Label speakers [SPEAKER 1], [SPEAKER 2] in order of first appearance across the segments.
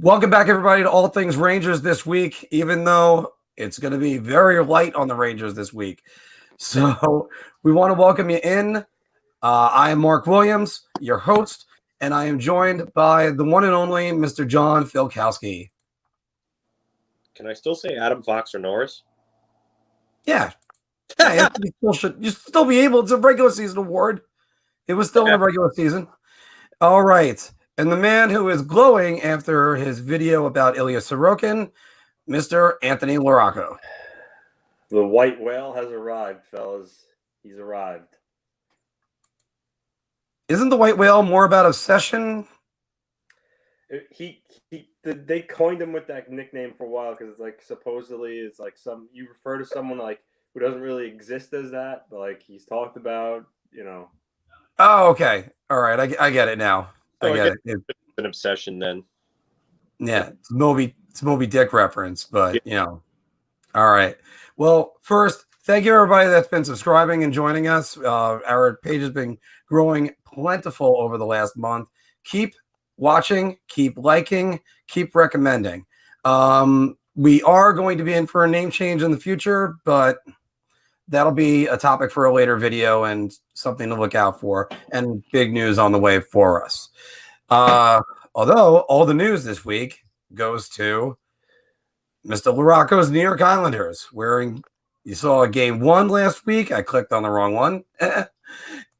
[SPEAKER 1] Welcome back, everybody, to All Things Rangers this week, even though it's going to be very light on the Rangers this week. So we want to welcome you in. I am Mark Williams, your host, and I am joined by the one and only Mr. John Filkowski.
[SPEAKER 2] Can I still say Adam Fox or Norris?
[SPEAKER 1] Yeah, you still be able. It's a regular season award. It was still in the regular season. All right. And the man who is glowing after his video about Ilya Sorokin, Mr. Anthony Larocco.
[SPEAKER 2] The white whale has arrived, fellas. He's arrived.
[SPEAKER 1] Isn't the white whale more about obsession?
[SPEAKER 2] They coined him with that nickname for a while because it's like supposedly it's like you refer to someone like who doesn't really exist as that, but like he's talked about,
[SPEAKER 1] Oh, okay. All right. I get it now.
[SPEAKER 2] So
[SPEAKER 1] I get it.
[SPEAKER 2] It's an obsession then.
[SPEAKER 1] Yeah, it's Moby Dick reference, but All right. Well, first, thank you everybody that's been subscribing and joining us. Our page has been growing plentiful over the last month. Keep watching, keep liking, keep recommending. We are going to be in for a name change in the future, but that'll be a topic for a later video and something to look out for, and big news on the way for us. Although all the news this week goes to Mr. Larocco's New York Islanders. You saw a game 1 last week. I clicked on the wrong one.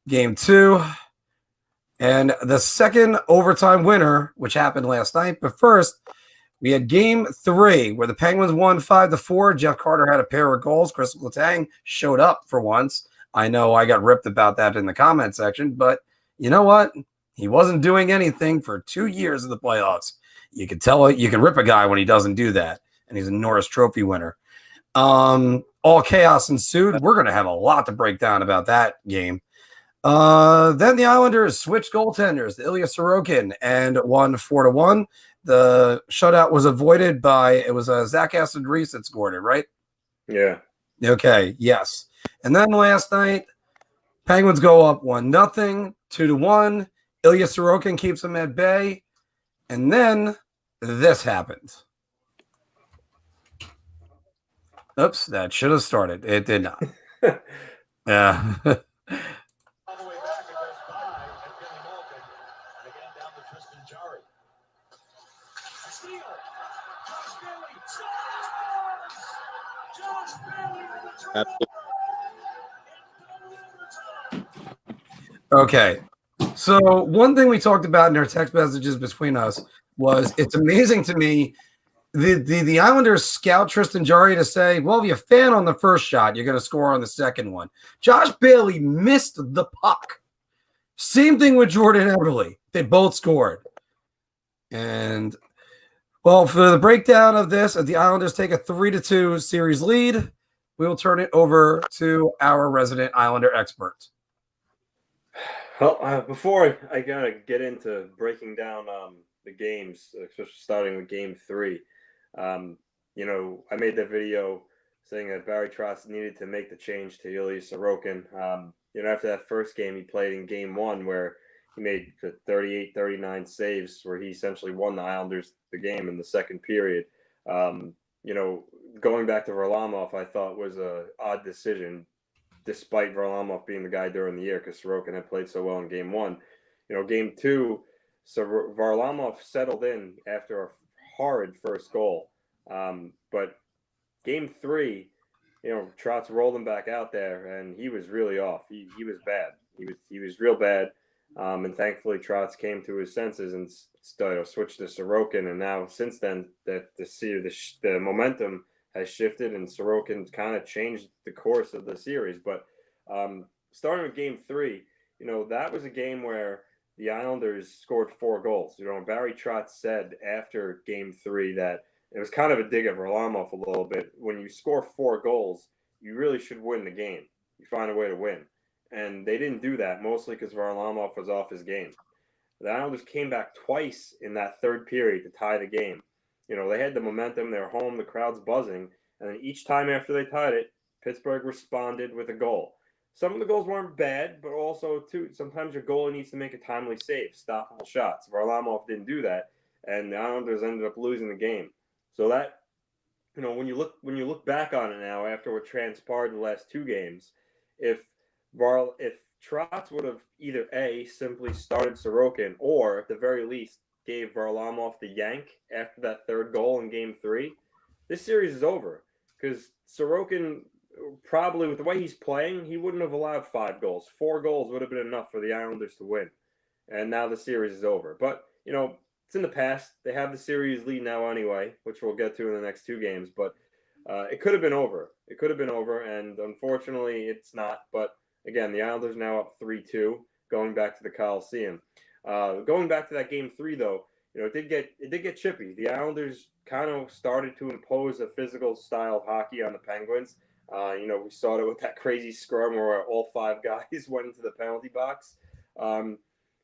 [SPEAKER 1] Game 2. And the second overtime winner, which happened last night. But first, we had game 3 where the Penguins won 5-4. Jeff Carter had a pair of goals. Chris Letang showed up for once. I know I got ripped about that in the comment section, but you know what? He wasn't doing anything for 2 years of the playoffs. You can tell it. You can rip a guy when he doesn't do that, and he's a Norris Trophy winner. All chaos ensued. We're going to have a lot to break down about that game. Then the Islanders switched goaltenders, Ilya Sorokin, and won 4-1. The shutout was avoided by Zach Aston-Reese that scored it, right?
[SPEAKER 2] Yeah.
[SPEAKER 1] Okay. Yes. And then last night, Penguins go up 1-0, 2-1. Ilya Sorokin keeps them at bay, and then this happened. Oops, that should have started. It did not. Yeah. Okay. So one thing we talked about in our text messages between us was it's amazing to me the Islanders scout Tristan Jarry to say, well, if you fan on the first shot, you're going to score on the second one. Josh Bailey missed the puck. Same thing with Jordan Eberle. They both scored. And, well, for the breakdown of this, as the Islanders take a 3-2 series lead, we will turn it over to our resident Islander expert.
[SPEAKER 2] Well, before I gotta get into breaking down the games, especially starting with Game 3, I made that video saying that Barry Trotz needed to make the change to Ilya Sorokin. After that first game he played in Game 1 where he made 38, 39 saves where he essentially won the Islanders the game in the second period. Going back to Varlarmov, I thought was a odd decision, despite Varlarmov being the guy during the year, because Sorokin had played so well in Game 1. Game 2, so Varlarmov settled in after a horrid first goal. But Game 3, Trotz rolled him back out there, and he was really off. He was bad. He was real bad. And thankfully, Trotz came to his senses and switched to Sorokin. And now, since then, the momentum has shifted, and Sorokin kind of changed the course of the series. But starting with Game 3, that was a game where the Islanders scored 4 goals. Barry Trotz said after Game 3 that it was kind of a dig at Varlarmov a little bit. When you score 4 goals, you really should win the game. You find a way to win. And they didn't do that, mostly because Varlarmov was off his game. The Islanders came back twice in that third period to tie the game. They had the momentum. They were home. The crowd's buzzing. And then each time after they tied it, Pittsburgh responded with a goal. Some of the goals weren't bad, but also, too, sometimes your goalie needs to make a timely save, stoppable shots. Varlarmov didn't do that. and the Islanders ended up losing the game. So that, when you look back on it now after what transpired in the last 2 games, if Trotz would have either simply started Sorokin, or at the very least gave Varlarmov the yank after that 3rd goal in Game 3, this series is over. Because Sorokin, probably with the way he's playing, he wouldn't have allowed 5 goals. 4 goals would have been enough for the Islanders to win. And now the series is over. But, it's in the past. They have the series lead now anyway, which we'll get to in the next 2 games. But it could have been over. It could have been over, and unfortunately it's not. But, again, the Islanders now up 3-2, going back to the Coliseum. Going back to that Game 3, though, it did get chippy. The Islanders kind of started to impose a physical style of hockey on the Penguins. We saw it with that crazy scrum where all 5 guys went into the penalty box.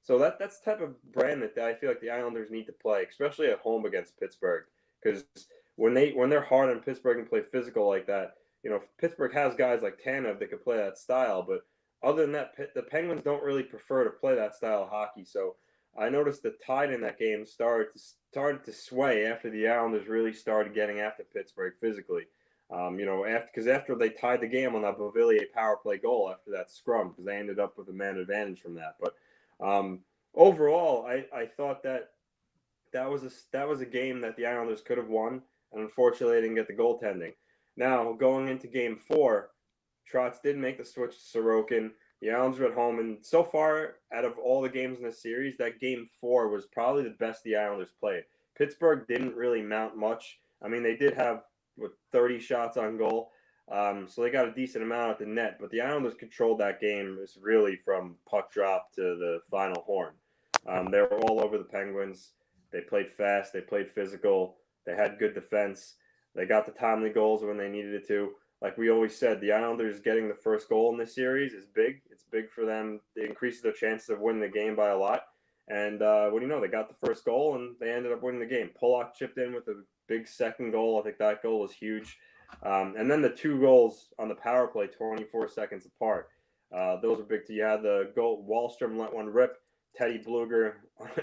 [SPEAKER 2] So that's the type of brand that I feel like the Islanders need to play, especially at home against Pittsburgh. Because when they're hard on Pittsburgh and play physical like that, Pittsburgh has guys like Tanev that could play that style. But other than that, the Penguins don't really prefer to play that style of hockey. So I noticed the tide in that game started to sway after the Islanders really started getting after Pittsburgh physically. After they tied the game on that Beuvillier power play goal after that scrum, because they ended up with a man advantage from that. But overall, I thought that was a game that the Islanders could have won, and unfortunately, they didn't get the goaltending. Now, going into Game 4, Trotz did make the switch to Sorokin. The Islanders are at home, and so far, out of all the games in the series, that Game 4 was probably the best the Islanders played. Pittsburgh didn't really mount much. I mean, they did have 30 shots on goal, so they got a decent amount at the net. But the Islanders controlled that game really from puck drop to the final horn. They were all over the Penguins. They played fast. They played physical. They had good defense. They got the timely goals when they needed it to. Like we always said, the Islanders getting the first goal in this series is big. It's big for them. It increases their chances of winning the game by a lot. And what do you know? They got the first goal, and they ended up winning the game. Pullock chipped in with a big second goal. I think that goal was huge. And then the 2 goals on the power play, 24 seconds apart. Those were big. You had the goal. Wahlstrom let one rip. Teddy Bluger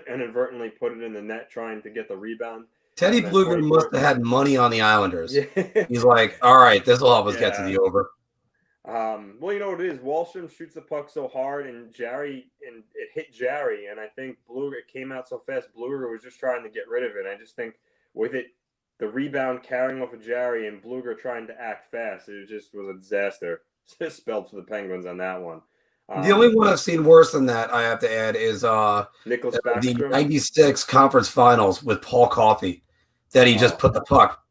[SPEAKER 2] inadvertently put it in the net trying to get the rebound.
[SPEAKER 1] Teddy Bluger must have had money on the Islanders. Yeah. He's like, all right, this will help us get to the over.
[SPEAKER 2] Well, you know what it is. Wahlstrom shoots the puck so hard, and it hit Jarry, and I think Bluger came out so fast. Bluger was just trying to get rid of it. I just think with it, the rebound carrying off of Jarry and Bluger trying to act fast, it just was a disaster. Just spelled for the Penguins on that one.
[SPEAKER 1] The only one I've seen worse than that, I have to add, is
[SPEAKER 2] Nicholas
[SPEAKER 1] the
[SPEAKER 2] Backstrom.
[SPEAKER 1] 96 conference finals with Paul Coffey, that he just put the puck.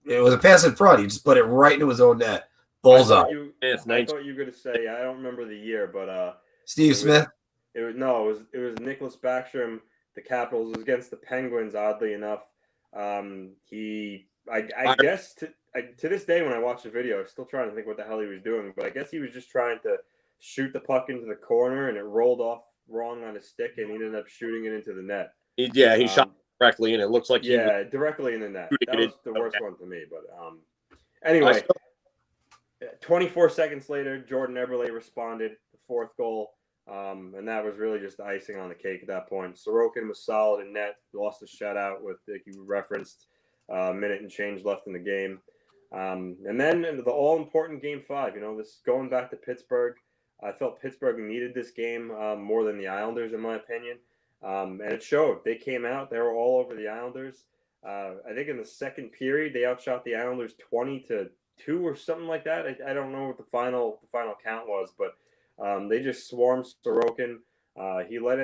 [SPEAKER 1] It was a pass in front. He just put it right into his own net. Bullseye.
[SPEAKER 2] I thought you were going to say, I don't remember the year, but
[SPEAKER 1] Steve Smith?
[SPEAKER 2] It was Nicholas Backstrom. The Capitals. It was against the Penguins, oddly enough. I guess to this day when I watch the video, I'm still trying to think what the hell he was doing, but I guess he was just trying to shoot the puck into the corner, and it rolled off wrong on his stick, and he ended up shooting it into the net.
[SPEAKER 3] He shot directly, and it looks like
[SPEAKER 2] directly in the net. That was the worst one to me, but anyway, 24 seconds later, Jordan Eberle responded, the 4th goal, and that was really just the icing on the cake at that point. Sorokin was solid in net, lost a shutout with, like you referenced, a minute and change left in the game. And then into the all-important Game 5, this going back to Pittsburgh. I felt Pittsburgh needed this game more than the Islanders, in my opinion. And it showed. They came out. They were all over the Islanders. I think in the second period, they outshot the Islanders 20-2 or something like that. I don't know what the final count was, but they just swarmed Sorokin. He did let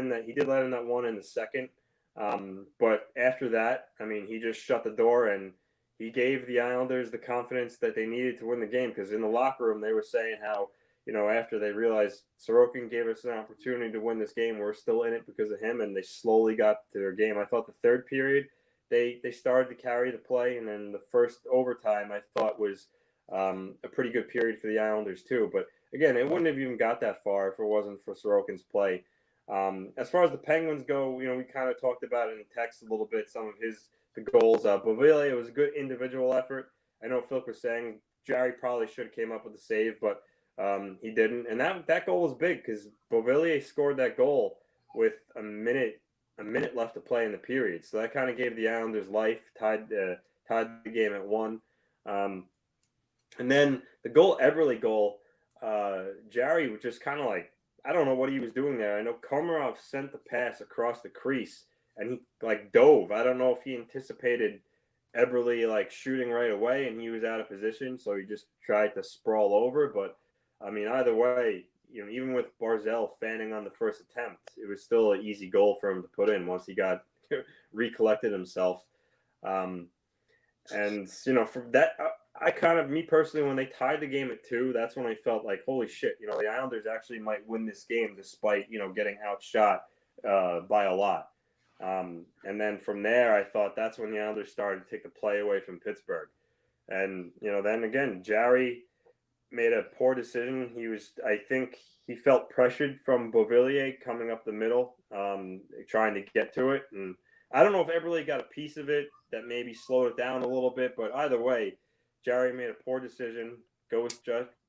[SPEAKER 2] in that one in the second. But after that, I mean, he just shut the door, and he gave the Islanders the confidence that they needed to win the game. Because in the locker room, they were saying how, after they realized Sorokin gave us an opportunity to win this game, we're still in it because of him, and they slowly got to their game. I thought the third period, they started to carry the play, and then the first overtime I thought was a pretty good period for the Islanders too. But again, it wouldn't have even got that far if it wasn't for Sorokin's play. As far as the Penguins go, we kind of talked about it in text a little bit, some of the goals. Beuvillier was a good individual effort. I know Filk was saying Jarry probably should have came up with a save, but he didn't. And that goal was big because Beuvillier scored that goal with a minute a minute left to play in the period. So that kind of gave the Islanders life, tied the game at 1. And then the Eberle goal, Jarry was just kind of like, I don't know what he was doing there. I know Komarov sent the pass across the crease, and he like dove. I don't know if he anticipated Eberle like shooting right away, and he was out of position, so he just tried to sprawl over. But I mean, either way, even with Barzal fanning on the first attempt, it was still an easy goal for him to put in once he got recollected himself. And from that, I kind of, me personally, when they tied the game at 2, that's when I felt like, holy shit, the Islanders actually might win this game despite, getting outshot by a lot. And then from there, I thought that's when the Islanders started to take the play away from Pittsburgh. And, then again, Jarry made a poor decision. I think he felt pressured from Beuvillier coming up the middle, trying to get to it. And I don't know if Eberle got a piece of it that maybe slowed it down a little bit, but either way, Jarry made a poor decision, goes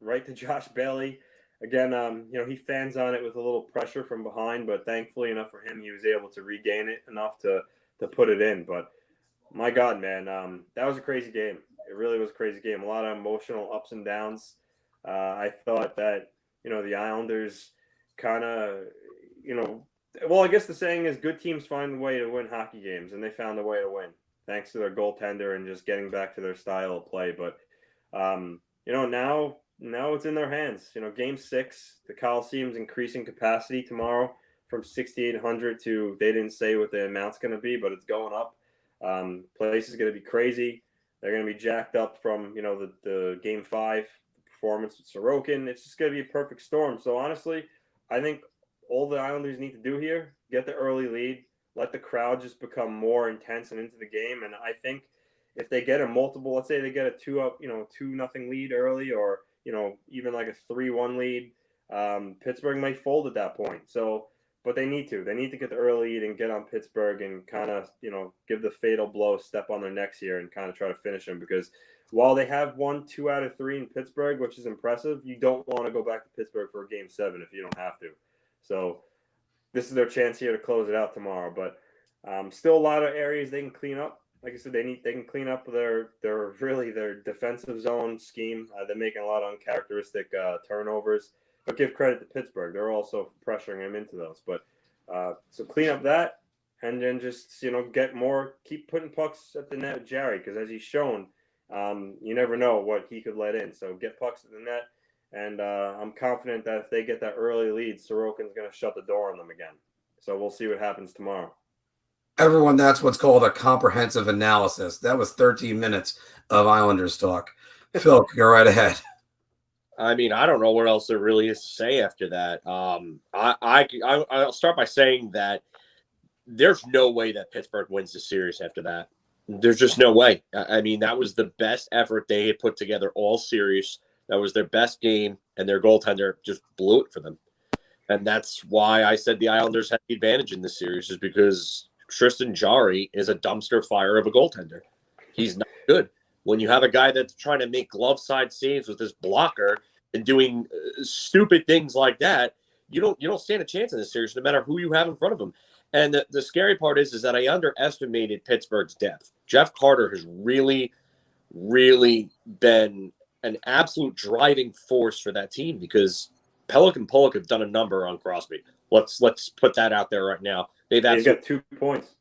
[SPEAKER 2] right to Josh Bailey. Again, he fans on it with a little pressure from behind, but thankfully enough for him, he was able to regain it enough to put it in. But my God, man, that was a crazy game. It really was a crazy game. A lot of emotional ups and downs. I thought that, the Islanders kind of, well, I guess the saying is good teams find a way to win hockey games, and they found a way to win thanks to their goaltender and just getting back to their style of play. But, now it's in their hands. Game 6, the Coliseum's increasing capacity tomorrow from 6,800 to, they didn't say what the amount's going to be, but it's going up. Place is going to be crazy. They're going to be jacked up from, the Game 5 performance with Sorokin. It's just going to be a perfect storm. So honestly, I think all the Islanders need to do here, get the early lead, let the crowd just become more intense and into the game. And I think if they get a multiple, let's say they get a 2-0 lead early, or, even like a 3-1 lead, Pittsburgh might fold at that point. So, but they need to get the early lead and get on Pittsburgh and kind of, give the fatal blow, step on their necks here and kind of try to finish them, because while they have won 2 out of 3 in Pittsburgh, which is impressive, you don't want to go back to Pittsburgh for a Game 7 if you don't have to. So this is their chance here to close it out tomorrow. But still a lot of areas they can clean up. Like I said, they can clean up their defensive zone scheme. They're making a lot of uncharacteristic turnovers. But give credit to Pittsburgh. They're also pressuring them into those. But so clean up that, and then just, keep putting pucks at the net with Jarry, because as he's shown, you never know what he could let in. So get pucks at the net, and I'm confident that if they get that early lead, Sorokin's going to shut the door on them again. So we'll see what happens tomorrow.
[SPEAKER 1] Everyone, that's what's called a comprehensive analysis. That was 13 minutes of Islanders talk. Filk, go right ahead.
[SPEAKER 3] I mean, I don't know what else there really is to say after that. I'll start by saying that there's no way that Pittsburgh wins the series after that. There's just no way. I mean, that was the best effort they had put together all series. That was their best game, and their goaltender just blew it for them. And that's why I said the Islanders had the advantage in this series, is because Tristan Jarry is a dumpster fire of a goaltender. He's not good. When you have a guy that's trying to make glove side saves with his blocker and doing stupid things like that, you don't stand a chance in this series, no matter who you have in front of him. And the scary part is that I underestimated Pittsburgh's depth. Jeff Carter has really, really been an absolute driving force for that team, because Pelech and Pullock have done a number on Crosby. Let's put that out there right now. He's
[SPEAKER 2] got 2 points.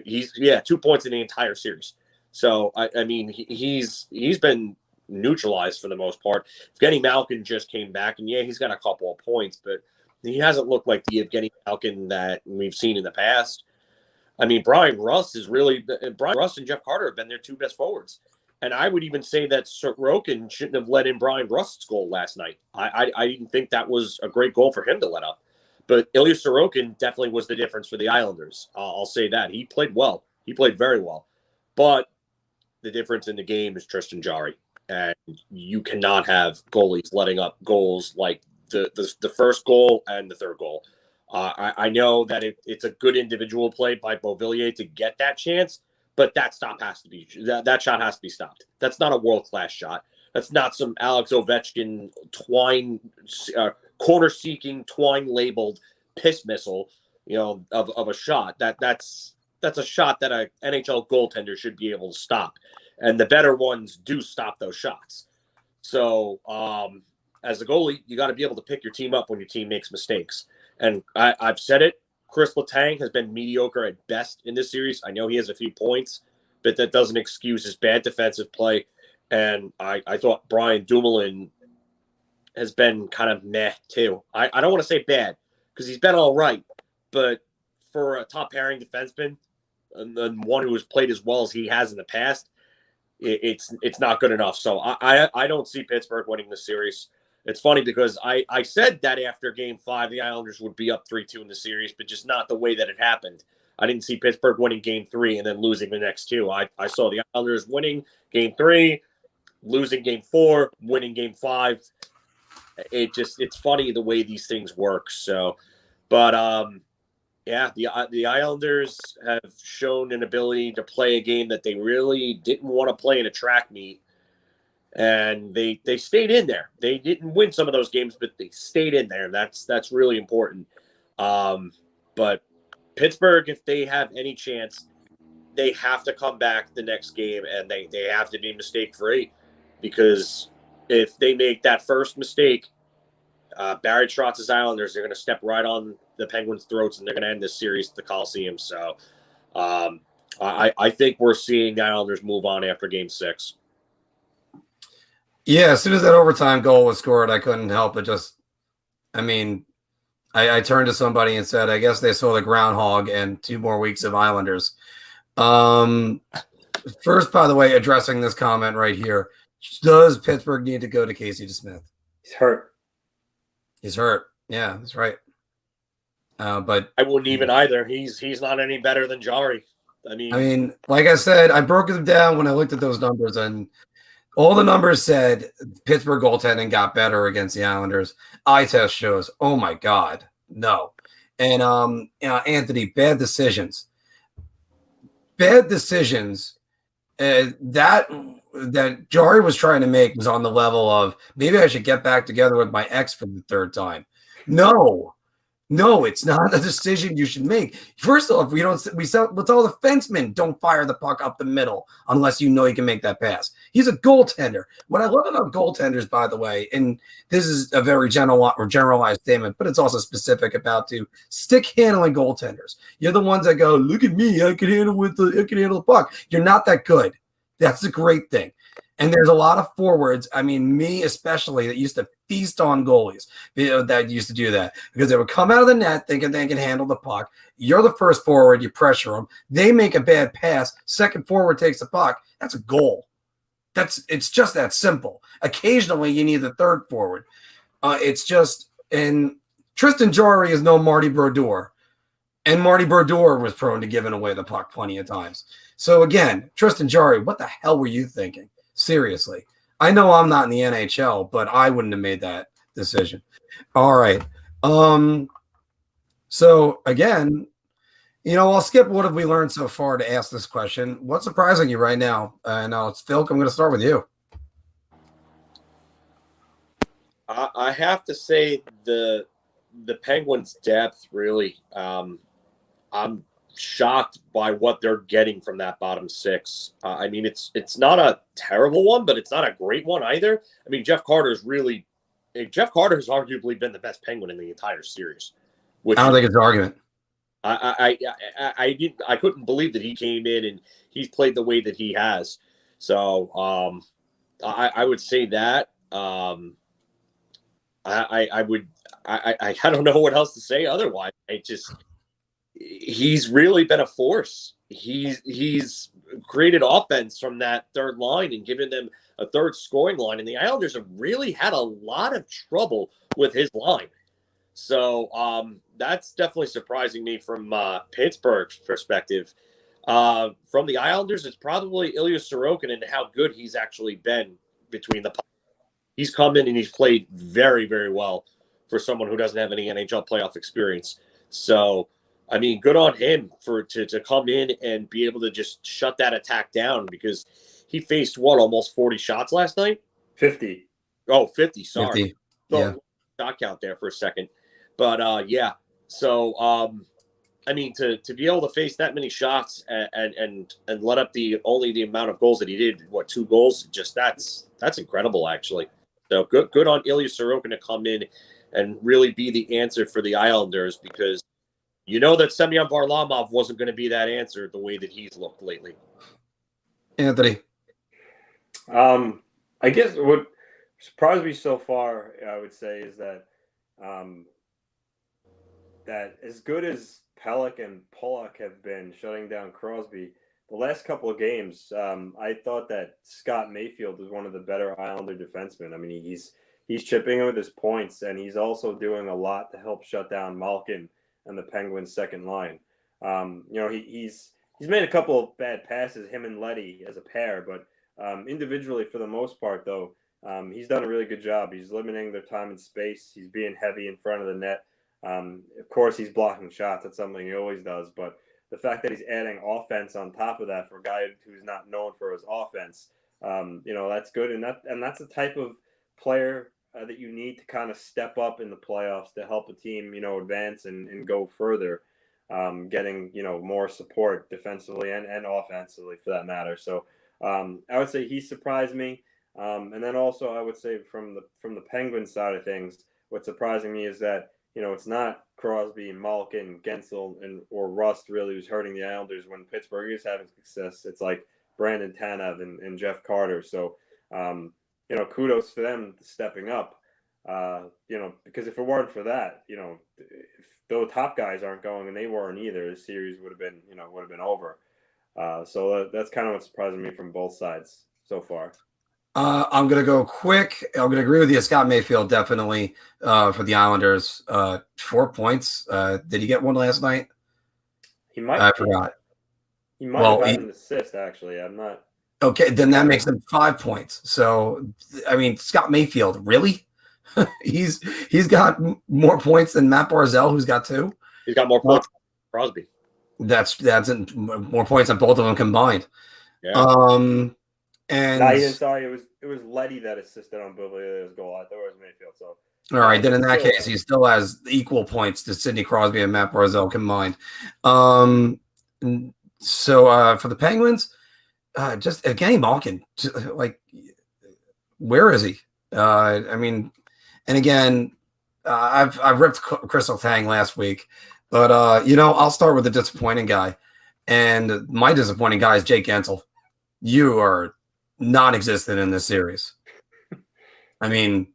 [SPEAKER 3] He's 2 points in the entire series. So I mean, he's been neutralized for the most part. Evgeny Malkin just came back, and he's got a couple of points, but he hasn't looked like the Evgeny Malkin that we've seen in the past. I mean, Brian Rust and Jeff Carter have been their 2 best forwards. And I would even say that Sorokin shouldn't have let in Brian Rust's goal last night. I didn't think that was a great goal for him to let up. But Ilya Sorokin definitely was the difference for the Islanders. I'll say that. He played well. He played very well. But the difference in the game is Tristan Jarry. And you cannot have goalies letting up goals like the first goal and the third goal. I know that it's a good individual play by Beuvillier to get that chance, but that shot has to be stopped. That's not a world-class shot. That's not some Alex Ovechkin corner-seeking, twine-labeled piss missile. of a shot. That's a shot that a NHL goaltender should be able to stop, and the better ones do stop those shots. So as a goalie, you got to be able to pick your team up when your team makes mistakes. And I've said it. Chris Letang has been mediocre at best in this series. I know he has a few points, but that doesn't excuse his bad defensive play. And I thought Brian Dumoulin has been kind of meh too. I don't want to say bad because he's been all right, but for a top pairing defenseman and one who has played as well as he has in the past, it's not good enough. So I don't see Pittsburgh winning this series. It's funny because I said that after Game 5, the Islanders would be up 3-2 in the series, but just not the way that it happened. I didn't see Pittsburgh winning Game 3 and then losing the next two. I saw the Islanders winning Game 3, losing Game 4, winning Game 5. It's funny the way these things work. So, but the Islanders have shown an ability to play a game that they really didn't want to play in a track meet. And they stayed in there. They didn't win some of those games, but they stayed in there. That's really important. But Pittsburgh, if they have any chance, they have to come back the next game, and they have to be mistake-free. Because if they make that first mistake, Barry Trotz's Islanders are going to step right on the Penguins' throats, and they're going to end this series at the Coliseum. So I think we're seeing the Islanders move on after Game 6.
[SPEAKER 1] Yeah, as soon as that overtime goal was scored, I couldn't help but I turned to somebody and said, I guess they saw the groundhog and 2 more weeks of Islanders. First, by the way, addressing this comment right here, does Pittsburgh need to go to Casey DeSmith?
[SPEAKER 2] He's hurt.
[SPEAKER 1] He's hurt. Yeah, that's right. But
[SPEAKER 3] I wouldn't even either. He's not any better than Jari. I mean,
[SPEAKER 1] like I said, I broke them down when I looked at those numbers, and all the numbers said Pittsburgh goaltending got better against the Islanders. Eye test shows, oh my God, no. And Anthony, bad decisions. Bad decisions. That Jari was trying to make was on the level of maybe I should get back together with my ex for the 3rd time. No, it's not a decision you should make. First off, let's tell the defensemen don't fire the puck up the middle unless you know you can make that pass. He's a goaltender. What I love about goaltenders, by the way, and this is a very generalized statement, but it's also specific about to stick handling goaltenders. You're the ones that go, look at me, I can handle the puck. You're not that good. That's a great thing. And there's a lot of forwards, me especially, that used to feast on goalies that used to do that because they would come out of the net thinking they can handle the puck. You're the first forward, you pressure them. They make a bad pass. Second forward takes the puck. That's a goal. It's just that simple. Occasionally, you need the third forward. And Tristan Jarry is no Marty Brodeur. And Marty Brodeur was prone to giving away the puck plenty of times. So again, Tristan Jarry, what the hell were you thinking? Seriously. I know I'm not in the NHL, but I wouldn't have made that decision. All right. So again, I'll skip what have we learned so far to ask this question. What's surprising you right now? It's Filk. I'm going to start with you.
[SPEAKER 3] I have to say the Penguins' depth really. I'm shocked by what they're getting from that bottom 6. It's not a terrible one, but it's not a great one either. Jeff Carter has arguably been the best Penguin in the entire series.
[SPEAKER 1] I don't think it's an argument.
[SPEAKER 3] I couldn't believe that he came in and he's played the way that he has. So I would say that. I don't know what else to say otherwise. He's really been a force. He's created offense from that third line and given them a third scoring line. And the Islanders have really had a lot of trouble with his line. So that's definitely surprising me from Pittsburgh's perspective. From the Islanders, it's probably Ilya Sorokin and how good he's actually been between the. He's come in and he's played very, very well for someone who doesn't have any NHL playoff experience. So. Good on him to come in and be able to just shut that attack down because he faced almost 40 shots last night?
[SPEAKER 2] 50.
[SPEAKER 3] Oh, 50, sorry.
[SPEAKER 1] 50. Yeah.
[SPEAKER 3] Shot count there for a second. But, yeah. So, I mean, to be able to face that many shots and let up only the amount of goals that he did, 2 goals? Just that's incredible, actually. So good on Ilya Sorokin to come in and really be the answer for the Islanders, because you know that Semyon Varlarmov wasn't going to be that answer the way that he's looked lately.
[SPEAKER 1] Anthony.
[SPEAKER 2] I guess what surprised me so far, I would say, is that that as good as Pelech and Pullock have been shutting down Crosby, the last couple of games, I thought that Scott Mayfield was one of the better Islander defensemen. I mean, he's chipping in with his points, and he's also doing a lot to help shut down Malkin and the Penguins' second line. He's made a couple of bad passes, him and Leddy as a pair, but individually, for the most part, though, he's done a really good job. He's limiting their time and space. He's being heavy in front of the net. Of course, he's blocking shots. That's something he always does. But the fact that he's adding offense on top of that for a guy who's not known for his offense, that's good. And that's the type of player that you need to kind of step up in the playoffs to help a team, advance and go further, getting, more support defensively and offensively for that matter. So I would say he surprised me. And then also I would say from the Penguins side of things, what's surprising me is that, it's not Crosby, Malkin, Gensel, or Rust really who's hurting the Islanders when Pittsburgh is having success. It's like Brandon Tanev and Jeff Carter. So, kudos to them stepping up. Because if it weren't for that, if those top guys aren't going and they weren't either, the series would have been over. So that's kind of what surprised me from both sides so far.
[SPEAKER 1] I'm going to go quick. I'm going to agree with you. Scott Mayfield, definitely for the Islanders. 4 points. Did he get one last night?
[SPEAKER 2] He might.
[SPEAKER 1] I forgot.
[SPEAKER 2] He might have had an assist, actually. I'm not.
[SPEAKER 1] Okay, then that makes him 5 points. So, I mean, Scott Mayfield, really? he's got more points than Matt Barzal, who's got 2.
[SPEAKER 3] He's got more points than Crosby.
[SPEAKER 1] That's more points than both of them combined.
[SPEAKER 2] Yeah.
[SPEAKER 1] And
[SPEAKER 2] no, sorry, it was Leddy that assisted on Beuvillier's goal. I thought it was Mayfield. So
[SPEAKER 1] all right, then in that case, he still has equal points to Sidney Crosby and Matt Barzal combined. So for the Penguins, just Evgeny Malkin, like, where is he? I mean, and again, I've ripped Crystal Tang last week, but I'll start with the disappointing guy, and my disappointing guy is Jake Gensel. You are non-existent in this series. I mean,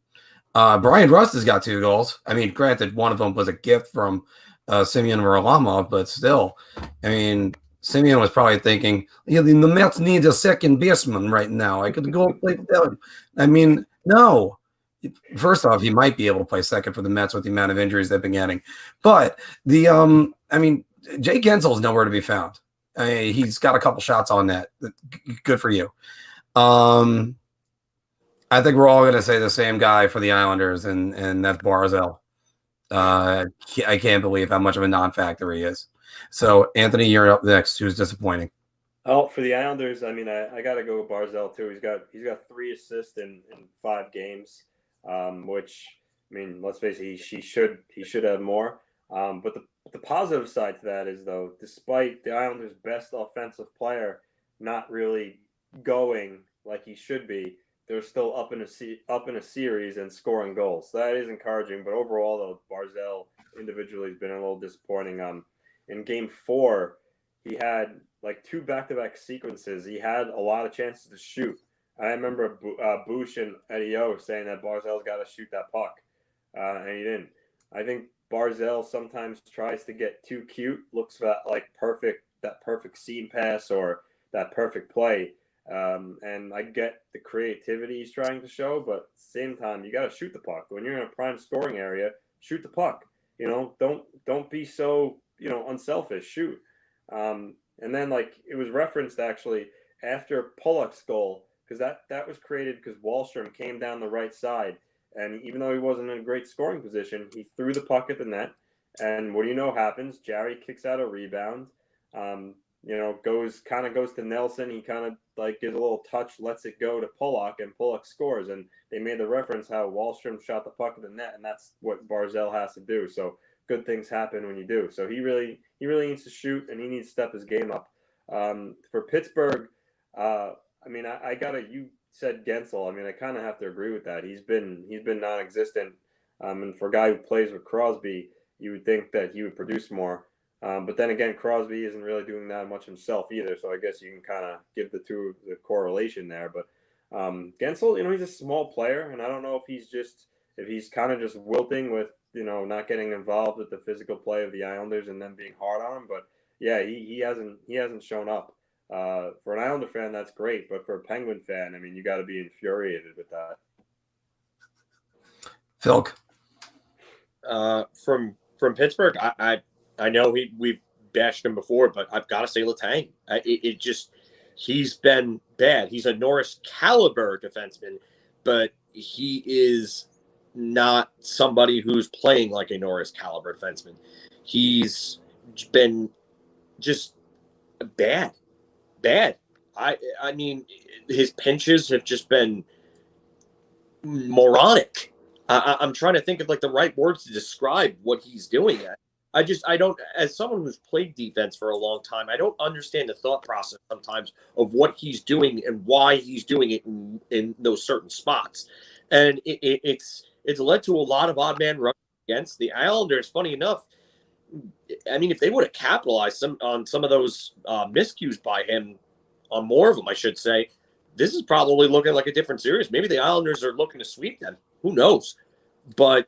[SPEAKER 1] Brian Rust has got 2 goals. I mean, granted, one of them was a gift from Semyon Varlamov, but still, I mean, Semyon was probably thinking, the Mets need a second baseman right now. I could go play for them. I mean, no. First off, he might be able to play second for the Mets with the amount of injuries they've been getting. But Jake Gensel is nowhere to be found. I mean, he's got a couple shots on net. Good for you. I think we're all going to say the same guy for the Islanders, and that's Barzal. I can't believe how much of a non-factor he is. So, Anthony, you're up next. Who's disappointing?
[SPEAKER 2] Oh, for the Islanders, I mean, I got to go with Barzal too. He's got 3 assists in 5 games, which, I mean, let's face it, he should have more. But the positive side to that is, though, despite the Islanders' best offensive player not really going like he should be, they're still up in a series and scoring goals. So that is encouraging. But overall, though, Barzal individually has been a little disappointing. In Game 4, he had like 2 back-to-back sequences. He had a lot of chances to shoot. I remember Bush and Eddie O saying that Barzal's got to shoot that puck, and he didn't. I think Barzal sometimes tries to get too cute, looks for that perfect seam pass or that perfect play. And I get the creativity he's trying to show, but at the same time, you got to shoot the puck. When you're in a prime scoring area, shoot the puck. Don't be so unselfish. Shoot. And then it was referenced actually after Pullock's goal, because that was created because Wahlstrom came down the right side, and even though he wasn't in a great scoring position, he threw the puck at the net. And what do you know happens? Jarry kicks out a rebound. Goes to Nelson. He kind of gives a little touch, lets it go to Pullock, and Pullock scores. And they made the reference how Wahlstrom shot the puck at the net, and that's what Barzal has to do. So good things happen when you do. So he needs to shoot, and he needs to step his game up. For Pittsburgh, I mean, you said Gensel. I mean, I kind of have to agree with that. He's been non-existent. And for a guy who plays with Crosby, you would think that he would produce more. But then again, Crosby isn't really doing that much himself either. So I guess you can kind of give the correlation there. But Gensel, he's a small player, and I don't know if he's kind of just wilting with, not getting involved with the physical play of the Islanders and then being hard on him. But yeah, he hasn't shown up. For an Islander fan, that's great, but for a Penguin fan, I mean, you got to be infuriated with that.
[SPEAKER 1] Filk.
[SPEAKER 3] From Pittsburgh, I know we've bashed him before, but I've got to say Letang. He's been bad. He's a Norris caliber defenseman, but he is not somebody who's playing like a Norris caliber defenseman. He's been just bad. I mean, his pinches have just been moronic. I'm trying to think of the right words to describe what he's doing. I don't, as someone who's played defense for a long time, I don't understand the thought process sometimes of what he's doing and why he's doing it in those certain spots. And it's led to a lot of odd man runs against the Islanders. Funny enough, I mean, if they would have capitalized on some of those miscues by him, on more of them, I should say, this is probably looking like a different series. Maybe the Islanders are looking to sweep them. Who knows? But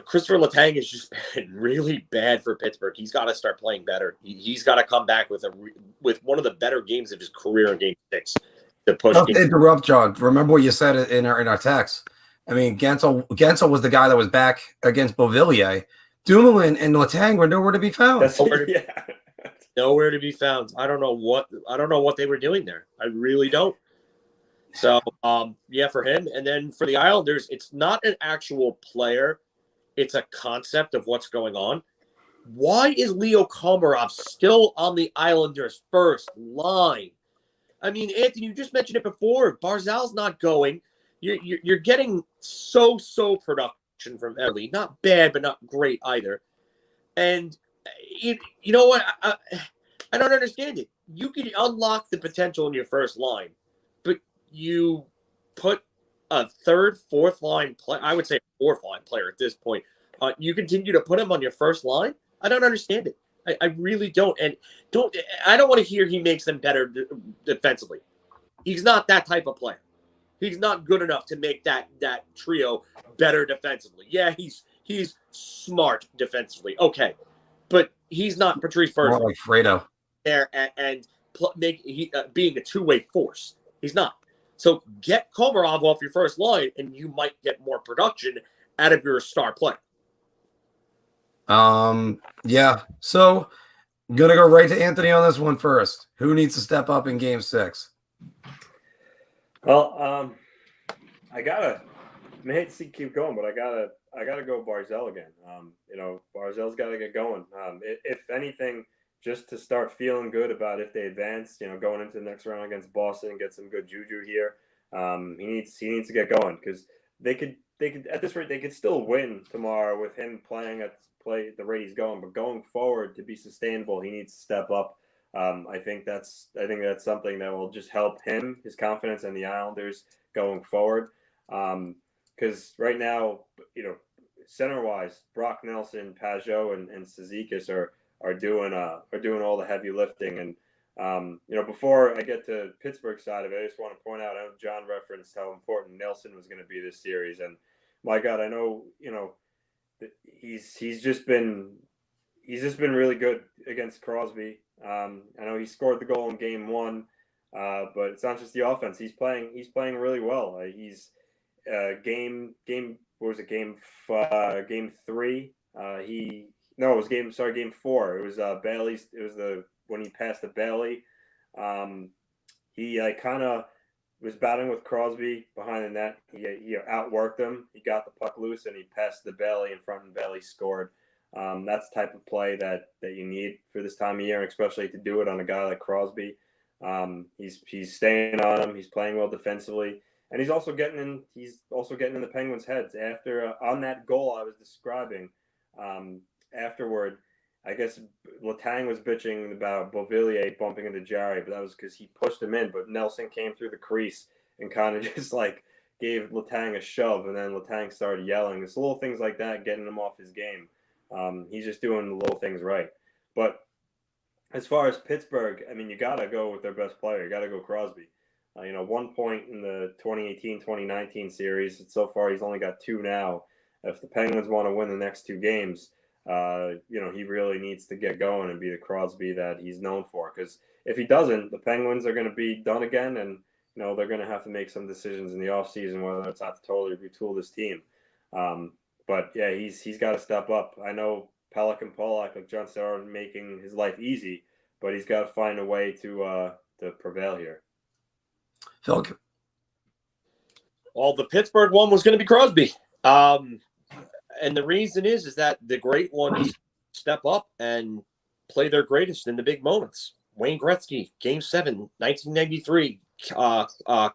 [SPEAKER 3] Christopher Letang has just been really bad for Pittsburgh. He's got to start playing better. He's got to come back with one of the better games of his career in Game 6 to push.
[SPEAKER 1] Not to interrupt, John. Remember what you said in our text. I mean, Gensel was the guy that was back against Beuvillier. Dumoulin and Letang were nowhere to be found.
[SPEAKER 3] Nowhere to be found. I don't know what they were doing there. I really don't. So, for him. And then for the Islanders, it's not an actual player. It's a concept of what's going on. Why is Leo Komarov still on the Islanders' first line? I mean, Anthony, you just mentioned it before. Barzal's not going. You're getting so production from Everly. Not bad, but not great either. And you know what? I don't understand it. You can unlock the potential in your first line, but you put a third, fourth line player. I would say fourth line player at this point. You continue to put him on your first line. I don't understand it. I really don't. And I don't want to hear he makes them better defensively. He's not that type of player. He's not good enough to make that trio better defensively. Yeah, he's smart defensively. Okay, but he's not Patrice Bergeron.
[SPEAKER 1] More like Fredo.
[SPEAKER 3] There and being a two-way force. He's not. So get Komarov off your first line, and you might get more production out of your star player.
[SPEAKER 1] Yeah. So I'm gonna go right to Anthony on this one first. Who needs to step up in Game 6?
[SPEAKER 2] Well, I hate to keep going, but I gotta go Barzal again. Barzal's got to get going. If anything, just to start feeling good about if they advance, going into the next round against Boston and get some good juju here. He needs to get going because they could at this rate they could still win tomorrow with him playing at the rate he's going. But going forward to be sustainable, he needs to step up. I think that's something that will just help him, his confidence, and the Islanders going forward. Because right now, center wise, Brock Nelson, Pajot, and Cizikas are doing all the heavy lifting. And before I get to Pittsburgh side of it, I just want to point out, I know John referenced how important Nelson was going to be this series, and my God, I know he's just been really good against Crosby. I know he scored the goal in Game 1, but it's not just the offense. He's playing really well. He's game 3. Game 4. It was Bailey's. It was when he passed to Bailey. He kind of was battling with Crosby behind the net. He outworked him. He got the puck loose and he passed the Bailey in front, and Bailey scored. That's the type of play that you need for this time of year, especially to do it on a guy like Crosby. He's staying on him. He's playing well defensively, and he's also getting in the Penguins' heads after on that goal I was describing. Afterward, I guess Letang was bitching about Beuvillier bumping into Jarry, but that was because he pushed him in. But Nelson came through the crease and kind of just like gave Letang a shove, and then Letang started yelling. It's little things like that getting him off his game. He's just doing the little things right. But as far as Pittsburgh, I mean, you got to go with their best player. You got to go Crosby. 1 point in the 2018-2019 series. So far, he's only got 2 now. If the Penguins want to win the next 2 games, he really needs to get going and be the Crosby that he's known for. Because if he doesn't, the Penguins are going to be done again, and they're going to have to make some decisions in the offseason, whether it's not to totally retool this team. But yeah, he's got to step up. I know Pelech and Pullock, like John said, aren't making his life easy, but he's got to find a way to prevail here.
[SPEAKER 1] Filk.
[SPEAKER 3] Well, the Pittsburgh one was going to be Crosby. And the reason is that the great ones step up and play their greatest in the big moments. Wayne Gretzky, Game 7, 1993,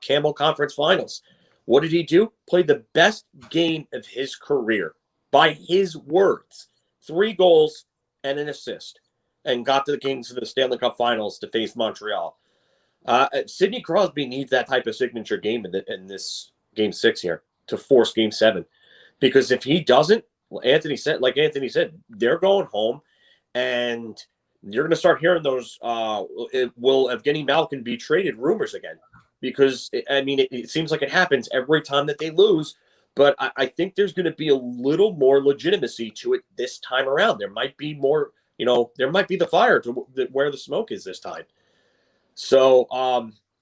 [SPEAKER 3] Campbell Conference Finals. What did he do? Played the best game of his career, by his words. 3 goals and an assist, and got the Kings to the Stanley Cup Finals to face Montreal. Sidney Crosby needs that type of signature game in this Game 6 here to force Game 7. Because if he doesn't, Anthony said, they're going home, and you're going to start hearing those, will Evgeny Malkin be traded rumors again? Because, it seems like it happens every time that they lose, but I think there's going to be a little more legitimacy to it this time around. There might be more, there might be the fire to where the smoke is this time. So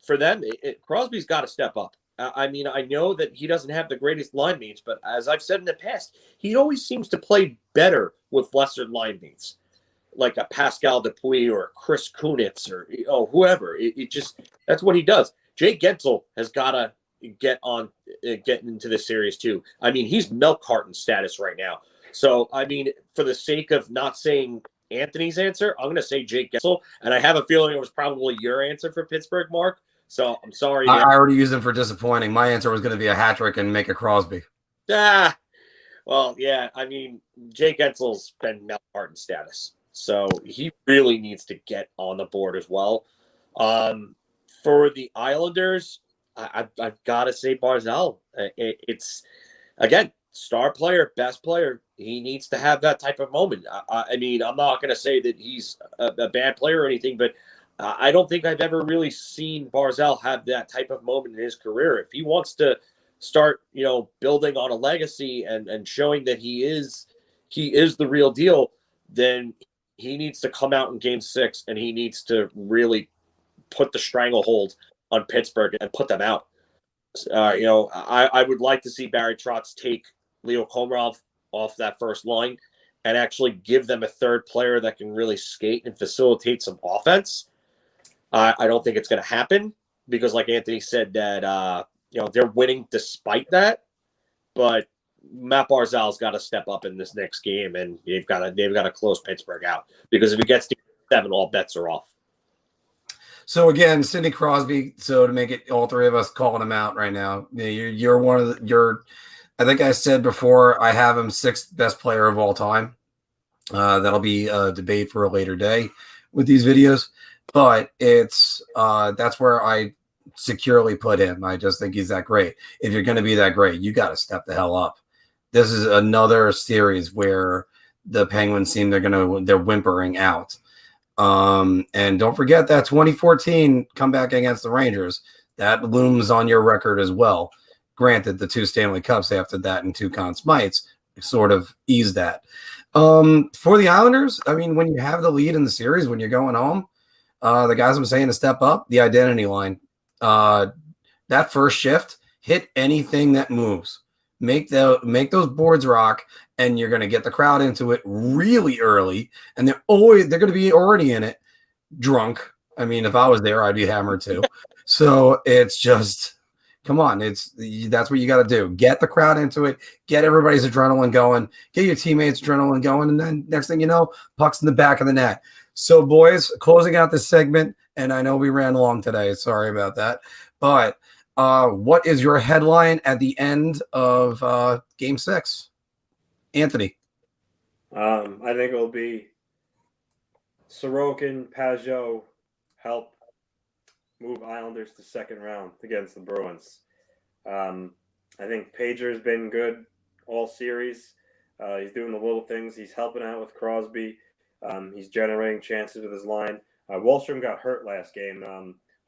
[SPEAKER 3] for them, Crosby's got to step up. I know that he doesn't have the greatest line mates, but as I've said in the past, he always seems to play better with lesser line mates, like a Pascal Dupuis or Chris Kunitz or whoever. It just, that's what he does. Jake Gensel has got to get into this series too. He's milk carton status right now. So, for the sake of not saying Anthony's answer, I'm going to say Jake Gensel, and I have a feeling it was probably your answer for Pittsburgh, Mark. So I'm sorry.
[SPEAKER 1] I already used him for disappointing. My answer was going to be a hat trick and make a Crosby.
[SPEAKER 3] Well, yeah. Jake Gensel's been milk carton status, so he really needs to get on the board as well. For the Islanders, I've got to say Barzal. It's, again, star player, best player. He needs to have that type of moment. I'm not going to say that he's a bad player or anything, but I don't think I've ever really seen Barzal have that type of moment in his career. If he wants to start, building on a legacy and showing that he is the real deal, then he needs to come out in Game 6 and he needs to really put the stranglehold on Pittsburgh and put them out. I would like to see Barry Trotz take Leo Komarov off that first line and actually give them a third player that can really skate and facilitate some offense. I don't think it's going to happen because, like Anthony said, that they're winning despite that. But Matt Barzal's got to step up in this next game, and they've got to close Pittsburgh out, because if it gets to 7, all bets are off.
[SPEAKER 1] So again, Sidney Crosby. So to make it all 3 of us calling him out right now, you're one of the. I think I said before, I have him 6th best player of all time. That'll be a debate for a later day with these videos, but it's that's where I securely put him. I just think he's that great. If you're going to be that great, you got to step the hell up. This is another series where the Penguins seem they're whimpering out. And don't forget that 2014 comeback against the Rangers, that looms on your record as well. Granted, the 2 Stanley Cups after that and 2 Conn Smites sort of eased that. For the Islanders, when you have the lead in the series, when you're going home, the guys I'm saying to step up, the identity line. That first shift, hit anything that moves. Make those boards rock, and you're going to get the crowd into it really early, and they're going to be already in it, drunk. If I was there, I'd be hammered too. So it's just, come on, that's what you got to do. Get the crowd into it, get everybody's adrenaline going, get your teammates' adrenaline going, and then next thing you know, puck's in the back of the net. So, boys, closing out this segment, and I know we ran long today. Sorry about that, but what is your headline at the end of Game 6? Anthony.
[SPEAKER 2] I think it'll be Sorokin, Pajot help move Islanders to second round against the Bruins. I think Pager's been good all series. He's doing the little things. He's helping out with Crosby. He's generating chances with his line. Wallstrom got hurt last game.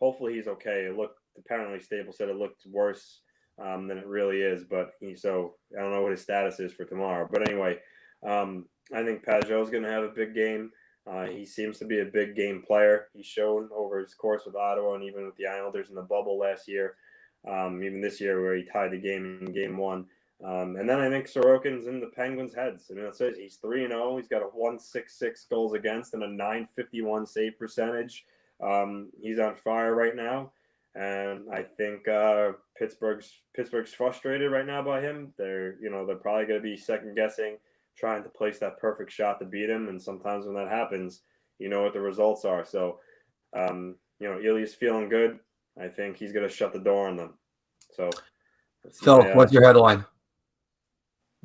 [SPEAKER 2] Hopefully he's okay. It looked, apparently Staples said it looked worse than it really is, but so I don't know what his status is for tomorrow. But anyway, I think Pajot's going to have a big game. He seems to be a big game player. He's shown over his course with Ottawa and even with the Islanders in the bubble last year, even this year where he tied the game in game 1. And then I think Sorokin's in the Penguins' heads. I mean, it says he's 3-0. He's got a 1.66 goals against and a 9.51 save percentage. He's on fire right now, and I think Pittsburgh's frustrated right now by him. They're probably going to be second guessing, trying to place that perfect shot to beat him. And sometimes when that happens, you know what the results are. So, Ilya's feeling good. I think he's going to shut the door on them. So,
[SPEAKER 1] Phil, what's your headline?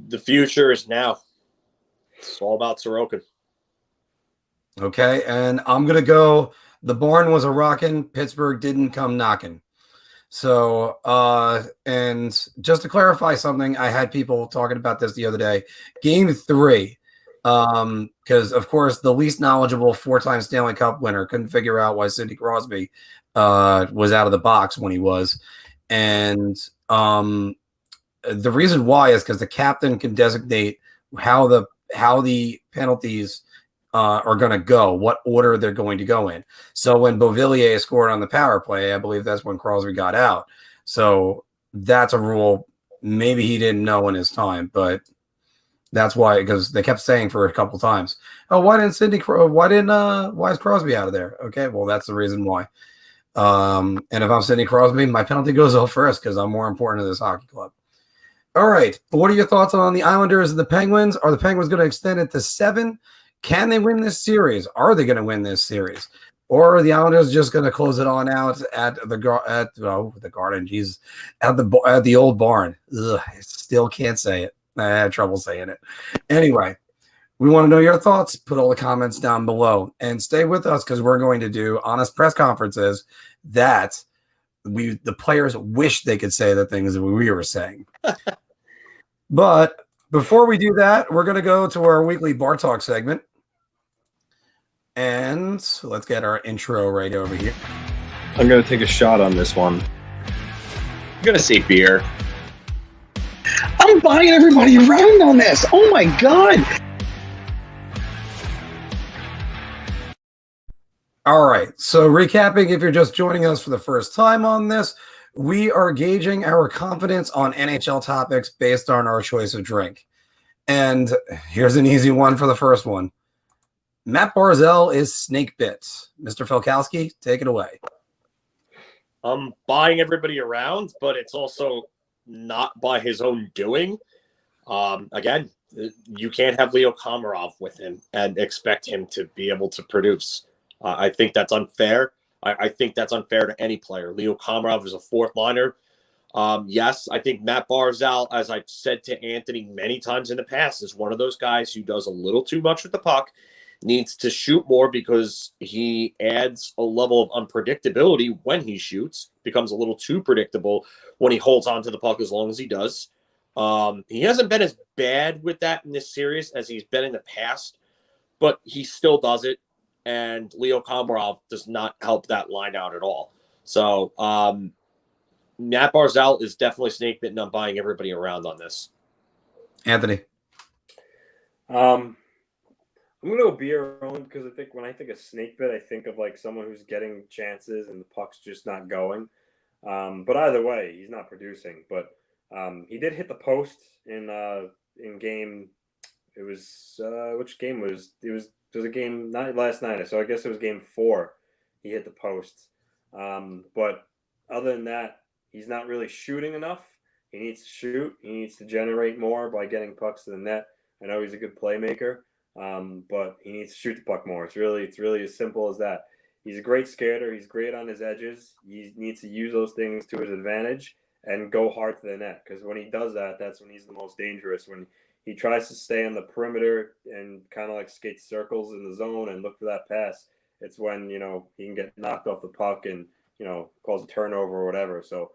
[SPEAKER 3] The future is now. It's all about Sorokin.
[SPEAKER 1] Okay, and I'm going to go, the barn was a rockin', Pittsburgh didn't come knocking. So, and just to clarify something, I had people talking about this the other day. Game 3, because, of course, the least knowledgeable 4-time Stanley Cup winner couldn't figure out why Sidney Crosby was out of the box when he was. And the reason why is because the captain can designate how the penalties are going to go, what order they're going to go in. So when Beuvillier scored on the power play, I believe that's when Crosby got out. So that's a rule maybe he didn't know in his time, but that's why, because they kept saying for a couple times, oh, why is Crosby out of there? Okay, well, that's the reason why. And if I'm Sidney Crosby, my penalty goes off first because I'm more important to this hockey club. All right, what are your thoughts on the Islanders and the Penguins? Are the Penguins going to extend it to 7? Can they win this series? Are they going to win this series? Or are the Islanders just going to close it on out at the Garden? Jesus, at the old barn. Ugh, I still can't say it. I had trouble saying it. Anyway, we want to know your thoughts. Put all the comments down below and stay with us because we're going to do honest press conferences that the players wish they could say the things that we were saying. But before we do that, we're going to go to our weekly Bar Talk segment. And let's get our intro right over here.
[SPEAKER 4] I'm going to take a shot on this one. I'm going to say beer.
[SPEAKER 5] I'm buying everybody around on this. Oh my God.
[SPEAKER 1] All right. So recapping, if you're just joining us for the first time on this, we are gauging our confidence on NHL topics based on our choice of drink. And here's an easy one for the first one. Matt Barzal is snake bit. Mr. Filkowski, take it away.
[SPEAKER 3] I'm buying everybody around, but it's also not by his own doing. Again, you can't have Leo Komarov with him and expect him to be able to produce. I think that's unfair. I think that's unfair to any player. Leo Komarov is a fourth liner. Yes, I think Matt Barzal, as I've said to Anthony many times in the past, is one of those guys who does a little too much with the puck, needs to shoot more because he adds a level of unpredictability when he shoots, becomes a little too predictable when he holds on to the puck as long as he does. He hasn't been as bad with that in this series as he's been in the past, but he still does it. And Leo Komarov does not help that line out at all. So Matt Barzal is definitely snake bitten. I'm buying everybody around on this.
[SPEAKER 1] Anthony.
[SPEAKER 2] I'm going to go beer only because I think when I think of snake bit, I think of like someone who's getting chances and the puck's just not going. But either way, he's not producing. But he did hit the post in game. It was which game was it? Was a game not last night, so I guess it was game 4. He hit the post. But other than that, he's not really shooting enough. He needs to shoot. He needs to generate more by getting pucks to the net. I know he's a good playmaker, but he needs to shoot the puck more. It's really as simple as that. He's a great skater. He's great on his edges. He needs to use those things to his advantage and go hard to the net. Because when he does that, that's when he's the most dangerous. When he tries to stay on the perimeter and kind of like skate circles in the zone and look for that pass, it's when, he can get knocked off the puck and, cause a turnover or whatever. So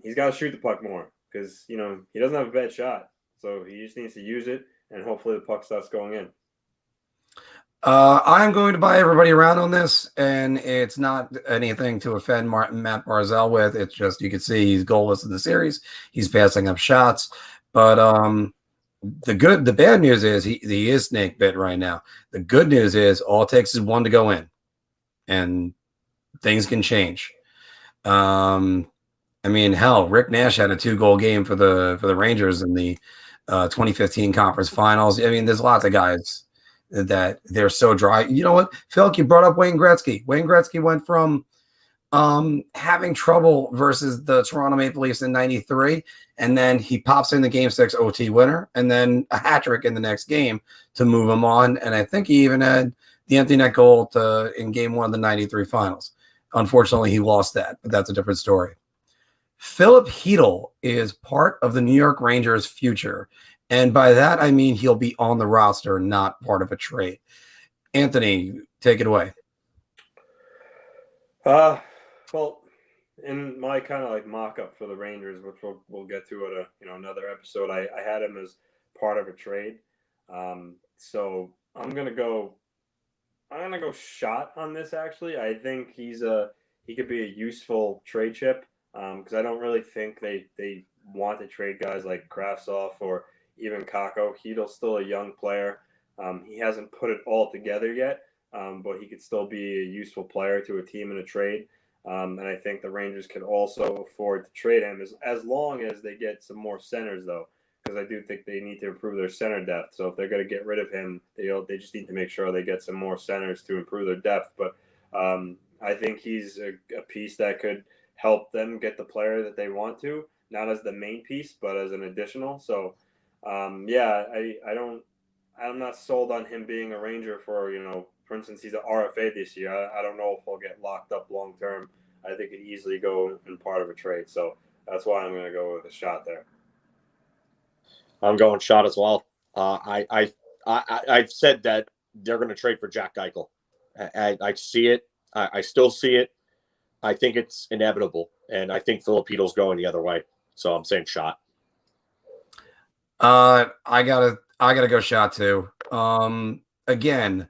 [SPEAKER 2] he's got to shoot the puck more because, he doesn't have a bad shot. So he just needs to use it, and hopefully the puck starts going in.
[SPEAKER 1] I'm going to buy everybody around on this, and it's not anything to offend Matt Barzal with. It's just you can see he's goalless in the series. He's passing up shots. But the bad news is he is snake bit right now. The good news is all it takes is one to go in, and things can change. Hell, Rick Nash had a 2-goal game for the Rangers in the 2015 conference finals. There's lots of guys that they're so dry. You know what, Filk, you brought up Wayne Gretzky. Wayne Gretzky went from having trouble versus the Toronto Maple Leafs in '93, and then he pops in the Game 6 OT winner, and then a hat trick in the next game to move him on. And I think he even had the empty net goal in Game 1 of the '93 finals. Unfortunately, he lost that, but that's a different story. FIlip Chytil is part of the New York Rangers' future. And by that, I mean he'll be on the roster, not part of a trade. Anthony, take it away.
[SPEAKER 2] Well, in my kind of like mock-up for the Rangers, which we'll get to at another episode, I had him as part of a trade. So I'm gonna go shot on this. Actually, I think he could be a useful trade chip because I don't really think they want to trade guys like Kravtsov or even Kakko. Chytil's still a young player. He hasn't put it all together yet, but he could still be a useful player to a team in a trade. And I think the Rangers could also afford to trade him as long as they get some more centers, though, because I do think they need to improve their center depth. So if they're going to get rid of him, they just need to make sure they get some more centers to improve their depth. But I think he's a piece that could help them get the player that they want to, not as the main piece, but as an additional. So I'm not sold on him being a Ranger for instance, he's an RFA this year. I don't know if he'll get locked up long term. I think he'd easily go in part of a trade. So that's why I'm going to go with a shot there.
[SPEAKER 3] I'm going shot as well. I've said that they're going to trade for Jack Eichel. I see it. I still see it. I think it's inevitable, and I think FIlip Chytil's going the other way. So I'm saying shot.
[SPEAKER 1] I gotta go shot too. Again,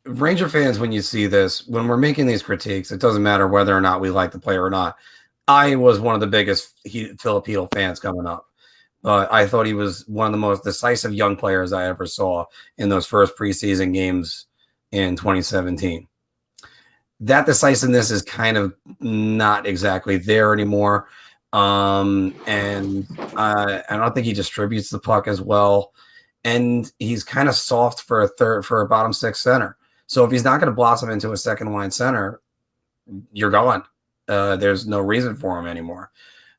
[SPEAKER 1] Ranger fans, when you see this, when we're making these critiques, it doesn't matter whether or not we like the player or not. I was one of the biggest FIlip Chytil fans coming up, but I thought he was one of the most decisive young players I ever saw in those first preseason games in 2017. That decisiveness is kind of not exactly there anymore. And I don't think he distributes the puck as well. And he's kind of soft for a bottom six center. So if he's not going to blossom into a second line center, you're gone. There's no reason for him anymore.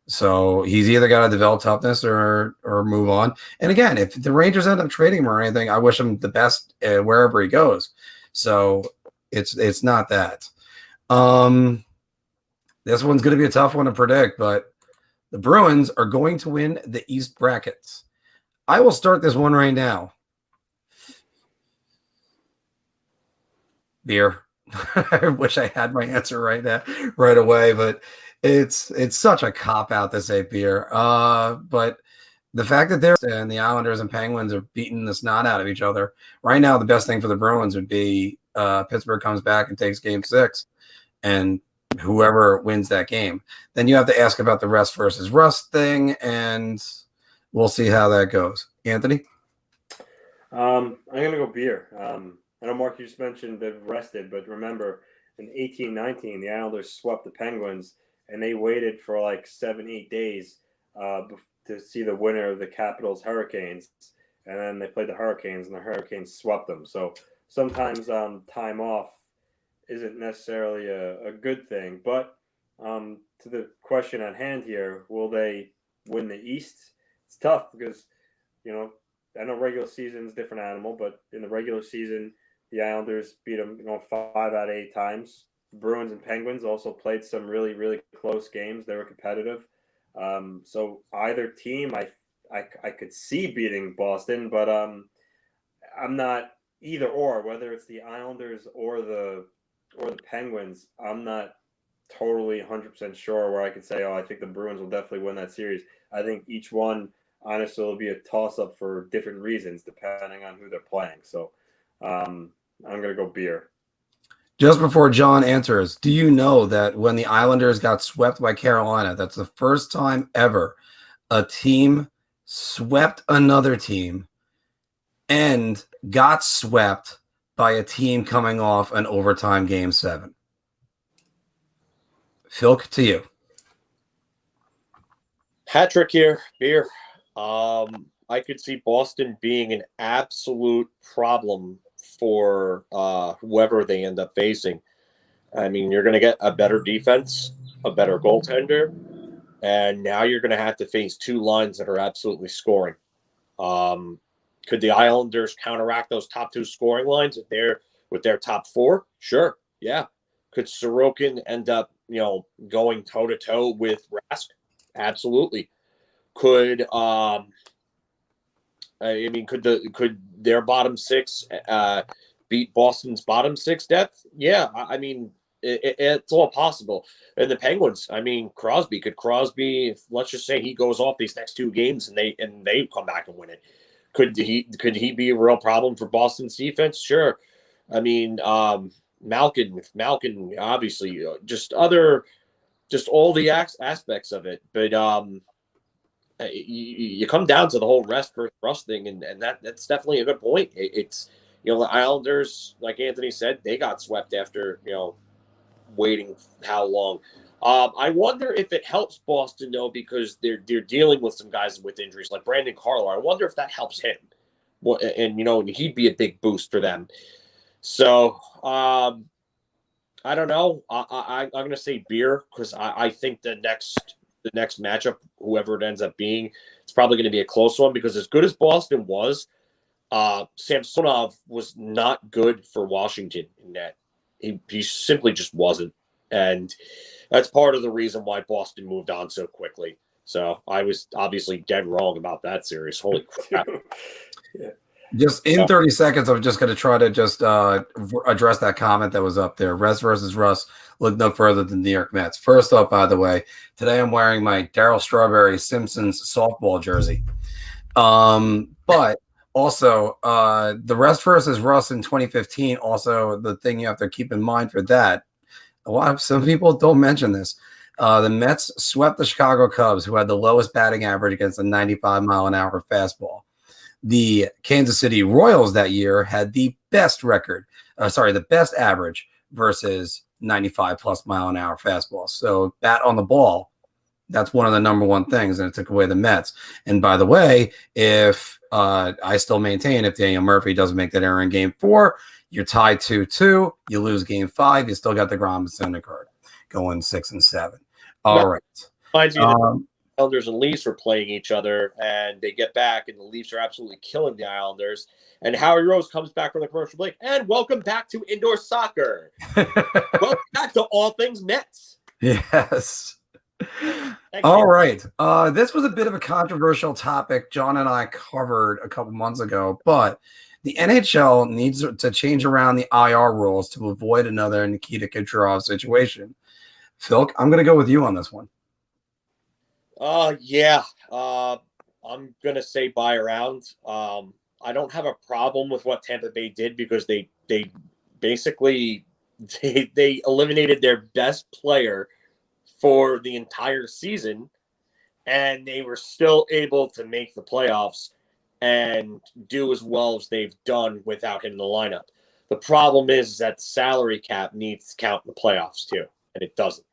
[SPEAKER 1] So he's either got to develop toughness or move on. And again, if the Rangers end up trading him or anything, I wish him the best wherever he goes. So it's not that. This one's going to be a tough one to predict, but the Bruins are going to win the East brackets. I will start this one right now. Beer. I wish I had my answer right away, but it's such a cop out to say beer. But the fact that the Islanders and Penguins are beating the snot out of each other right now, the best thing for the Bruins would be Pittsburgh comes back and takes Game 6, and whoever wins that game. Then you have to ask about the rest versus rust thing, and we'll see how that goes. Anthony?
[SPEAKER 2] I'm going to go beer. I know, Mark, you just mentioned they've rested, but remember, in 18-19, the Islanders swept the Penguins, and they waited for like 7-8 days to see the winner of the Capitals Hurricanes. And then they played the Hurricanes, and the Hurricanes swept them. So sometimes time off isn't necessarily a good thing. But to the question at hand here, will they win the East? It's tough because, I know regular season is a different animal, but in the regular season, the Islanders beat them 5 out of 8 times. The Bruins and Penguins also played some really, really close games. They were competitive. So either team, I I could see beating Boston, but I'm not either or. Whether it's the Islanders or the Penguins, I'm not totally 100% sure where I could say, oh, I think the Bruins will definitely win that series. I think each one, honestly, will be a toss-up for different reasons depending on who they're playing. So I'm going to go beer.
[SPEAKER 1] Just before John answers, do you know that when the Islanders got swept by Carolina, that's the first time ever a team swept another team and got swept by a team coming off an overtime Game 7? Filk, to you.
[SPEAKER 3] Hat trick here, beer. I could see Boston being an absolute problem for whoever they end up facing. I mean, you're going to get a better defense, a better goaltender, and now you're going to have to face two lines that are absolutely scoring. Could the Islanders counteract those top two scoring lines with their top four? Sure, yeah. Could Sorokin end up, going toe-to-toe with Rask? Absolutely. Could could their bottom six beat Boston's bottom six depth? Yeah, I mean, it's all possible. And the Penguins, I mean, Crosby, let's just say he goes off these next two games and they come back and win it. Could he be a real problem for Boston's defense? Sure. I mean, Malkin, obviously, just all the aspects of it. But you come down to the whole rest versus rust thing, and that's definitely a good point. It's the Islanders, like Anthony said, they got swept after waiting how long. I wonder if it helps Boston though, because they're dealing with some guys with injuries like Brandon Carlo. I wonder if that helps him. Well, and he'd be a big boost for them. So I don't know. I'm going to say beer because I think the next matchup, whoever it ends up being, it's probably going to be a close one because as good as Boston was, Samsonov was not good for Washington in that. He simply just wasn't. And that's part of the reason why Boston moved on so quickly. So I was obviously dead wrong about that series. Holy crap.
[SPEAKER 1] Yeah. Just in 30 seconds, I'm just going to try to just address that comment that was up there. Rest versus Russ, look no further than New York Mets. First up, by the way, today I'm wearing my Darryl Strawberry Simpsons softball jersey. But also, the Rest versus Russ in 2015, also the thing you have to keep in mind for that, some people don't mention this. The Mets swept the Chicago Cubs, who had the lowest batting average against a 95-mile-an-hour fastball. The Kansas City Royals that year had the best average versus 95-plus-mile-an-hour fastballs. So bat on the ball, that's one of the number one things, and it took away the Mets. And by the way, if I still maintain if Daniel Murphy doesn't make that error in Game 4, you're tied 2-2. You lose Game 5. You still got the Grom card going 6-7. All right.
[SPEAKER 3] Mind you, the Islanders and Leafs were playing each other, and they get back, and the Leafs are absolutely killing the Islanders. And Howie Rose comes back from the commercial break, and welcome back to indoor soccer. Welcome back to all things Mets.
[SPEAKER 1] Yes. All right. This was a bit of a controversial topic John and I covered a couple months ago, but the NHL needs to change around the IR rules to avoid another Nikita Kucherov situation. Filk, I'm going to go with you on this one.
[SPEAKER 3] Yeah. I'm going to say buy around. I don't have a problem with what Tampa Bay did because they basically they eliminated their best player for the entire season, and they were still able to make the playoffs and do as well as they've done without him in the lineup. The problem is that the salary cap needs to count in the playoffs too, and it doesn't.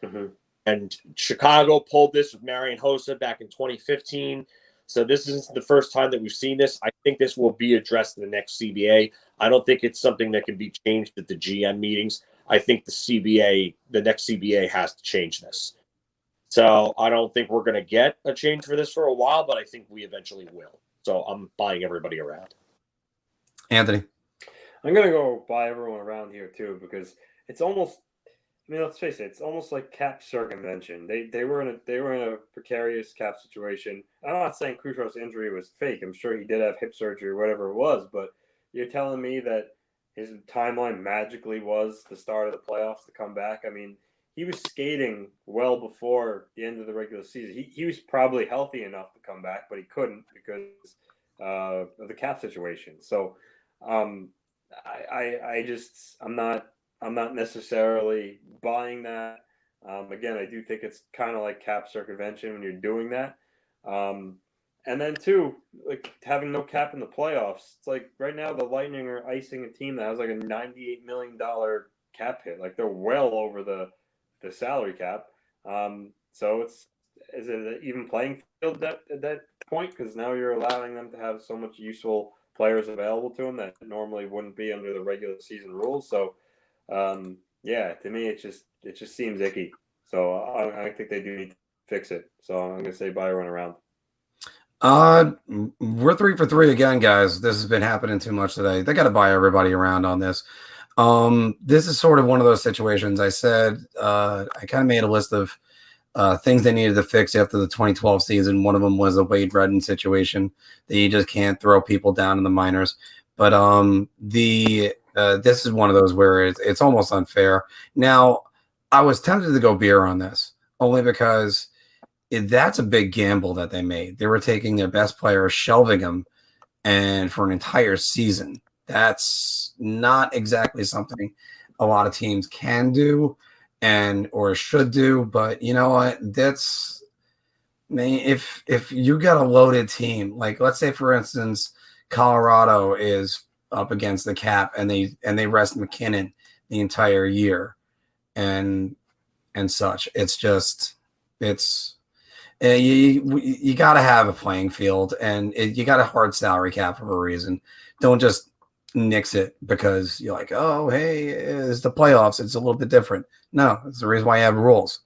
[SPEAKER 3] Mm-hmm. And Chicago pulled this with Marian Hossa back in 2015. So this isn't the first time that we've seen this. I think this will be addressed in the next CBA. I don't think it's something that can be changed at the GM meetings. I think the next CBA has to change this. So I don't think we're going to get a change for this for a while, but I think we eventually will. So I'm buying everybody around.
[SPEAKER 1] Anthony?
[SPEAKER 2] I'm going to go buy everyone around here too, because it mean, let's face it. It's almost like cap circumvention. They were in a precarious cap situation. I'm not saying Khrushchev's injury was fake. I'm sure he did have hip surgery or whatever it was. But you're telling me that his timeline magically was the start of the playoffs to come back? I mean, he was skating well before the end of the regular season. He was probably healthy enough to come back, but he couldn't because of the cap situation. So I'm not necessarily buying that. Again, I do think it's kind of like cap circumvention when you're doing that. And then two, like having no cap in the playoffs. It's like right now the Lightning are icing a team that has like a $98 million cap hit. Like they're well over the salary cap. So is it an even playing field at that point? Because now you're allowing them to have so much useful players available to them that normally wouldn't be under the regular season rules. So yeah, to me it just seems icky. So I think they do need to fix it. So I'm gonna say buy one around.
[SPEAKER 1] We're 3 for 3 again, guys. This has been happening too much today. They got to buy everybody around on this. This is sort of one of those situations. I said I kind of made a list of things they needed to fix after the 2012 season. One of them was a Wade Redden situation that you just can't throw people down in the minors. But this is one of those where it's almost unfair. Now, I was tempted to go beer on this only because that's a big gamble that they made. They were taking their best player, shelving him, and for an entire season. That's not exactly something a lot of teams can do or should do. But you know what? That's, I mean, if you got a loaded team, like let's say for instance, Colorado is up against the cap and they rest McKinnon the entire year and such. You got to have a playing field, and you got a hard salary cap for a reason. Don't just nix it because you're like, oh, hey, it's the playoffs. It's a little bit different. No, it's the reason why you have rules.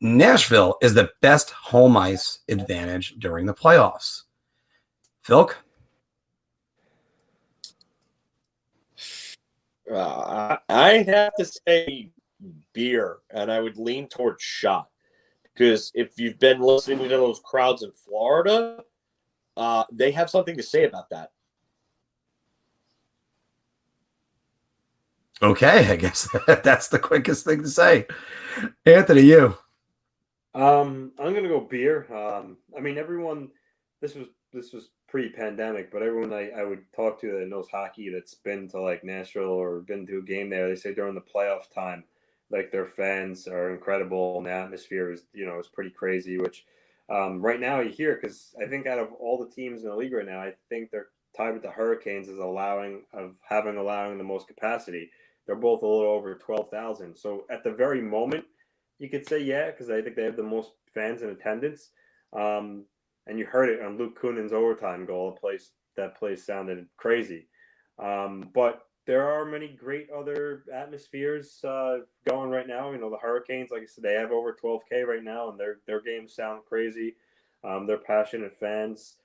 [SPEAKER 1] Nashville is the best home ice advantage during the playoffs. Filk?
[SPEAKER 3] I have to say beer, and I would lean towards shot. Because if you've been listening to those crowds in Florida, they have something to say about that.
[SPEAKER 1] Okay, I guess that's the quickest thing to say. Anthony, you?
[SPEAKER 2] I'm gonna go beer. I mean, everyone. This was pre-pandemic, but everyone I would talk to that knows hockey that's been to like Nashville or been to a game there, they say during the playoff time, like their fans are incredible and the atmosphere is pretty crazy, which right now you hear, because I think out of all the teams in the league right now, I think they're tied with the Hurricanes as allowing the most capacity. They're both a little over 12,000. So at the very moment, you could say yeah, because I think they have the most fans in attendance. And you heard it on Luke Kunin's overtime goal. That place sounded crazy. But there are many great other atmospheres going right now. The Hurricanes, like I said, they have over 12K right now, and their games sound crazy. They're passionate fans.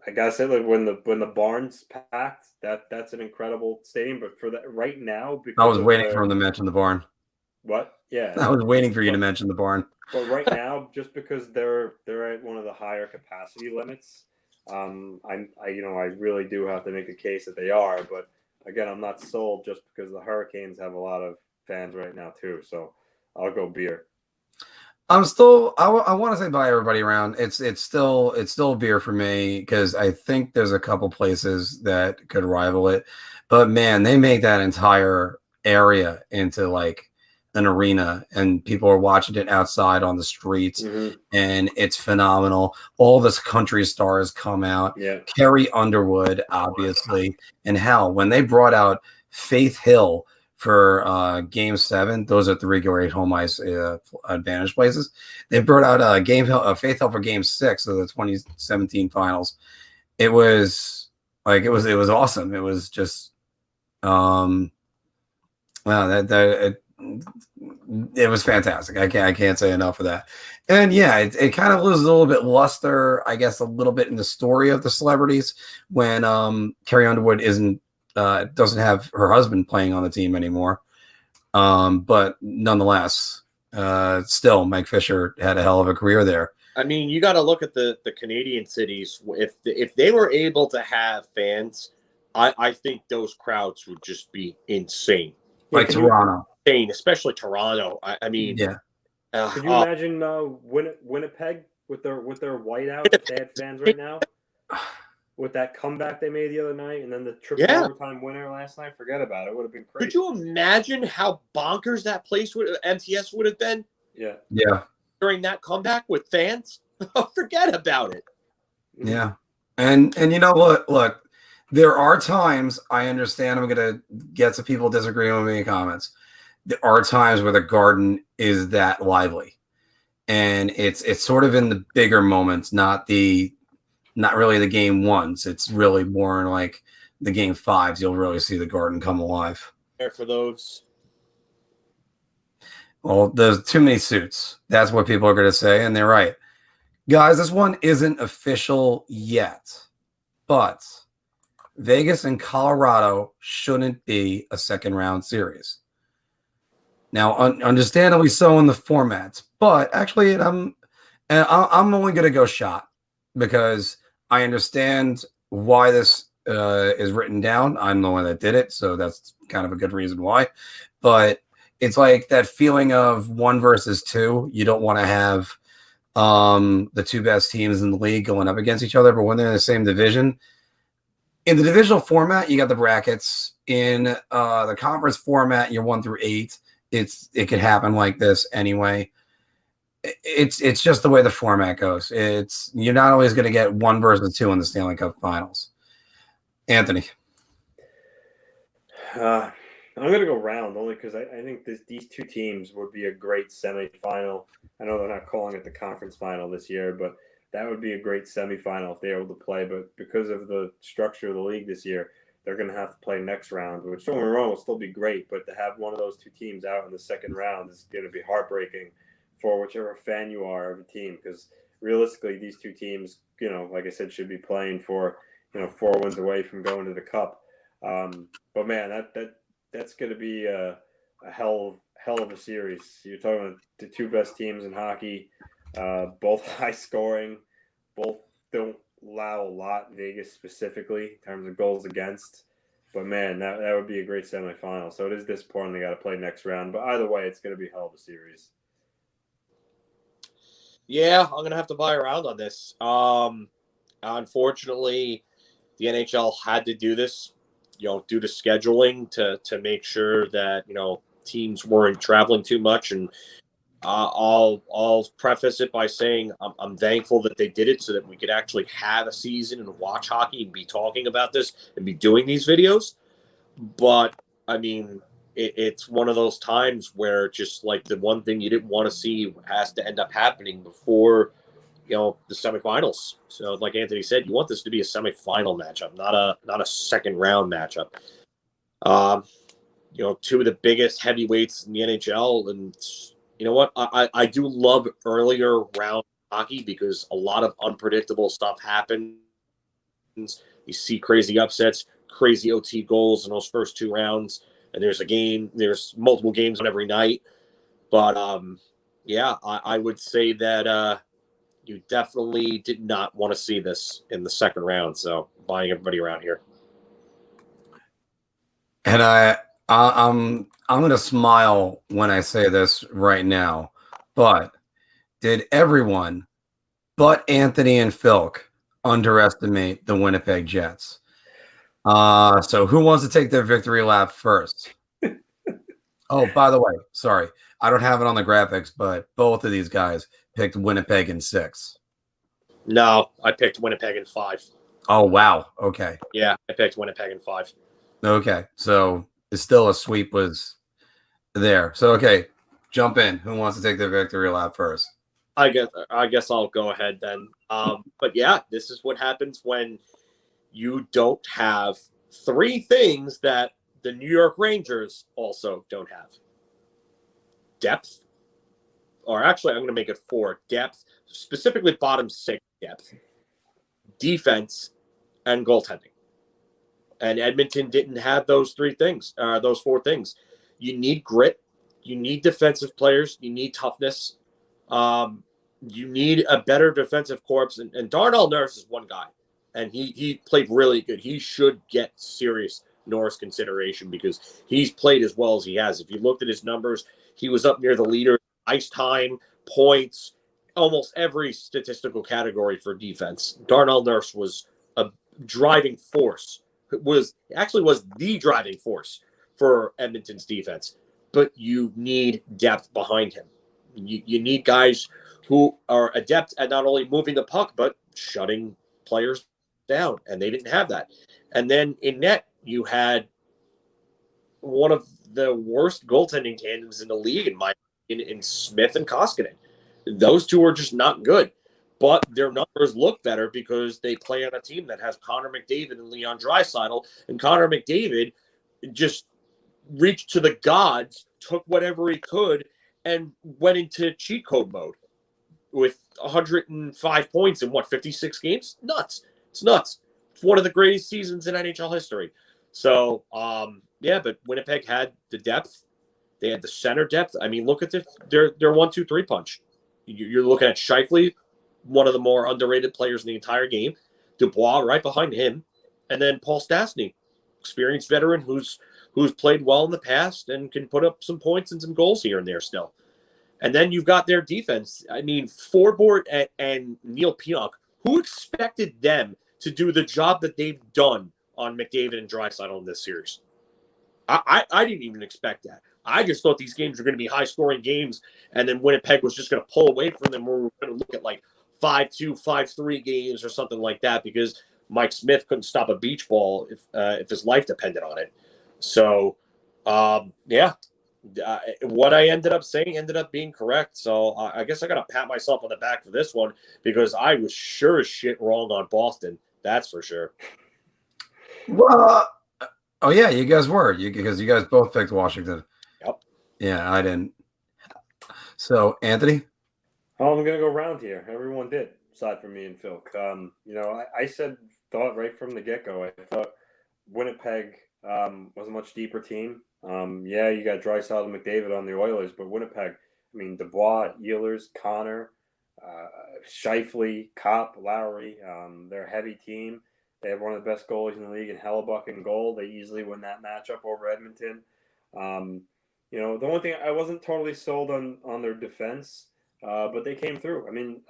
[SPEAKER 2] I gotta say, like when the barn's packed, that's an incredible stadium. But for that right now,
[SPEAKER 1] I was waiting for him to mention the barn.
[SPEAKER 2] What? Yeah,
[SPEAKER 1] I was waiting for you to mention the barn.
[SPEAKER 2] But right now, just because they're at one of the higher capacity limits, I really do have to make a case that they are. But again, I'm not sold just because the Hurricanes have a lot of fans right now too. So I'll go beer.
[SPEAKER 1] I want to say bye everybody around. It's still beer for me because I think there's a couple places that could rival it. But man, they make that entire area into like an arena, and people are watching it outside on the streets, and it's phenomenal. All this country stars come out.
[SPEAKER 2] Yeah,
[SPEAKER 1] Carrie Underwood, obviously, and hell, when they brought out Faith Hill for Game 7, those are 3 great home ice advantage places. They brought out Faith Hill for Game 6 of the 2017 finals. It was awesome. It was just it was fantastic. I can't say enough of that. And yeah, it kind of loses a little bit luster, I guess, a little bit in the story of the celebrities when Carrie Underwood isn't doesn't have her husband playing on the team anymore. But nonetheless, still, Mike Fisher had a hell of a career there.
[SPEAKER 3] I mean, you got to look at the Canadian cities. If they were able to have fans, I think those crowds would just be insane.
[SPEAKER 1] Like Toronto.
[SPEAKER 3] Insane, especially Toronto. I mean,
[SPEAKER 1] yeah.
[SPEAKER 2] Could you imagine Winnipeg with their whiteout if they had fans right now? With that comeback they made the other night and then the triple overtime winner last night, forget about it. It would have been crazy.
[SPEAKER 3] Could you imagine how bonkers that place MTS would have been?
[SPEAKER 2] Yeah.
[SPEAKER 1] Yeah.
[SPEAKER 3] During that comeback with fans? Forget about it.
[SPEAKER 1] Yeah. And you know what? Look, there are times, I understand I'm going to get some people disagreeing with me in comments. There are times where the Garden is that lively. And it's sort of in the bigger moments, not really the game ones. It's really more in like the game fives. You'll really see the Garden come alive.
[SPEAKER 3] There for those.
[SPEAKER 1] Well, there's too many suits. That's what people are going to say, and they're right. Guys, this one isn't official yet, but Vegas and Colorado shouldn't be a second-round series. Now, understandably so in the formats, but actually I'm only going to go shot because I understand why this is written down. I'm the one that did it, so that's kind of a good reason why. But it's like that feeling of 1 versus 2. You don't want to have the two best teams in the league going up against each other, but when they're in the same division, in the divisional format, you got the brackets. In the conference format, you're 1 through 8. It could happen like this anyway. It's just the way the format goes. You're not always going to get 1 versus 2 in the Stanley Cup Finals. Anthony.
[SPEAKER 2] I'm going to go round only because I think these two teams would be a great semifinal. I know they're not calling it the conference final this year, but that would be a great semifinal if they're able to play. But because of the structure of the league this year, they're going to have to play next round, which don't get me wrong, will still be great. But to have one of those two teams out in the second round is going to be heartbreaking for whichever fan you are of a team, because realistically, these two teams, like I said, should be playing for 4 wins away from going to the Cup. But man, that's going to be a hell of a series. You're talking about the two best teams in hockey, both high scoring, both don't allow a lot, Vegas specifically, in terms of goals against. But man, that would be a great semifinal. So it is disappointing they got to play next round. But either way, it's going to be a hell of a series.
[SPEAKER 3] Yeah, I'm going to have to buy around on this. Unfortunately, the NHL had to do this, due to scheduling to make sure that, teams weren't traveling too much. And I'll preface it by saying I'm thankful that they did it so that we could actually have a season and watch hockey and be talking about this and be doing these videos. But, I mean, it's one of those times where just like the one thing you didn't want to see has to end up happening before, the semifinals. So like Anthony said, you want this to be a semifinal matchup, not a second round matchup. Two of the biggest heavyweights in the NHL. And you know what? I do love earlier round hockey because a lot of unpredictable stuff happens. You see crazy upsets, crazy OT goals in those first 2 rounds. And there's multiple games on every night. But, I would say that you definitely did not want to see this in the second round. So buying everybody around here.
[SPEAKER 1] And I'm going to smile when I say this right now, but did everyone but Anthony and Filk underestimate the Winnipeg Jets? So who wants to take their victory lap first? Oh, by the way, sorry. I don't have it on the graphics, but both of these guys picked Winnipeg in 6.
[SPEAKER 3] No, I picked Winnipeg in 5.
[SPEAKER 1] Oh, wow. Okay.
[SPEAKER 3] Yeah, I picked Winnipeg in 5.
[SPEAKER 1] Okay. So it's still a sweep was there. So, okay, jump in. Who wants to take the victory lap first?
[SPEAKER 3] I guess I'll go ahead then. But yeah, this is what happens when you don't have 3 things that the New York Rangers also don't have. Depth, or actually I'm going to make it 4. Depth, specifically bottom 6 depth, defense, and goaltending. And Edmonton didn't have those four things. You need grit. You need defensive players. You need toughness. You need a better defensive corps. And Darnell Nurse is one guy. And he played really good. He should get serious Norris consideration because he's played as well as he has. If you looked at his numbers, he was up near the leader, ice time, points, almost every statistical category for defense. Darnell Nurse was a driving force. Was the driving force for Edmonton's defense. But you need depth behind him. You need guys who are adept at not only moving the puck, but shutting players down. And they didn't have that. And then in net, you had one of the worst goaltending tandems in the league, in Smith and Koskinen. Those two are just not good. But their numbers look better because they play on a team that has Connor McDavid and Leon Draisaitl. And Connor McDavid just reached to the gods, took whatever he could, and went into cheat code mode with 105 points in 56 games? Nuts. It's nuts. It's one of the greatest seasons in NHL history. So, but Winnipeg had the depth. They had the center depth. I mean, look at their 1-2-3 punch. You're looking at Scheifele, one of the more underrated players in the entire game. Dubois right behind him. And then Paul Stastny, experienced veteran who's played well in the past and can put up some points and some goals here and there still. And then you've got their defense. I mean, Forbort and Neil Pionk, who expected them to do the job that they've done on McDavid and Draisaitl in this series? I didn't even expect that. I just thought these games were going to be high-scoring games, and then Winnipeg was just going to pull away from them. We were going to look at like 5-2, 5-3 games or something like that because Mike Smith couldn't stop a beach ball if his life depended on it. So, what I ended up saying ended up being correct. So I guess I got to pat myself on the back for this one because I was sure as shit wrong on Boston. That's for sure.
[SPEAKER 1] Well, oh yeah, you guys were because you guys both picked Washington.
[SPEAKER 2] Yep.
[SPEAKER 1] Yeah, I didn't. So Anthony,
[SPEAKER 2] I'm gonna go round here. Everyone did, aside from me and Filk. I thought right from the get-go. I thought Winnipeg was a much deeper team. You got Draisaitl and McDavid on the Oilers, but Winnipeg, I mean, Dubois, Ehlers, Connor, Scheifele, Kopp, Lowry, they're a heavy team. They have one of the best goalies in the league in Hellebuck in goal. They easily win that matchup over Edmonton. The only thing I wasn't totally sold on their defense, but they came through. I mean,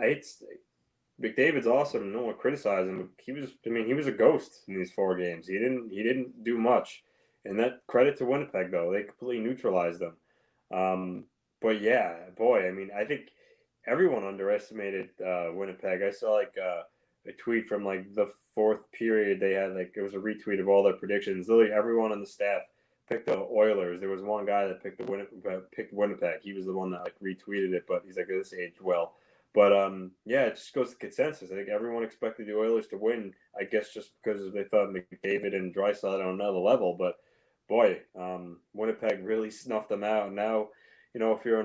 [SPEAKER 2] McDavid's awesome. No one criticized him. He was a ghost in these 4 games. He didn't do much. And that credit to Winnipeg, though. They completely neutralized them. But yeah, boy, I mean, I think everyone underestimated Winnipeg. I saw a tweet from the 4th period. They had it was a retweet of all their predictions. Literally everyone on the staff picked the Oilers. There was one guy that picked Winnipeg. He was the one that retweeted it, but he's like, this aged well. But it just goes to consensus. I think everyone expected the Oilers to win. I guess just because they thought McDavid and Draisaitl on another level. But boy, Winnipeg really snuffed them out. Now, if you're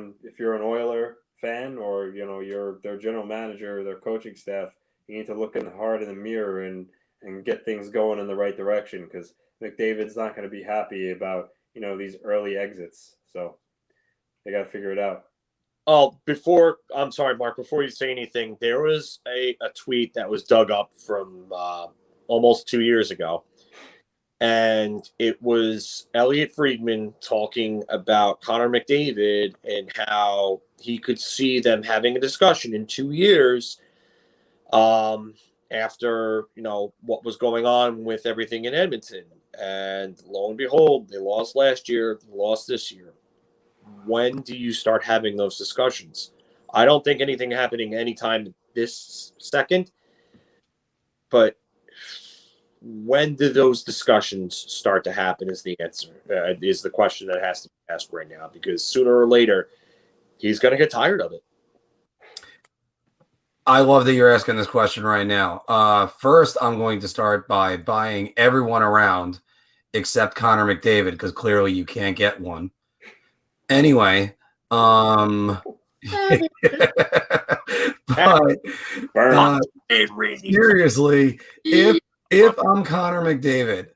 [SPEAKER 2] an Oiler fan or you're their general manager, their coaching staff, you need to look hard in the mirror and get things going in the right direction because McDavid's not going to be happy about these early exits. So they got to figure it out.
[SPEAKER 3] Oh, I'm sorry, Mark, before you say anything, there was a tweet that was dug up from almost 2 years ago. And it was Elliot Friedman talking about Connor McDavid and how he could see them having a discussion in 2 years after, what was going on with everything in Edmonton. And lo and behold, they lost last year, they lost this year. When do you start having those discussions? I don't think anything happening anytime this second, but when do those discussions start to happen is the answer, is the question that has to be asked right now, because sooner or later, he's going to get tired of it.
[SPEAKER 1] I love that you're asking this question right now. First, I'm going to start by buying everyone around except Connor McDavid, because clearly you can't get one. Anyway, but, seriously, if I'm Connor McDavid,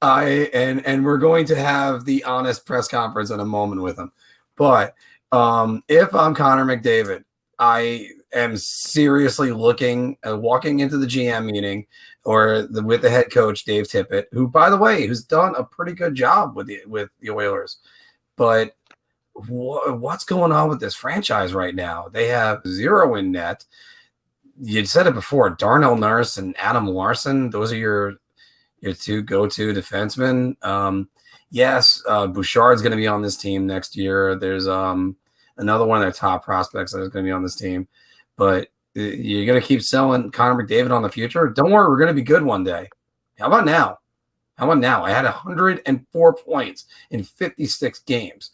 [SPEAKER 1] And we're going to have the honest press conference in a moment with him. But if I'm Connor McDavid, I am seriously looking at walking into the GM meeting with the head coach Dave Tippett, who, by the way, who's done a pretty good job with the Oilers. But what's going on with this franchise right now? They have 0 in net. You said it before, Darnell Nurse and Adam Larson. Those are your two go-to defensemen. Yes, Bouchard's going to be on this team next year. There's another one of their top prospects that is going to be on this team. But you're going to keep selling Connor McDavid on the future? Don't worry, we're going to be good one day. How about now? I had 104 points in 56 games.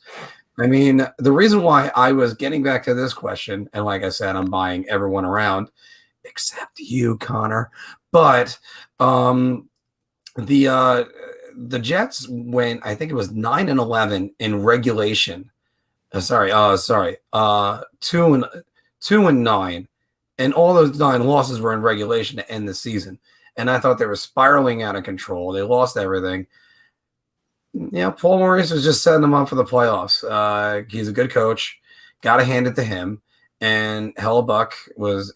[SPEAKER 1] I mean, the reason why I was getting back to this question, and like I said, I'm buying everyone around, except you, Connor. But the Jets went, I think it was 9-11 in regulation. 2-9, and all those 9 losses were in regulation to end the season. And I thought they were spiraling out of control. They lost everything. Paul Maurice was just setting them up for the playoffs. He's a good coach. Got to hand it to him. And Hellebuck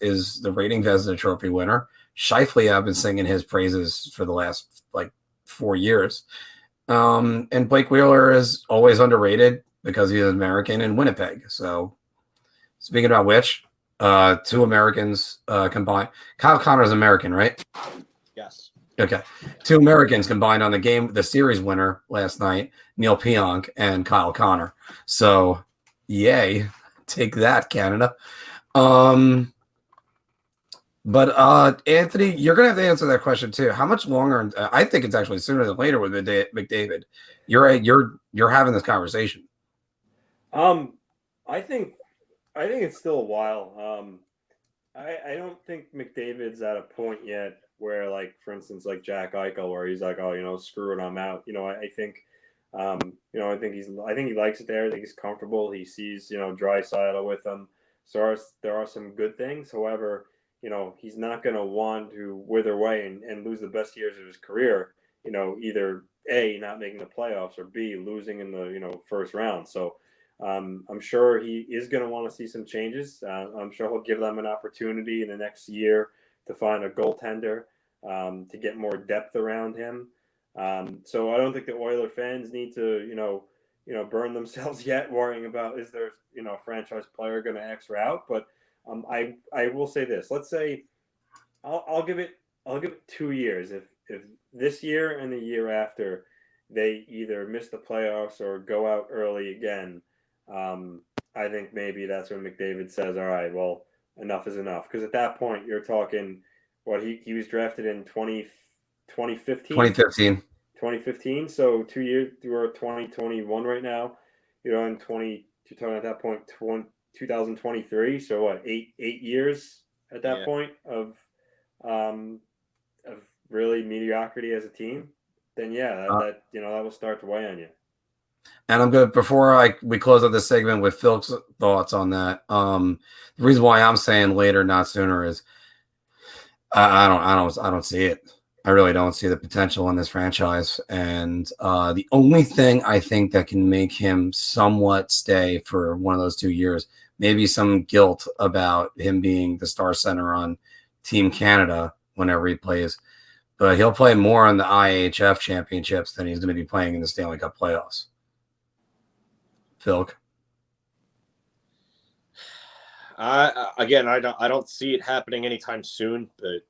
[SPEAKER 1] is the Rating Vezina Trophy winner. Scheifele, I've been singing his praises for the last 4 years. And Blake Wheeler is always underrated because he's American in Winnipeg. So speaking about which, 2 Americans combined. Kyle Connor's American, right?
[SPEAKER 3] Yes.
[SPEAKER 1] Okay. 2 Americans combined on the series winner last night, Neil Pionk and Kyle Connor. So, yay. Take that, Canada. But Anthony, you're going to have to answer that question too. How much longer? I think it's actually sooner than later with McDavid. You're having this conversation.
[SPEAKER 2] I think it's still a while. I don't think McDavid's at a point yet where, for instance, Jack Eichel, where he's screw it, I'm out. I think he likes it there. I think he's comfortable. He sees, Draisaitl with him. So there are some good things. However, he's not going to want to wither away and lose the best years of his career, either A, not making the playoffs, or B, losing in the, first round. So I'm sure he is going to want to see some changes. I'm sure he'll give them an opportunity in the next year to find a goaltender, to get more depth around him. So I don't think the Oiler fans need to, burn themselves yet worrying about, is there, a franchise player going to X out? But I will say this. Let's say I'll give it 2 years. If this year and the year after they either miss the playoffs or go out early again, I think maybe that's when McDavid says, all right, well, enough is enough. Because at that point, you're talking, he was drafted in 2015? 2015. So 2 years, we're 2021 right now. You're talking at that point, 2023. So 8 years at that point of really mediocrity as a team. Then that will start to weigh on you.
[SPEAKER 1] And I'm good. Before we close out this segment with Filk's thoughts on that, the reason why I'm saying later, not sooner, is I don't see it. I really don't see the potential in this franchise. And the only thing I think that can make him somewhat stay for one of those 2 years, maybe some guilt about him being the star center on Team Canada whenever he plays. But he'll play more in the IHF championships than he's going to be playing in the Stanley Cup playoffs. Filk.
[SPEAKER 3] I don't see it happening anytime soon, but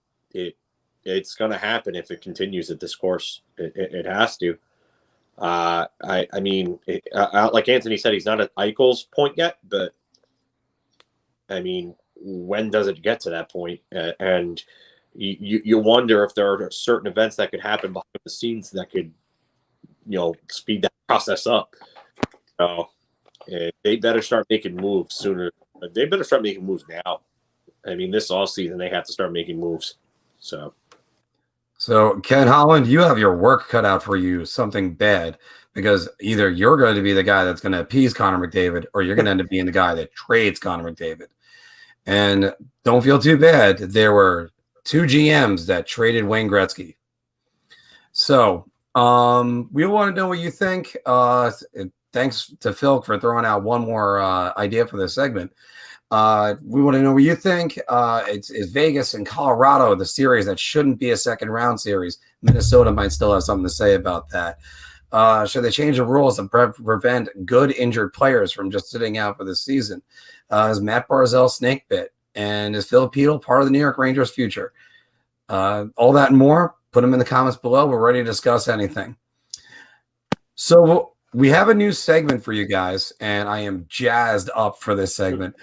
[SPEAKER 3] it's going to happen if it continues at this course. It has to. Like Anthony said, he's not at Eichel's point yet, but I mean, when does it get to that point? And you wonder if there are certain events that could happen behind the scenes that could, speed that process up. So they better start making moves sooner. They better start making moves now. I mean, this offseason, they have to start making moves. So
[SPEAKER 1] Ken Holland, you have your work cut out for you, something bad, because either you're going to be the guy that's going to appease Connor McDavid, or you're going to end up being the guy that trades Connor McDavid. And don't feel too bad. There were 2 GMs that traded Wayne Gretzky. So We want to know what you think. Thanks to Filk for throwing out one more idea for this segment. We want to know what you think. It's Vegas and Colorado, the series that shouldn't be a second round series. Minnesota might still have something to say about that. Should they change the rules to prevent good injured players from just sitting out for the season? Is Matt Barzal snake bit? And is Filip part of the New York Rangers' future? All that and more, put them in the comments below. We're ready to discuss anything. So we have a new segment for you guys, and I am jazzed up for this segment.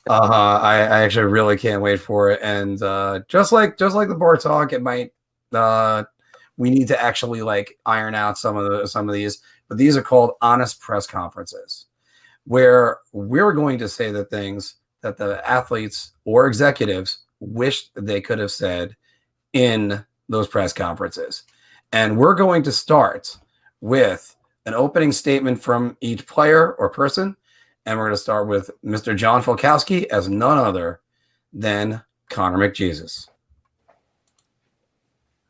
[SPEAKER 1] I actually really can't wait for it. And just like the bar talk, it might we need to actually like iron out some of these, but these are called honest press conferences, where we're going to say the things that the athletes or executives wished they could have said in those press conferences. And we're going to start with an opening statement from each player or person. And we're going to start with Mr. John Falkowski as none other than Connor McJesus.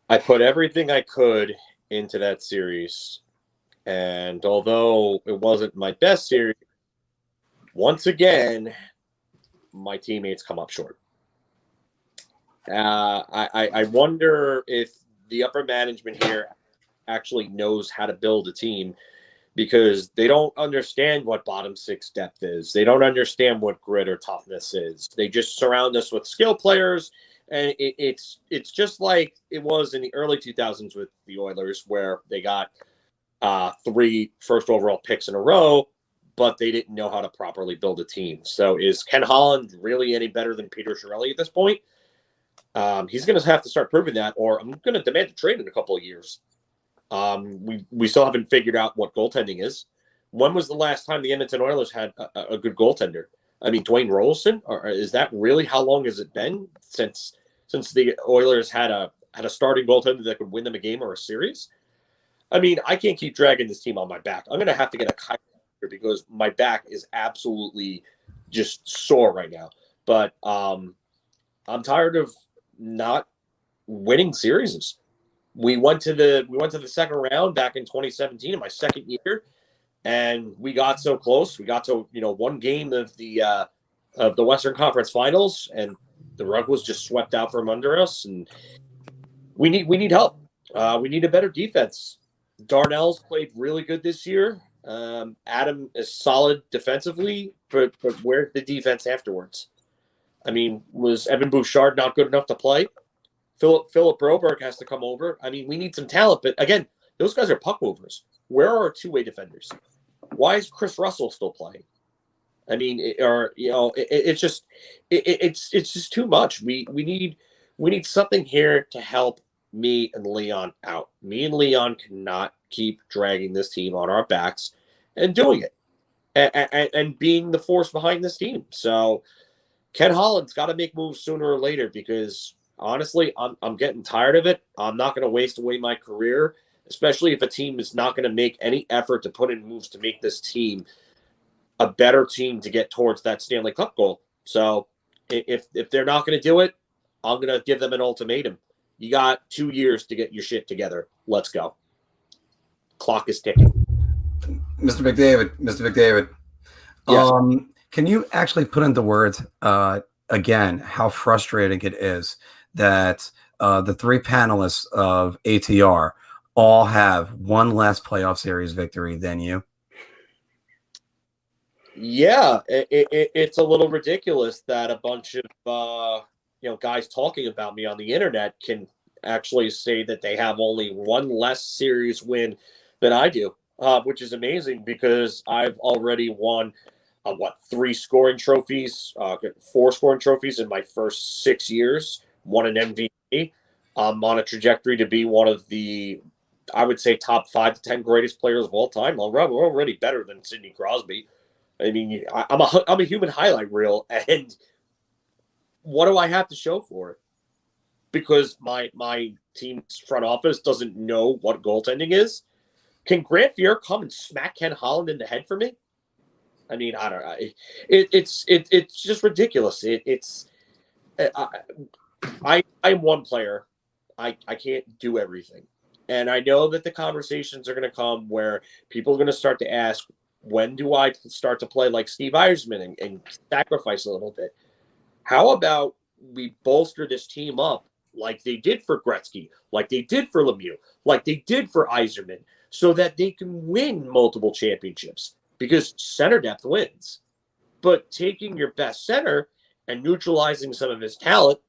[SPEAKER 3] I put everything I could into that series. And although it wasn't my best series, once again, my teammates come up short. I wonder if the upper management here actually knows how to build a team, because they don't understand what bottom six depth is. They don't understand what grit or toughness is. They just surround us with skill players. And it's just like it was in the early 2000s with the Oilers, where they got 3 first overall picks in a row, but they didn't know how to properly build a team. So is Ken Holland really any better than Peter Chiarelli at this point? He's going to have to start proving that, or I'm going to demand a trade in a couple of years. We still haven't figured out what goaltending is. When was the last time the Edmonton Oilers had a good goaltender? I mean, Dwayne Rolson, or is that really how long has it been since the Oilers had a starting goaltender that could win them a game or a series? I mean, I can't keep dragging this team on my back. I'm going to have to get a chiropractor because my back is absolutely just sore right now. But I'm tired of not winning series. We went to the second round back in 2017 in my second year, and we got so close. We got to one game of the Western Conference Finals, and the rug was just swept out from under us. And we need help. We need a better defense. Darnell's played really good this year. Adam is solid defensively, but where's the defense afterwards? I mean, was Evan Bouchard not good enough to play? Filip Broberg has to come over. I mean, we need some talent, but again, those guys are puck movers. Where are our two-way defenders? Why is Chris Russell still playing? I mean, it's just too much. We need something here to help me and Leon out. Me and Leon cannot keep dragging this team on our backs and doing it and being the force behind this team. So Ken Holland's got to make moves sooner or later, because honestly, I'm getting tired of it. I'm not going to waste away my career, especially if a team is not going to make any effort to put in moves to make this team a better team to get towards that Stanley Cup goal. So if they're not going to do it, I'm going to give them an ultimatum. You got 2 years to get your shit together. Let's go. Clock is ticking.
[SPEAKER 1] Mr. McDavid.
[SPEAKER 3] Yes.
[SPEAKER 1] Can you actually put into words again how frustrating it is that the 3 panelists of ATR all have one less playoff series victory than you?
[SPEAKER 3] Yeah, it's a little ridiculous that a bunch of guys talking about me on the internet can actually say that they have only one less series win than I do, which is amazing because I've already won 3 scoring trophies, 4 scoring trophies in my first 6 years, won an MVP. I'm on a trajectory to be one of the, I would say, top 5 to 10 greatest players of all time. We're already better than Sidney Crosby. I mean, I'm a human highlight reel, and what do I have to show for it? Because my team's front office doesn't know what goaltending is. Can Grant Fuhr come and smack Ken Holland in the head for me? I mean, I don't know. It's just ridiculous. I'm one player. I can't do everything. And I know that the conversations are going to come where people are going to start to ask, when do I start to play like Steve Yzerman and sacrifice a little bit? How about we bolster this team up like they did for Gretzky, like they did for Lemieux, like they did for Yzerman, so that they can win multiple championships? Because center depth wins. But taking your best center and neutralizing some of his talent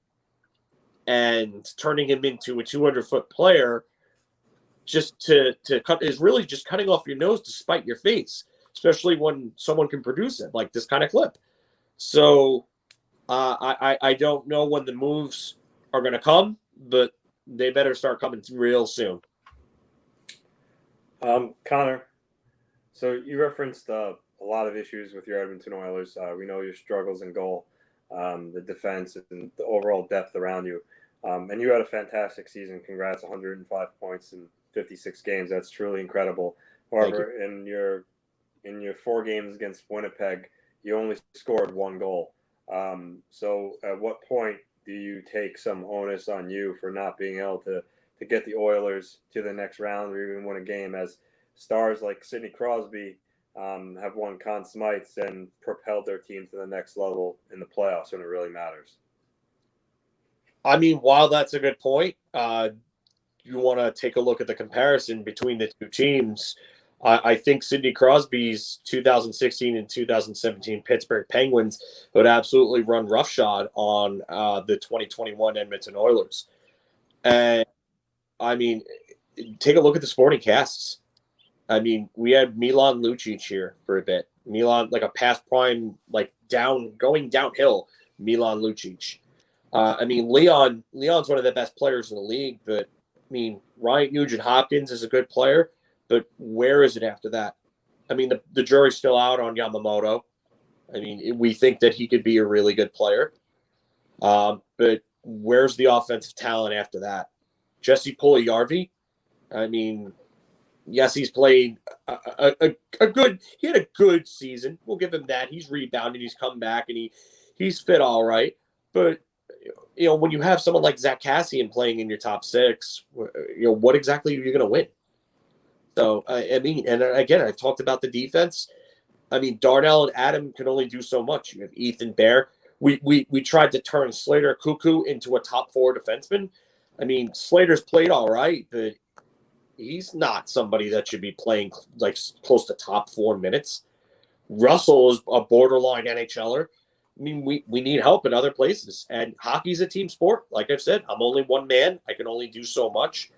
[SPEAKER 3] and turning him into a 200-foot player just to cut is really just cutting off your nose to spite your face, especially when someone can produce it like this kind of clip. So I don't know when the moves are going to come, but they better start coming real soon.
[SPEAKER 2] Connor, so you referenced a lot of issues with your Edmonton Oilers. We know your struggles in goal, the defense, and the overall depth around you. And you had a fantastic season. Congrats, 105 points in 56 games. That's truly incredible. However, in your 4 games against Winnipeg, you only scored 1 goal. So at what point do you take some onus on you for not being able to get the Oilers to the next round or even win a game, as stars like Sidney Crosby have won Conn Smythes and propelled their team to the next level in the playoffs when it really matters?
[SPEAKER 3] I mean, while that's a good point, you want to take a look at the comparison between the two teams. I think Sidney Crosby's 2016 and 2017 Pittsburgh Penguins would absolutely run roughshod on the 2021 Edmonton Oilers. And, I mean, take a look at the sporting casts. I mean, we had Milan Lucic here for a bit. Milan, like a past prime, like going downhill, Milan Lucic. I mean, Leon's one of the best players in the league, but, I mean, Ryan Nugent-Hopkins is a good player, but where is it after that? I mean, the jury's still out on Yamamoto. I mean, we think that he could be a really good player. But where's the offensive talent after that? Jesse Pullock, I mean, yes, he's played a good – he had a good season. We'll give him that. He's rebounded. He's come back, and he's fit all right. But – you know, when you have someone like Zach Kassian playing in your top 6, you know, what exactly are you going to win? So, I mean, and again, I've talked about the defense. I mean, Darnell and Adam can only do so much. You have Ethan Bear. We tried to turn Slater Cuckoo into a top 4 defenseman. I mean, Slater's played all right, but he's not somebody that should be playing like close to top 4 minutes. Russell is a borderline NHLer. I mean, we need help in other places. And hockey's a team sport. Like I've said, I'm only one man. I can only do so much.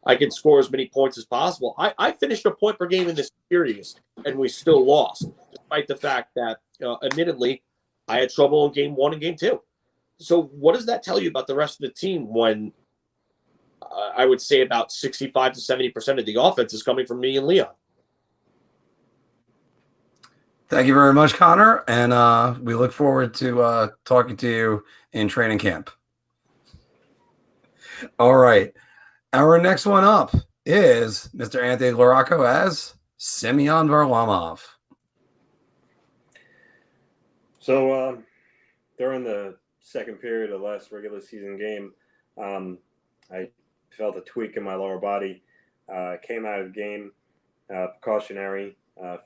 [SPEAKER 3] I can score as many points as possible. I finished a point per game in this series, and we still lost, despite the fact that, admittedly, I had trouble in game 1 and game 2. So what does that tell you about the rest of the team when I would say about 65 to 70% of the offense is coming from me and Leon?
[SPEAKER 1] Thank you very much, Connor, and we look forward to talking to you in training camp. All right. Our next one up is Mr. Anthony Larocco as Semyon Varlarmov.
[SPEAKER 2] So during the second period of the last regular season game, I felt a tweak in my lower body. Came out of the game, precautionary.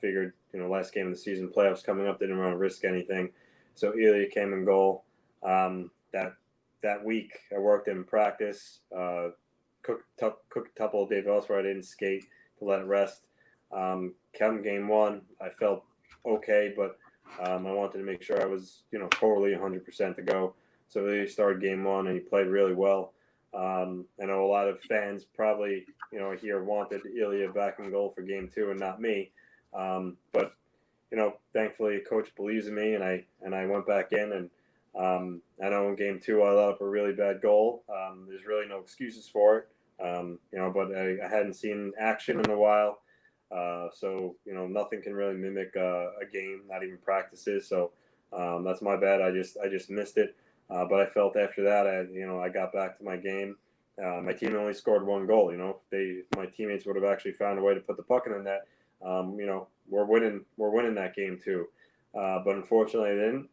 [SPEAKER 2] Figured, you know, last game of the season, playoffs coming up, didn't want to risk anything. So Ilya came in goal. That week, I worked in practice, cooked a couple of days else where I didn't skate to let it rest. Come game 1, I felt okay, but I wanted to make sure I was, you know, totally 100% to go. So Ilya started game 1, and he played really well. I know a lot of fans probably, you know, here wanted Ilya back in goal for game 2 and not me. But, you know, thankfully coach believes in me, and I went back in, and I know in game 2 I let up a really bad goal. There's really no excuses for it. You know, but I hadn't seen action in a while. So, you know, nothing can really mimic a game, not even practices. So that's my bad. I just missed it. But I felt after that, I got back to my game. My team only scored 1 goal. You know, if my teammates would have actually found a way to put the puck in the net, you know, we're winning that game too. But unfortunately, I didn't.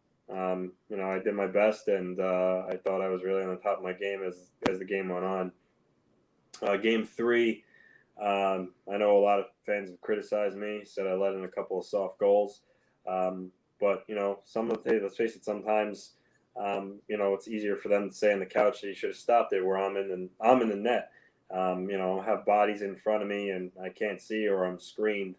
[SPEAKER 2] You know, I did my best, and I thought I was really on the top of my game as the game went on. Game 3, I know a lot of fans have criticized me, said I let in a couple of soft goals. But, some of the, let's face it, sometimes, it's easier for them to say on the couch that you should have stopped it where I'm in the net. I have bodies in front of me and I can't see or I'm screened.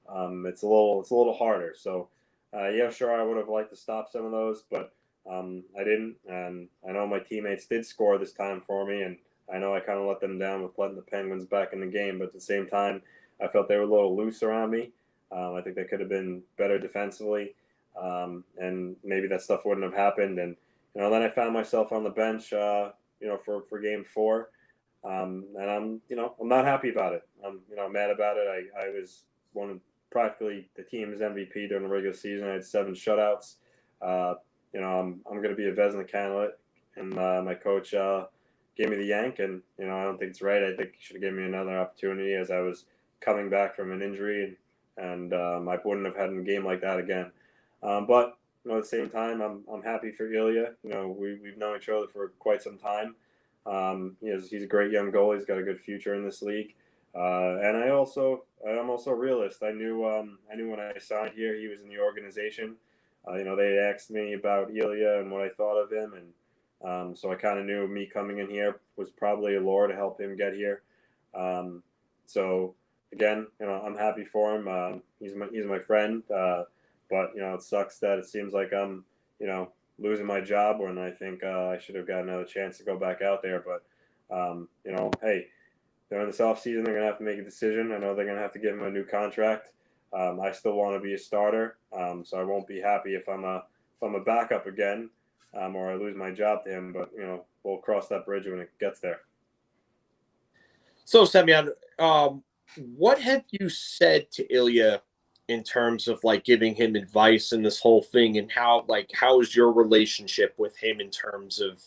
[SPEAKER 2] It's a little harder. So, yeah, sure, I would have liked to stop some of those, but I didn't. And I know my teammates did score this time for me, and I know I kind of let them down with letting the Penguins back in the game, but at the same time, I felt they were a little loose around me. I think they could have been better defensively, and maybe that stuff wouldn't have happened. And then I found myself on the bench, for Game 4, and I'm not happy about it. I'm mad about it. I was one of practically the team's MVP during the regular season. I had 7 shutouts. I'm going to be a Vezina candidate, and my coach gave me the yank, and I don't think it's right. I think he should have given me another opportunity as I was coming back from an injury, and I wouldn't have had a game like that again. But at the same time, I'm happy for Ilya. We've known each other for quite some time. He's a great young goalie. He's got a good future in this league. And I'm also a realist. I knew when I signed here, he was in the organization. They asked me about Ilya and what I thought of him, and so I kind of knew me coming in here was probably a lure to help him get here. So again, I'm happy for him. He's my friend, but it sucks that it seems like I'm losing my job when I think I should have got another chance to go back out there. But hey, during this offseason, they're gonna have to make a decision. I know they're gonna have to give him a new contract. I still want to be a starter, so I won't be happy if I'm a backup again, or I lose my job to him. But we'll cross that bridge when it gets there.
[SPEAKER 3] So, Semyon, what have you said to Ilya in terms of giving him advice in this whole thing, and how is your relationship with him in terms of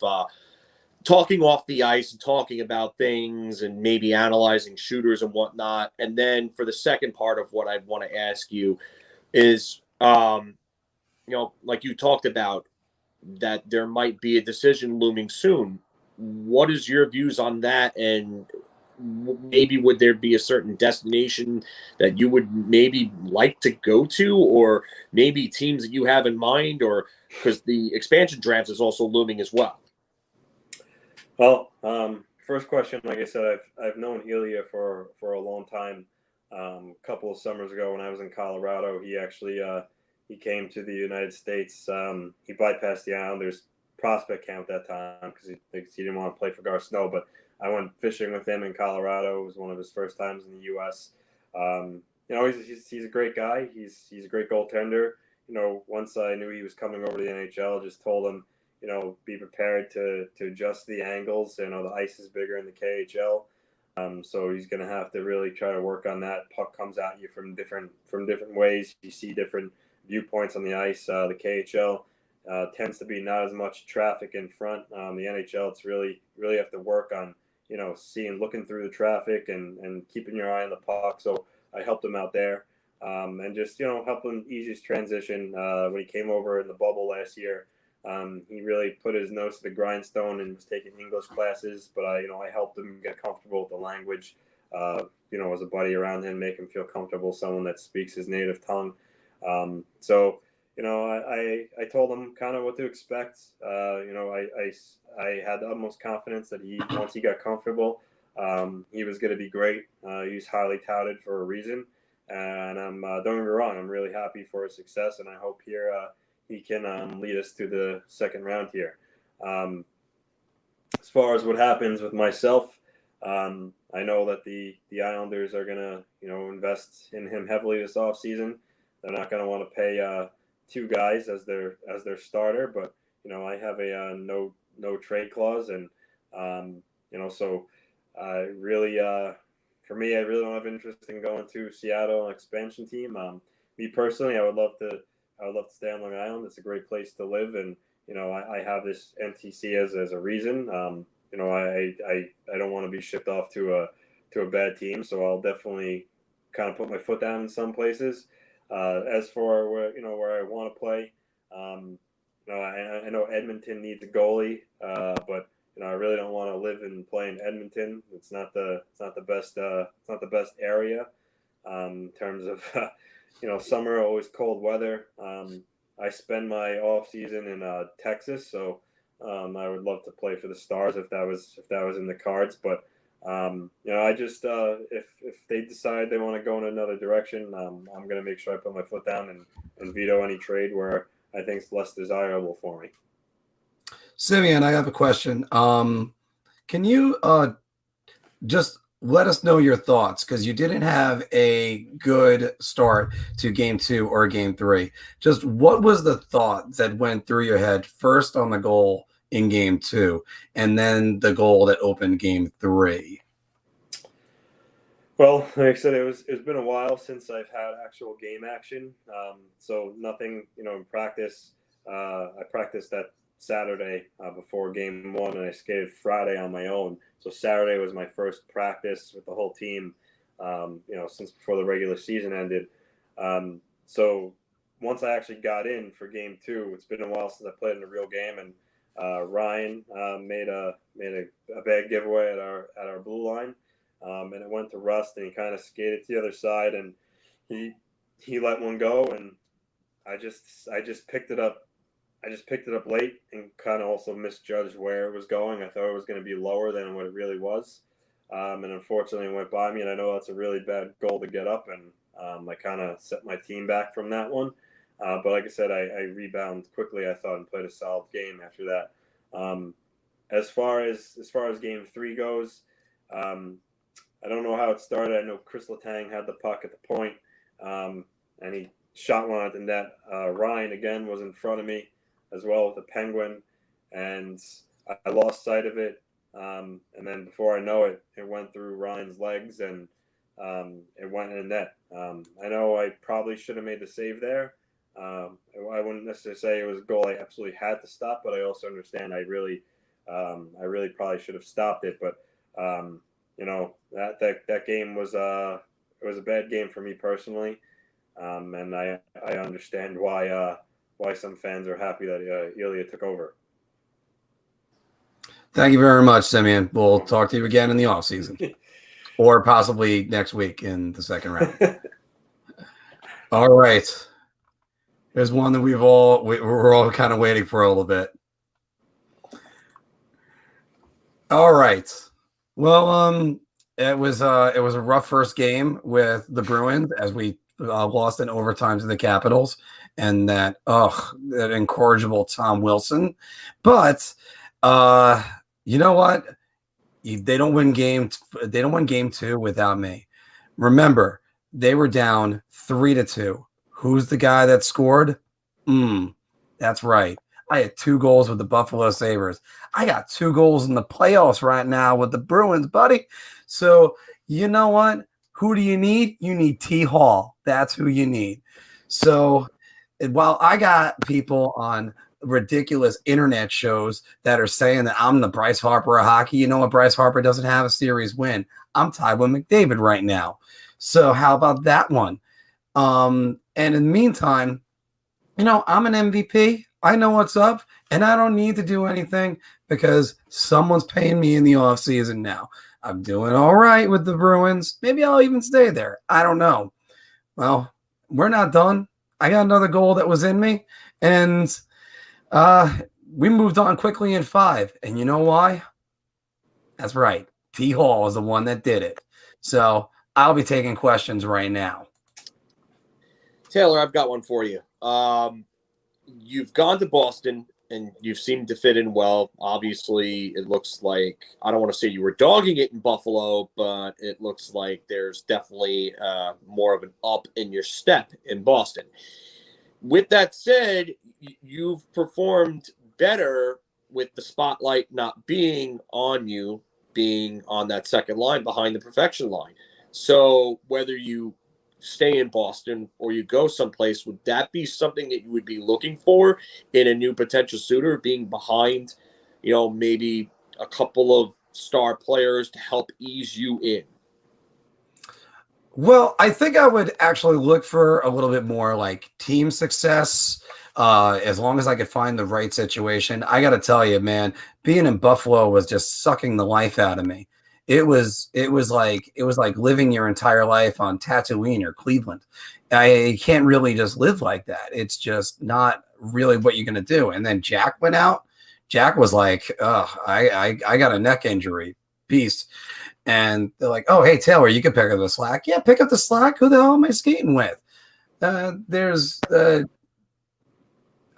[SPEAKER 3] talking off the ice and talking about things and maybe analyzing shooters and whatnot? And then for the second part of what I want to ask you is, like you talked about, that there might be a decision looming soon. What is your views on that? And maybe would there be a certain destination that you would maybe like to go to, or maybe teams that you have in mind, or because the expansion draft is also looming as well?
[SPEAKER 2] Well, first question, like I said, I've known Ilya for a long time. A couple of summers ago when I was in Colorado, he actually he came to the United States. He bypassed the Islanders prospect camp at that time because he didn't want to play for Gar Snow. But I went fishing with him in Colorado. It was one of his first times in the U.S. He's a great guy. He's a great goaltender. Once I knew he was coming over to the NHL, just told him, be prepared to adjust the angles. The ice is bigger in the KHL. So he's going to have to really try to work on that. Puck comes at you from different ways. You see different viewpoints on the ice. The KHL tends to be not as much traffic in front. The NHL, it's really have to work on, looking through the traffic and keeping your eye on the puck. So I helped him out there, and just, help him ease his transition. When he came over in the bubble last year, he really put his nose to the grindstone and was taking English classes, but I helped him get comfortable with the language, as a buddy around him, make him feel comfortable, someone that speaks his native tongue. So, I told him kind of what to expect. I had the utmost confidence that once he got comfortable, he was going to be great. He's highly touted for a reason, and don't get me wrong, I'm really happy for his success, and I hope here he can lead us to the second round here. As far as what happens with myself, I know that the Islanders are going to, invest in him heavily this offseason. They're not going to want to pay 2 guys as their starter, but I have a no trade clause, and so really for me, I really don't have interest in going to Seattle, an expansion team. Me personally, I would love to stay on Long Island. It's a great place to live, and I have this NTC as a reason. I don't want to be shipped off to a bad team, so I'll definitely kind of put my foot down in some places. As for where I want to play, I know Edmonton needs a goalie, but I really don't want to live and play in Edmonton. It's not the best area in terms of summer, always cold weather. I spend my off season in Texas, so I would love to play for the Stars if that was in the cards. But I just if they decide they want to go in another direction, I'm going to make sure I put my foot down and veto any trade where I think it's less desirable for me.
[SPEAKER 1] Semyon, I have a question. Can you just let us know your thoughts, because you didn't have a good start to game 2 or game 3. Just what was the thought that went through your head first on the goal in game 2 and then the goal that opened game 3?
[SPEAKER 2] Well, like I said, it's been a while since I've had actual game action. So nothing, in practice. I practiced that Saturday before game 1, and I skated Friday on my own. So Saturday was my first practice with the whole team, since before the regular season ended. So once I actually got in for game 2, it's been a while since I played in a real game, and Ryan made a bad giveaway at our blue line, and it went to Rust, and he kind of skated to the other side, and he let one go, and I just picked it up. I just picked it up late and kind of also misjudged where it was going. I thought it was going to be lower than what it really was. And unfortunately it went by me, and I know that's a really bad goal to get up, and I kind of set my team back from that one. But like I said, I rebounded quickly, I thought, and played a solid game after that. As far as game 3 goes, I don't know how it started. I know Chris Letang had the puck at the point, and he shot one at the net. Ryan, again, was in front of me as well with the Penguin, and I lost sight of it. And then before I know it, it went through Ryan's legs, and it went in the net. I know I probably should have made the save there. I wouldn't necessarily say it was a goal I absolutely had to stop, but I also understand I really probably should have stopped it. But that game was it was a bad game for me personally, and I understand why some fans are happy that Ilya took over.
[SPEAKER 1] Thank you very much, Semyon. We'll talk to you again in the offseason, or possibly next week in the second round. All right. Here's one that we're all kind of waiting for a little bit. All right. Well, it was a rough first game with the Bruins as we lost in overtime to the Capitals, and that incorrigible Tom Wilson. But you know what? They don't win game 2 without me. Remember, they were down 3-2. Who's the guy that scored? That's right. I had 2 goals with the Buffalo Sabres. I got 2 goals in the playoffs right now with the Bruins, buddy. So you know what? Who do you need? You need T. Hall. That's who you need. So while I got people on ridiculous internet shows that are saying that I'm the Bryce Harper of hockey, you know what? Bryce Harper doesn't have a series win. I'm tied with McDavid right now. So how about that one? And in the meantime, I'm an MVP. I know what's up, and I don't need to do anything because someone's paying me in the offseason now. I'm doing all right with the Bruins. Maybe I'll even stay there. I don't know. Well, we're not done. I got another goal that was in me, and we moved on quickly in 5. And you know why? That's right. T. Hall is the one that did it. So I'll be taking questions right now.
[SPEAKER 3] Taylor, I've got one for you. You've gone to Boston and you've seemed to fit in well. Obviously, it looks like, I don't want to say you were dogging it in Buffalo, but it looks like there's definitely more of an up in your step in Boston. With that said, you've performed better with the spotlight not being on you, being on that second line behind the perfection line. So whether you stay in Boston or you go someplace, would that be something that you would be looking for in a new potential suitor, being behind, maybe a couple of star players to help ease you in?
[SPEAKER 1] Well, I think I would actually look for a little bit more like team success as long as I could find the right situation. I got to tell you, man, being in Buffalo was just sucking the life out of me. It was like living your entire life on Tatooine or Cleveland. I can't really just live like that. It's just not really what you're gonna do. And then Jack went out. Jack was like, I got a neck injury. Peace. And they're like, oh, hey, Taylor, you can pick up the slack. Yeah, pick up the slack. Who the hell am I skating with? I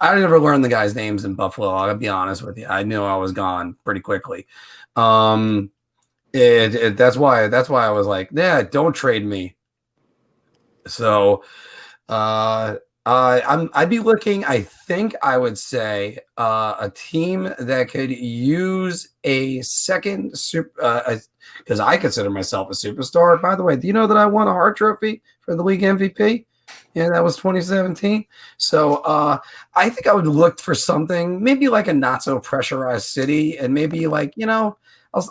[SPEAKER 1] never learned the guys' names in Buffalo. I'll be honest with you. I knew I was gone pretty quickly. That's why I was like, yeah, don't trade me. So I'd be looking, I think I would say a team that could use a second super because I consider myself a superstar. By the way, do you know that I won a Hart Trophy for the league MVP? Yeah, that was 2017. So I think I would look for something maybe like a not so pressurized city, and maybe like,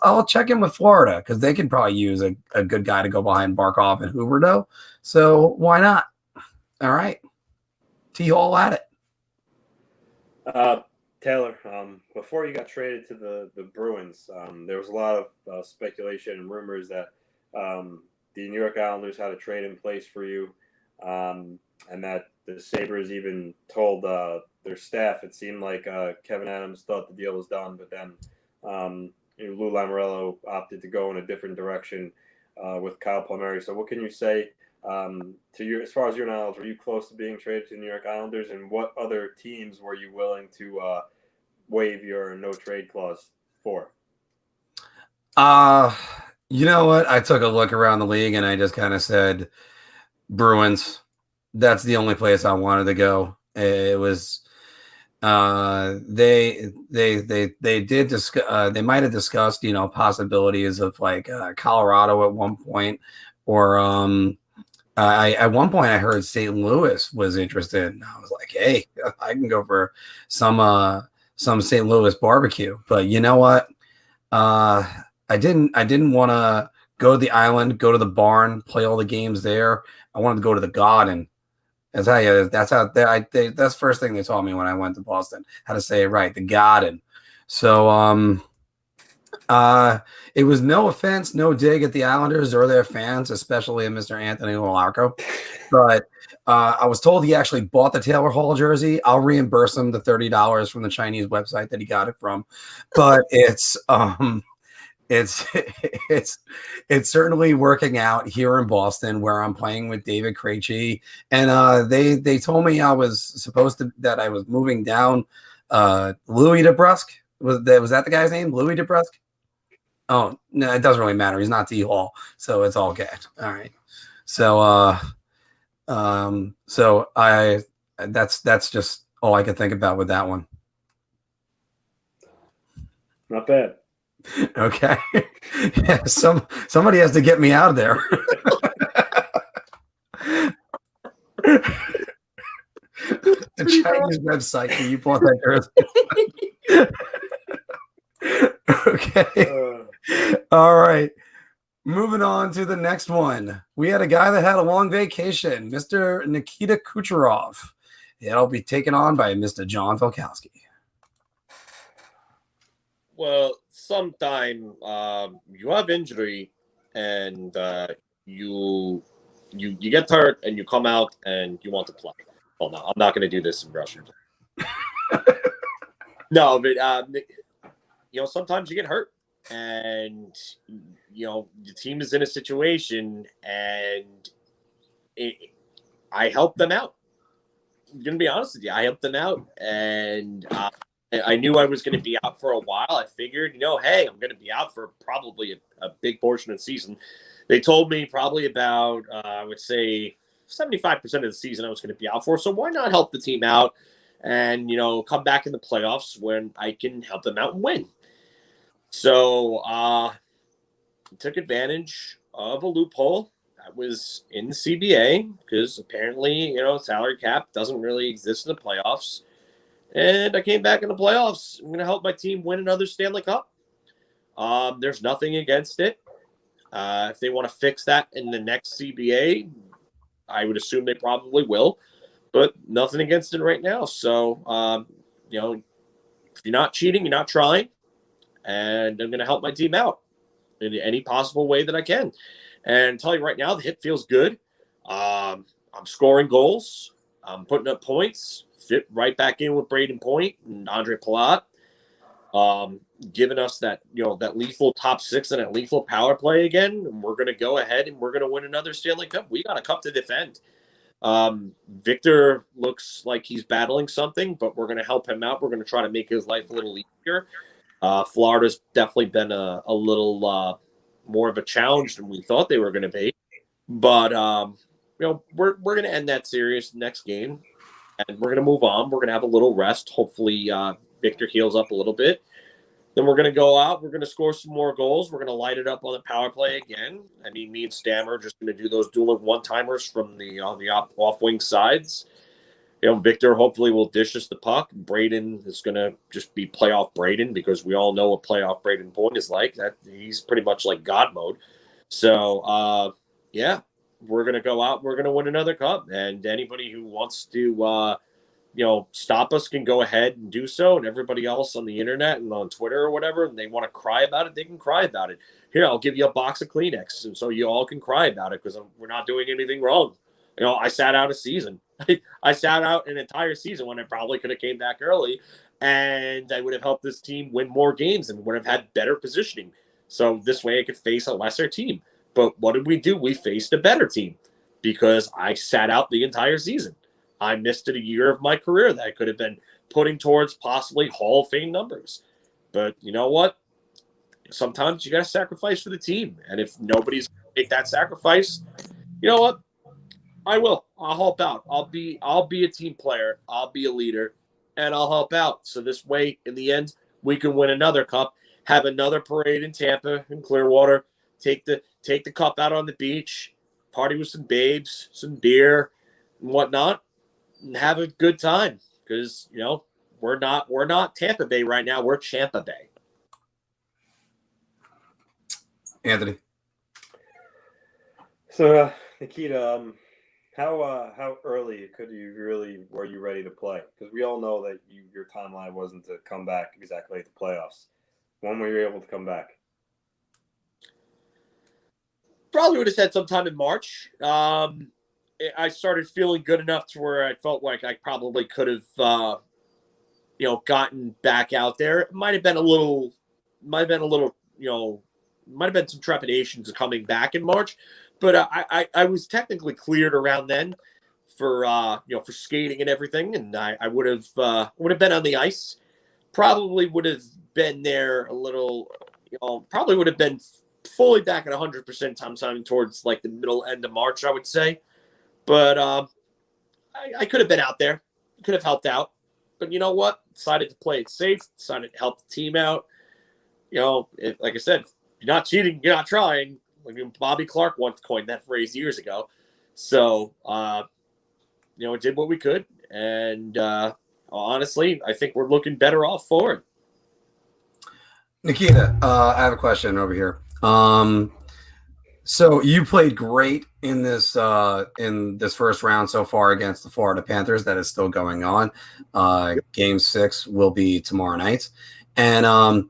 [SPEAKER 1] I'll check in with Florida because they could probably use a good guy to go behind Barkov and Huberdeau. So why not? All right. T-Hall at
[SPEAKER 2] it. Taylor, before you got traded to the Bruins, there was a lot of speculation and rumors that the New York Islanders had a trade in place for you, and that the Sabres even told their staff. It seemed like Kevin Adams thought the deal was done, but then Lou Lamoriello opted to go in a different direction with Kyle Palmieri. So what can you say as far as your knowledge, were you close to being traded to the New York Islanders, and what other teams were you willing to waive your no trade clause for?
[SPEAKER 1] You know what? I took a look around the league and I just kind of said Bruins. That's the only place I wanted to go. It was they did discuss, they might have discussed, possibilities of like Colorado at one point, or at one point I heard St. Louis was interested, and I was like, hey, I can go for some St. Louis barbecue. But you know what? I didn't want to go to the island, go to the barn, play all the games there. I wanted to go to the Garden. That's the first thing they taught me when I went to Boston, how to say it right, the Garden. So it was no offense, no dig at the Islanders or their fans, especially Mr. Anthony Larco. But I was told he actually bought the Taylor Hall jersey. I'll reimburse him the $30 from the Chinese website that he got it from. But it's certainly working out here in Boston, where I'm playing with David Krejci, and they told me I was that I was moving down Louis DeBrusque. Was that the guy's name, Louis DeBrusque? Oh no, it doesn't really matter. He's not D Hall, so it's all good. All right. So that's just all I could think about with that one.
[SPEAKER 2] Not bad.
[SPEAKER 1] Okay. Yeah, somebody has to get me out of there. The Chinese website that you bought that jersey. Okay. All right. Moving on to the next one. We had a guy that had a long vacation, Mr. Nikita Kucherov. It'll be taken on by Mr. John Falkowski.
[SPEAKER 3] Well, sometime you have injury and you get hurt and you come out and you want to play. Well, no, I'm not going to do this in Russian. No, but sometimes you get hurt and the team is in a situation, and I helped them out. I'm going to be honest with you. I helped them out, and I knew I was going to be out for a while. I figured, hey, I'm going to be out for probably a big portion of the season. They told me probably about, I would say, 75% of the season I was going to be out for. So why not help the team out and, come back in the playoffs when I can help them out and win? So took advantage of a loophole that was in the CBA, because apparently, salary cap doesn't really exist in the playoffs. And I came back in the playoffs. I'm going to help my team win another Stanley Cup. There's nothing against it. If they want to fix that in the next CBA, I would assume they probably will. but nothing against it right now. So, you know, if you're not cheating, you're not trying, and I'm going to help my team out in any possible way that I can. And tell you right now, the hit feels good. I'm scoring goals. I'm putting up points. Fit right back in with Braden Point and Andre Palat. Giving us that, that lethal top six and that lethal power play again. And we're going to go ahead and we're going to win another Stanley Cup. We got a cup to defend. Victor looks like he's battling something, but we're going to help him out. We're going to try to make his life a little easier. Florida's definitely been a little more of a challenge than we thought they were going to be. But, we're going to end that series next game, and we're going to move on. We're going to have a little rest. Hopefully Victor heals up a little bit. Then we're going to go out. We're going to score some more goals. We're going to light it up on the power play again. I mean, me and Stammer are just going to do those dual one-timers from the off-wing sides. Victor hopefully will dish us the puck. Braden is going to just be playoff Braden, because we all know what playoff Braden Point is like. That he's pretty much like God mode. So, we're going to go out. We're going to win another cup. And anybody who wants to stop us can go ahead and do so. And everybody else on the internet and on Twitter or whatever, and they want to cry about it, they can cry about it. Here, I'll give you a box of Kleenex, and so you all can cry about it, because we're not doing anything wrong. I sat out a season. I sat out an entire season when I probably could have came back early, and I would have helped this team win more games and would have had better positioning. So this way I could face a lesser team. But what did we do? We faced a better team, because I sat out the entire season. I missed a year of my career that I could have been putting towards possibly Hall of Fame numbers. But you know what? Sometimes you got to sacrifice for the team. And if nobody's going to make that sacrifice, you know what? I will. I'll help out. I'll be a team player. I'll be a leader, and I'll help out. So this way, in the end, we can win another cup, have another parade in Tampa and Clearwater, take the cup out on the beach, party with some babes, some beer, and whatnot, and have a good time. Because we're not Tampa Bay right now. We're Champa Bay.
[SPEAKER 1] Anthony.
[SPEAKER 2] So Nikita, how early were you ready to play? Because we all know that your timeline wasn't to come back exactly at the playoffs. When were you able to come back?
[SPEAKER 3] Probably would have said sometime in March. I started feeling good enough to where I felt like I probably could have, gotten back out there. It might have been some trepidations of coming back in March, but I was technically cleared around then for skating and everything, and I would have been on the ice. Probably would have been there a little, probably would have been fully back at 100% sometime towards like the middle end of March, I would say. But I could have been out there, could have helped out. But you know what? Decided to play it safe, decided to help the team out. Like I said, you're not cheating, you're not trying. Like Bobby Clark once coined that phrase years ago. So, did what we could. And honestly, I think we're looking better off for it.
[SPEAKER 1] Nikita, I have a question over here. So you played great in this first round so far against the Florida Panthers. That is still going on. Game 6 will be tomorrow night, and I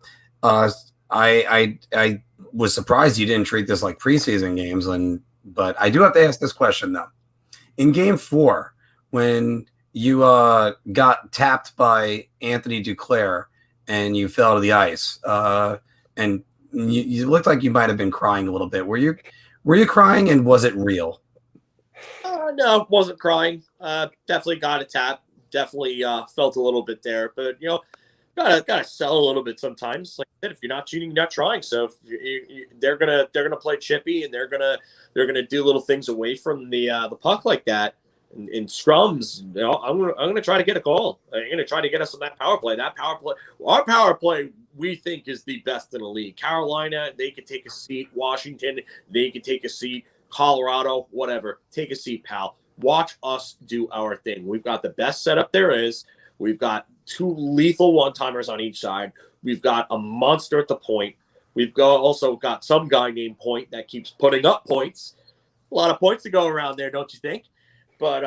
[SPEAKER 1] was surprised you didn't treat this like preseason games. But I do have to ask this question though. In Game 4, when you got tapped by Anthony Duclair and you fell to the ice, and you looked like you might have been crying a little bit. Were you crying, and was it real?
[SPEAKER 3] No, wasn't crying. Definitely got a tap. Definitely felt a little bit there. But gotta sell a little bit sometimes. Like I said, if you're not cheating, you're not trying. So if they're gonna play chippy, and they're gonna do little things away from the puck like that in scrums. I'm gonna try to get a goal. I'm gonna try to get us on that power play. Our power play, we think, is the best in the league. Carolina, they could take a seat. Washington, they could take a seat. Colorado, whatever, take a seat, pal. Watch us do our thing. We've got the best setup there is. We've got 2 lethal one-timers on each side. We've got a monster at the point. We've also got some guy named Point that keeps putting up points. A lot of points to go around there, don't you think? But,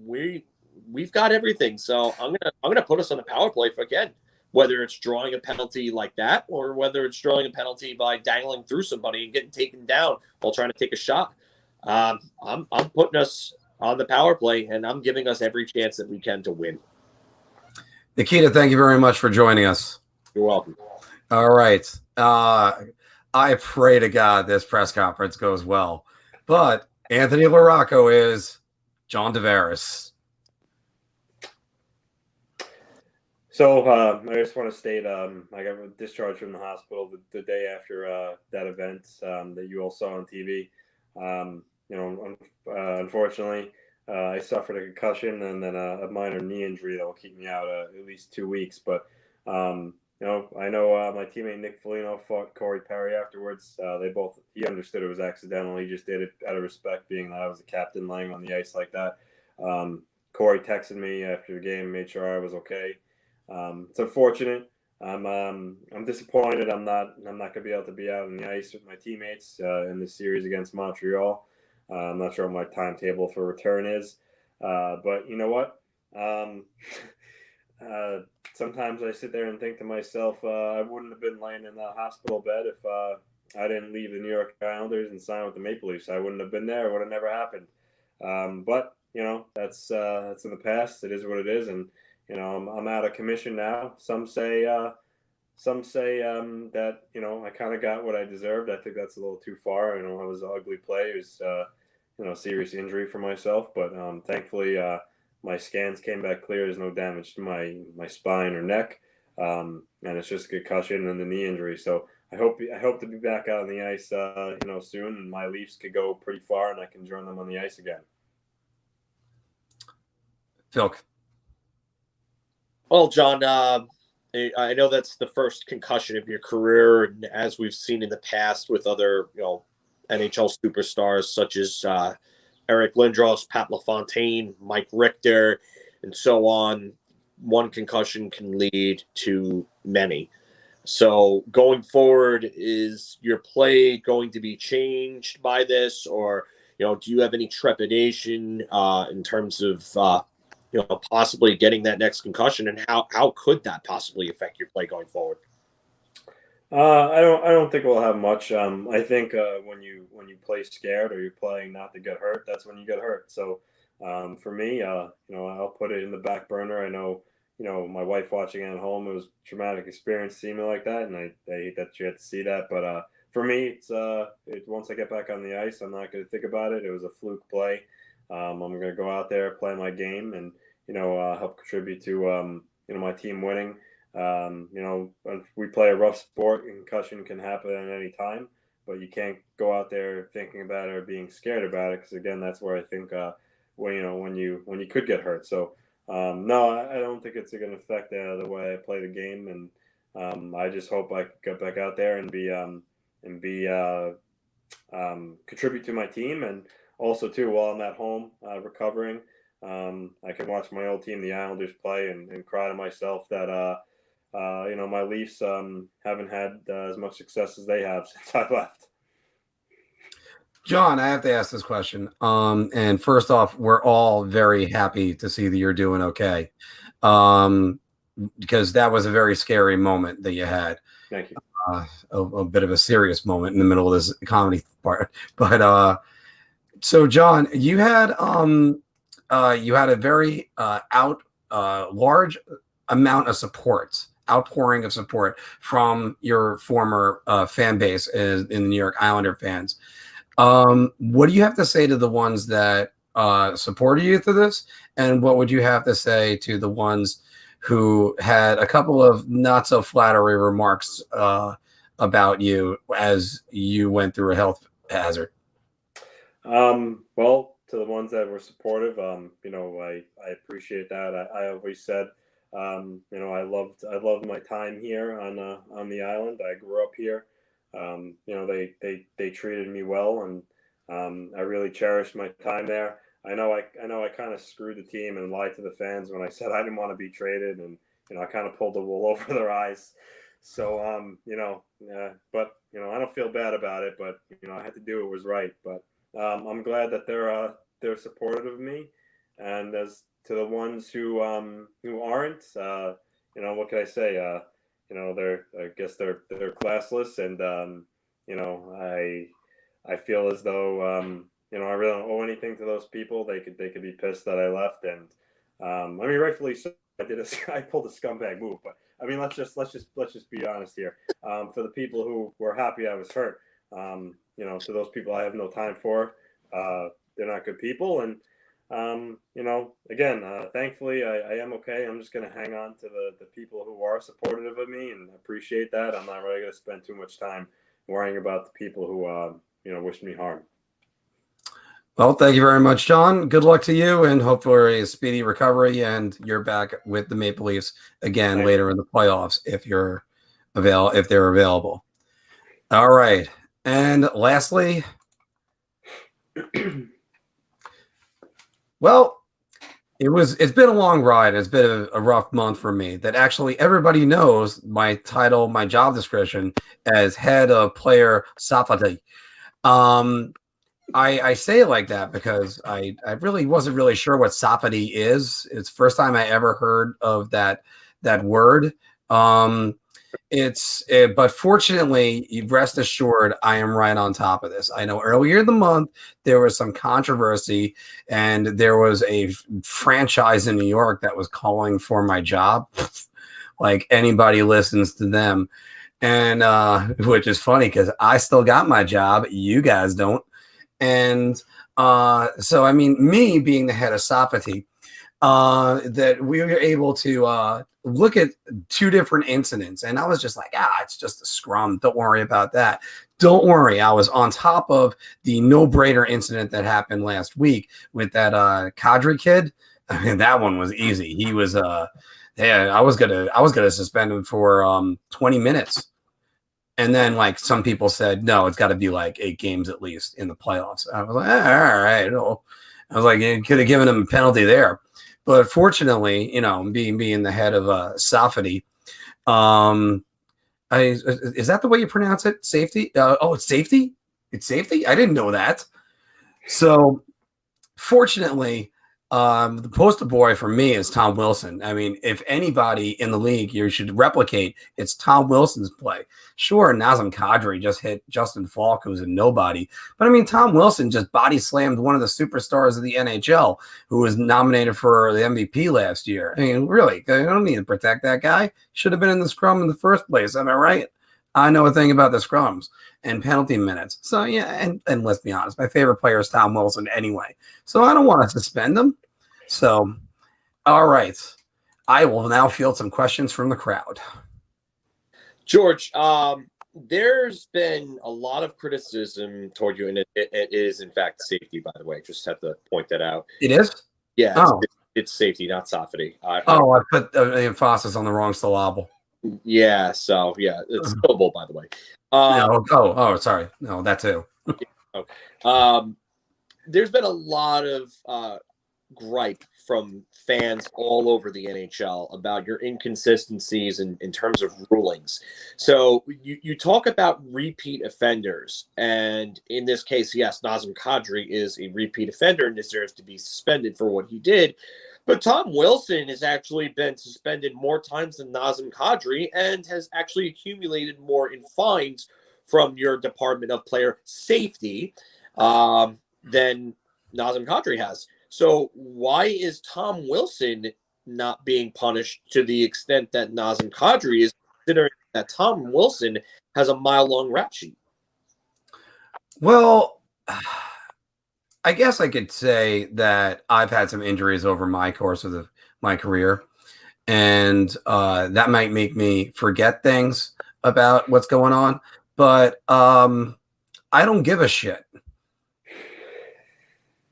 [SPEAKER 3] we've got everything. So I'm gonna put us on the power play again, whether it's drawing a penalty like that or whether it's drawing a penalty by dangling through somebody and getting taken down while trying to take a shot. I'm putting us on the power play, and I'm giving us every chance that we can to win.
[SPEAKER 1] Nikita, thank you very much for joining us.
[SPEAKER 3] You're welcome.
[SPEAKER 1] All right. I pray to God this press conference goes well. But Anthony LaRocco is John Tavares.
[SPEAKER 2] So I just want to state I got discharged from the hospital the day after that event that you all saw on TV. Unfortunately, I suffered a concussion and then a minor knee injury that will keep me out at least 2 weeks. But I know my teammate Nick Foligno fought Corey Perry afterwards. He understood it was accidental. He just did it out of respect, being that I was the captain laying on the ice like that. Corey texted me after the game, made sure I was okay. It's unfortunate. I'm disappointed. I'm not gonna be able to be out on the ice with my teammates in the series against Montreal. I'm not sure what my timetable for return is, but you know what? Sometimes I sit there and think to myself, I wouldn't have been laying in that hospital bed if I didn't leave the New York Islanders and sign with the Maple Leafs. I wouldn't have been there. It would have never happened. But that's in the past. It is what it is, and I'm out of commission now. Some say that I kind of got what I deserved. I think that's a little too far. It was an ugly play. It was serious injury for myself, but thankfully my scans came back clear. There's no damage to my spine or neck, and it's just a concussion and the knee injury. So I hope to be back out on the ice soon, and my Leafs could go pretty far and I can join them on the ice again.
[SPEAKER 1] Filk.
[SPEAKER 3] Well, John, I know that's the first concussion of your career, and as we've seen in the past with other NHL superstars such as Eric Lindros, Pat LaFontaine, Mike Richter, and so on, one concussion can lead to many. So going forward, is your play going to be changed by this, or do you have any trepidation in terms of possibly getting that next concussion, and how could that possibly affect your play going forward?
[SPEAKER 2] I don't think we'll have much. I think when you play scared or you're playing not to get hurt, that's when you get hurt. So for me, I'll put it in the back burner. I know, my wife watching at home, it was a traumatic experience seeing me like that, and I hate that you had to see that. But for me, it's once I get back on the ice, I'm not going to think about it. It was a fluke play. I'm going to go out there, play my game, and help contribute to my team winning. If we play a rough sport, concussion can happen at any time, but you can't go out there thinking about it or being scared about it, because again, that's where I think when you could get hurt. So no, I don't think it's going to affect the way I play the game, and I just hope I can get back out there and be contribute to my team, and also too, while I'm at home recovering, I can watch my old team, the Islanders, play and cry to myself that my Leafs haven't had as much success as they have since I left.
[SPEAKER 1] John, I have to ask this question. And first off, we're all very happy to see that you're doing okay, because that was a very scary moment that you had.
[SPEAKER 2] Thank you.
[SPEAKER 1] A bit of a serious moment in the middle of this comedy part. But so, John, you had a very large amount of outpouring of support from your former fan base in the New York Islander fans. What do you have to say to the ones that supported you through this, and what would you have to say to the ones who had a couple of not so flattery remarks about you as you went through a health hazard?
[SPEAKER 2] Well, to the ones that were supportive, I appreciate that. I always said, I loved my time here on the island. I grew up here. They treated me well, and I really cherished my time there. I know I kind of screwed the team and lied to the fans when I said I didn't want to be traded, and I kind of pulled the wool over their eyes. So but I don't feel bad about it. But I had to do what was right. But I'm glad that they're supportive of me, And as to the ones who aren't, you know, what can I say? You know, I guess they're classless, and you know, I feel as though you know, I really don't owe anything to those people. They could be pissed that I left, and I mean, rightfully so. I pulled a scumbag move, but I mean, let's just be honest here. For the people who were happy I was hurt, you know, to those people I have no time for. They're not good people, and you know, again, thankfully I am okay. I'm just going to hang on to the people who are supportive of me and appreciate that. I'm not really going to spend too much time worrying about the people who you know, wish me harm.
[SPEAKER 1] Well, thank you very much, John. Good luck to you, and hope for a speedy recovery. And you're back with the Maple Leafs again later in the playoffs if they're available. All right, and lastly, well, it's been a long ride. It's been a rough month for me. That actually everybody knows my title, my job description as head of player safety. I say it like that because I really wasn't really sure what safety is. It's the first time I ever heard of that word. But fortunately, rest assured, I am right on top of this. I know earlier in the month there was some controversy, and there was a franchise in New York that was calling for my job. Like anybody listens to them, and which is funny because I still got my job. You guys don't. And so, I mean, me being the head of Safety, that we were able to look at two different incidents. And I was just like, it's just a scrum. Don't worry about that. Don't worry. I was on top of the no-brainer incident that happened last week with that Kadri kid. I mean, that one was easy. He was, I was gonna suspend him for 20 minutes. And then, like, some people said, no, it's got to be like 8 games at least in the playoffs. I was like, all right. I was like, you could have given him a penalty there. But fortunately, you know, being the head of Safety, is that the way you pronounce it? Safety? It's safety? It's safety? I didn't know that. So, fortunately, the poster boy for me is Tom Wilson. I mean, if anybody in the league you should replicate, it's Tom Wilson's play. Sure, Nazem Kadri just hit Justin Falk, who's a nobody. But, I mean, Tom Wilson just body slammed one of the superstars of the NHL who was nominated for the MVP last year. I mean, really, I don't need to protect that guy. Should have been in the scrum in the first place. Am I right? I know a thing about the scrums and penalty minutes. So, yeah, and let's be honest, my favorite player is Tom Wilson anyway. So I don't want to suspend him. So, all right. I will now field some questions from the crowd.
[SPEAKER 3] George, there's been a lot of criticism toward you, and it is, in fact, safety, by the way. Just have to point that out.
[SPEAKER 1] It is?
[SPEAKER 3] Yeah, it's safety, not safety.
[SPEAKER 1] I put the emphasis on the wrong syllable.
[SPEAKER 3] Yeah, so, yeah, it's syllable, by the way.
[SPEAKER 1] Sorry. No, that too.
[SPEAKER 3] There's been a lot of gripe from fans all over the NHL about your inconsistencies in terms of rulings. So you talk about repeat offenders, and in this case, yes, Nazem Kadri is a repeat offender and deserves to be suspended for what he did. But Tom Wilson has actually been suspended more times than Nazem Kadri and has actually accumulated more in fines from your Department of Player Safety than Nazem Kadri has. So why is Tom Wilson not being punished to the extent that Nazem Kadri is, considering that Tom Wilson has a mile-long rap sheet?
[SPEAKER 1] Well, I guess I could say that I've had some injuries over my course of my career, and that might make me forget things about what's going on, but I don't give a shit.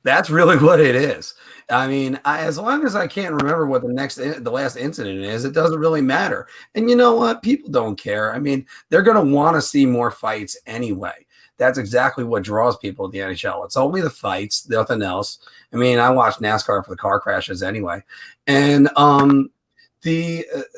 [SPEAKER 1] That's really what it is. I mean, as long as I can't remember what the last incident is, it doesn't really matter. And you know what? People don't care. I mean, they're going to want to see more fights anyway. That's exactly what draws people to the NHL. It's only the fights, nothing else. I mean, I watch NASCAR for the car crashes anyway. And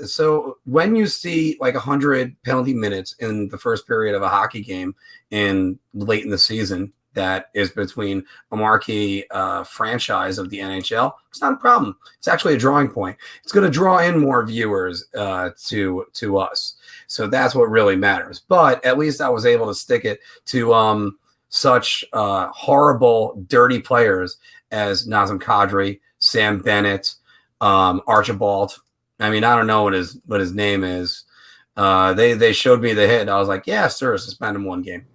[SPEAKER 1] so when you see like 100 penalty minutes in the first period of a hockey game late in the season, that is between a marquee franchise of the NHL, it's not a problem. It's actually a drawing point. It's going to draw in more viewers to us. So that's what really matters. But at least I was able to stick it to such horrible, dirty players as Nazem Kadri, Sam Bennett, Archibald. I mean, I don't know what his name is. They showed me the hit, and I was like, yeah, sir, suspend him 1 game.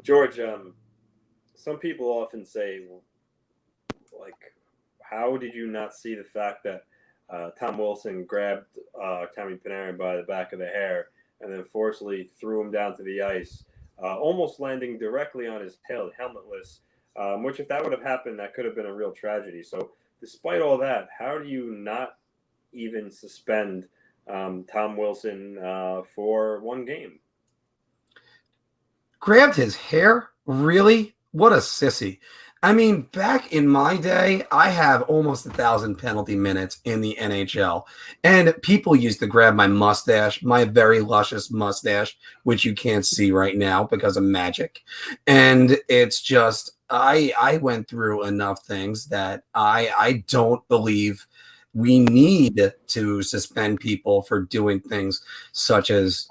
[SPEAKER 2] George, some people often say, like, how did you not see the fact that Tom Wilson grabbed Tommy Panarin by the back of the hair and then forcibly threw him down to the ice, almost landing directly on his tail, helmetless, which if that would have happened, that could have been a real tragedy. So despite all that, how do you not even suspend Tom Wilson for 1 game?
[SPEAKER 1] Grabbed his hair? Really? What a sissy. I mean, back in my day, I have almost 1,000 penalty minutes in the NHL. And people used to grab my mustache, my very luscious mustache, which you can't see right now because of magic. And it's just, I went through enough things that I don't believe we need to suspend people for doing things such as,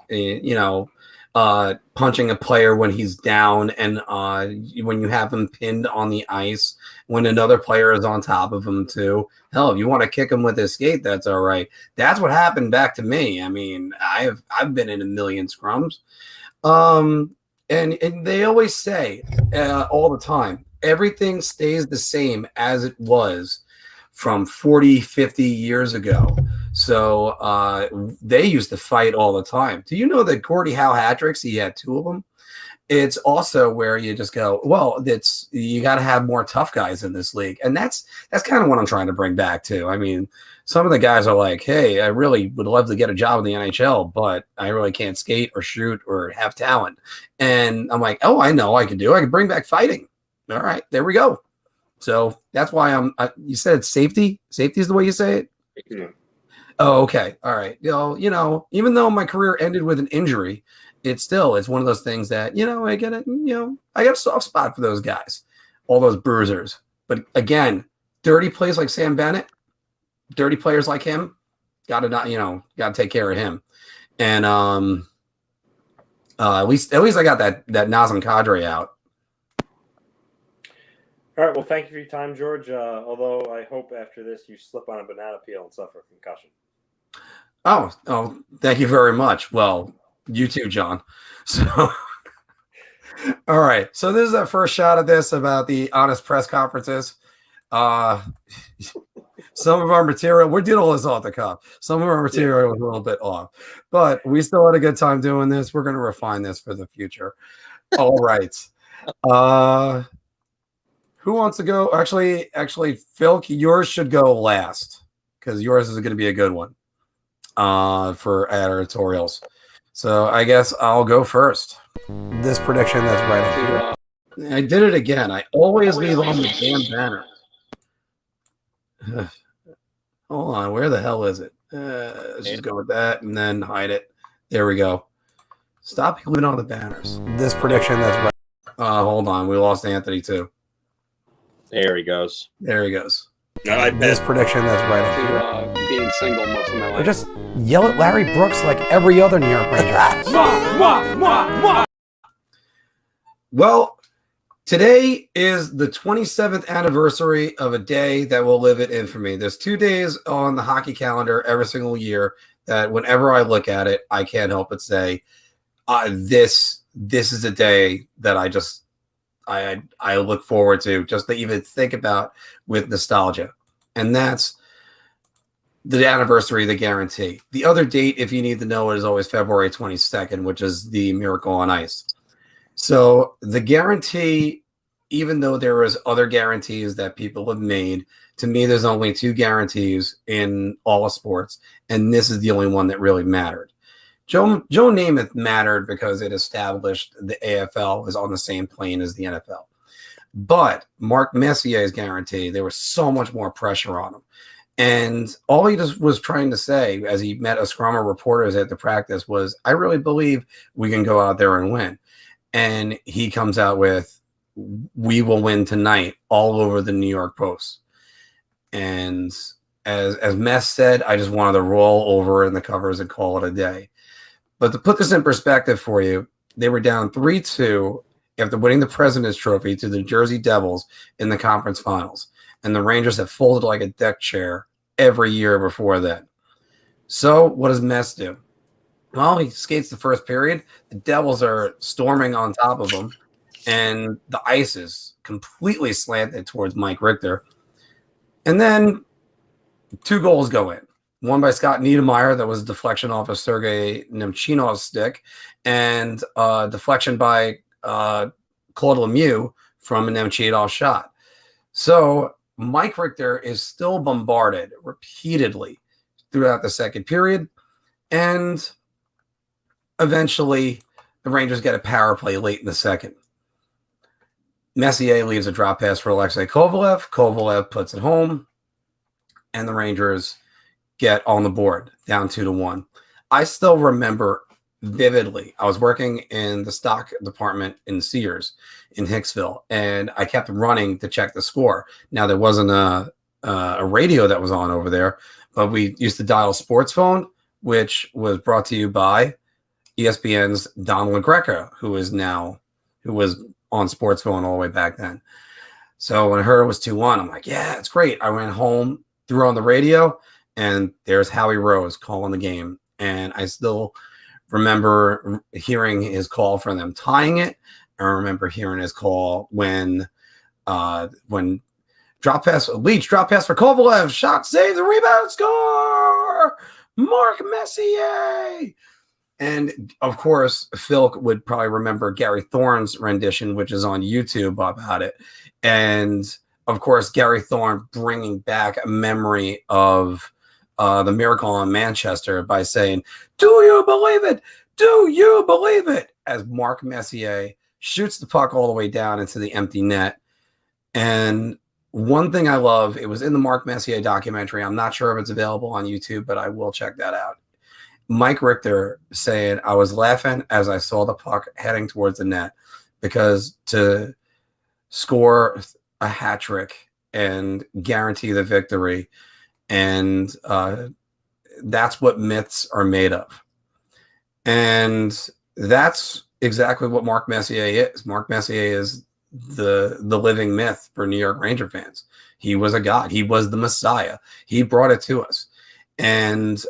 [SPEAKER 1] punching a player when he's down, and when you have him pinned on the ice, when another player is on top of him too. Hell, if you want to kick him with his skate, that's all right. That's what happened back to me. I mean, I've been in a million scrums. And they always say all the time, everything stays the same as it was from 40, 50 years ago. So they used to fight all the time. Do you know that Gordie Howe hat tricks, he had 2 of them? It's also where you just go, well, you got to have more tough guys in this league. And that's kind of what I'm trying to bring back to. I mean, some of the guys are like, hey, I really would love to get a job in the NHL, but I really can't skate or shoot or have talent. And I'm like, oh, I know I can bring back fighting. All right, there we go. So that's why you said safety. Safety is the way you say it?
[SPEAKER 2] Yeah.
[SPEAKER 1] Oh, okay. All right. Even though my career ended with an injury, it's one of those things that, I got a soft spot for those guys, all those bruisers. But again, dirty plays like Sam Bennett, dirty players like him, got to take care of him. And at least I got that Nazem Kadri out.
[SPEAKER 2] All right. Well, thank you for your time, George. Although I hope after this you slip on a banana peel and suffer a concussion.
[SPEAKER 1] Oh, thank you very much. Well, you too, John. So, all right. So this is our first shot of this about the honest press conferences. Some of our material, we did all this off the cuff. Some of our material was a little bit off, but we still had a good time doing this. We're going to refine this for the future. All right. Who wants to go? Actually, Filk, yours should go last because yours is going to be a good one for editorials. So I guess I'll go first. This prediction that's right up here. I did it again. I always leave on the damn banner. Hold on. Where the hell is it? Let's just go with that and then hide it. There we go. Stop leaving on the banners. This prediction that's right. Hold on. We lost Anthony too.
[SPEAKER 3] There he goes.
[SPEAKER 1] There he goes.
[SPEAKER 2] This
[SPEAKER 1] prediction that's right up here.
[SPEAKER 5] Being single most of my life.
[SPEAKER 1] Or just yell at Larry Brooks like every other New York Ranger. Well, today is the 27th anniversary of a day that will live in infamy. There's 2 days on the hockey calendar every single year that whenever I look at it, I can't help but say, this is a day that I look forward to just to even think about with nostalgia. And that's the anniversary of the guarantee. The other date, if you need to know it, is always February 22nd, which is the Miracle on Ice. So the guarantee, even though there was other guarantees that people have made, to me, there's only 2 guarantees in all of sports, and this is the only one that really mattered. Joe Namath mattered because it established the AFL was on the same plane as the NFL. But Marc Messier's guarantee, there was so much more pressure on him. And all he just was trying to say as he met a scrum of reporters at the practice was, I really believe we can go out there and win. And he comes out with, we will win tonight, all over the New York Post. And as Mess said, I just wanted to roll over in the covers and call it a day. But to put this in perspective for you, they were down 3-2 after winning the President's Trophy to the Jersey Devils in the conference finals. And the Rangers have folded like a deck chair every year before that. So what does Mess do? Well, he skates the first period. The Devils are storming on top of him, and the ice is completely slanted towards Mike Richter. And then 2 goals go in. One by Scott Niedermayer, that was a deflection off of Sergei Nemchinov's stick, and deflection by Claude Lemieux from a Nemchinov shot. So Mike Richter is still bombarded repeatedly throughout the second period, and eventually the Rangers get a power play late in the second. Messier leaves a drop pass for Alexei Kovalev. Kovalev puts it home, and the Rangers get on the board, down 2-1. I still remember vividly, I was working in the stock department in Sears in Hicksville, and I kept running to check the score. Now, there wasn't a radio that was on over there, but we used to dial sports phone, which was brought to you by ESPN's Don LaGreca, who was on sports phone all the way back then. So when I heard it was 2-1, I'm like, yeah, it's great. I went home, threw on the radio, and there's Howie Rose calling the game. And I still remember hearing his call for them tying it. I remember hearing his call when drop pass for Kovalev, shot, save, the rebound, score, Marc Messier. And of course, Filk would probably remember Gary Thorne's rendition, which is on YouTube about it. And of course, Gary Thorne bringing back a memory of the Miracle in Manchester by saying, "Do you believe it? Do you believe it?" As Marc Messier shoots the puck all the way down into the empty net. And one thing I love, it was in the Marc Messier documentary. I'm not sure if it's available on YouTube, but I will check that out. Mike Richter saying, I was laughing as I saw the puck heading towards the net, because to score a hat trick and guarantee the victory, and that's what myths are made of. And that's exactly what Marc Messier is. Marc Messier is the living myth for New York Ranger fans. He was a god. He was the Messiah. He brought it to us. And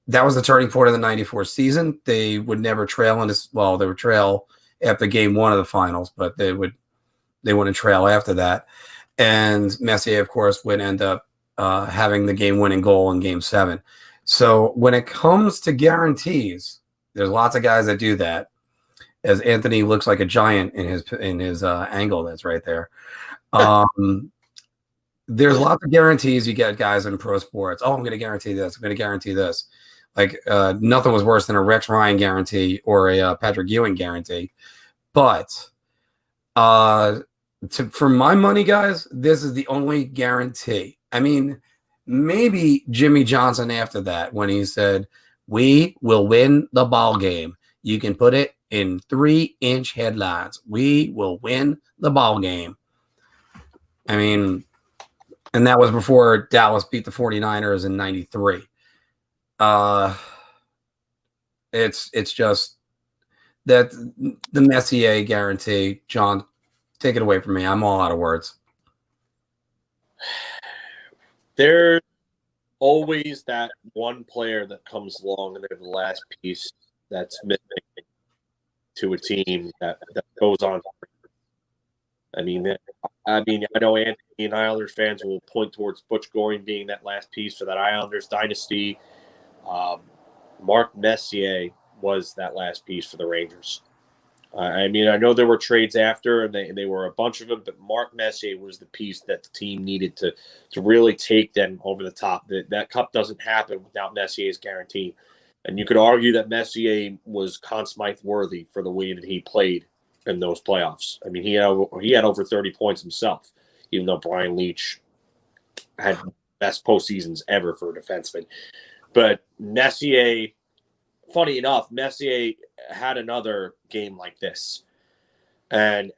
[SPEAKER 1] that was the turning point of the 94 season. They would never trail in this. Well, they would trail after game 1 of the finals, but they wouldn't trail after that. And Messier, of course, would end up having the game-winning goal in game 7. So when it comes to guarantees, there's lots of guys that do that. As Anthony looks like a giant in his angle that's right there. There's lots of guarantees you get guys in pro sports. Oh, I'm going to guarantee this. I'm going to guarantee this. Like nothing was worse than a Rex Ryan guarantee or a Patrick Ewing guarantee. But for my money, guys, this is the only guarantee. I mean, maybe Jimmy Johnson after that, when he said, "We will win the ball game." You can put it in 3-inch headlines. We will win the ball game. I mean, and that was before Dallas beat the 49ers in 93. It's just that the Messier guarantee. John, take it away from me. I'm all out of words.
[SPEAKER 3] There's always that one player that comes along and they're the last piece that's missing to a team that goes on. I know Anthony and Islanders fans will point towards Butch Goring being that last piece for that Islanders dynasty. Marc Messier was that last piece for the Rangers. I know there were trades after, and they were a bunch of them, but Marc Messier was the piece that the team needed to really take them over the top. That cup doesn't happen without Messier's guarantee. And you could argue that Messier was Conn Smythe worthy for the way that he played in those playoffs. I mean, he had over 30 points himself, even though Brian Leetch had best postseasons ever for a defenseman. But Messier, funny enough, Messier had another game like this. And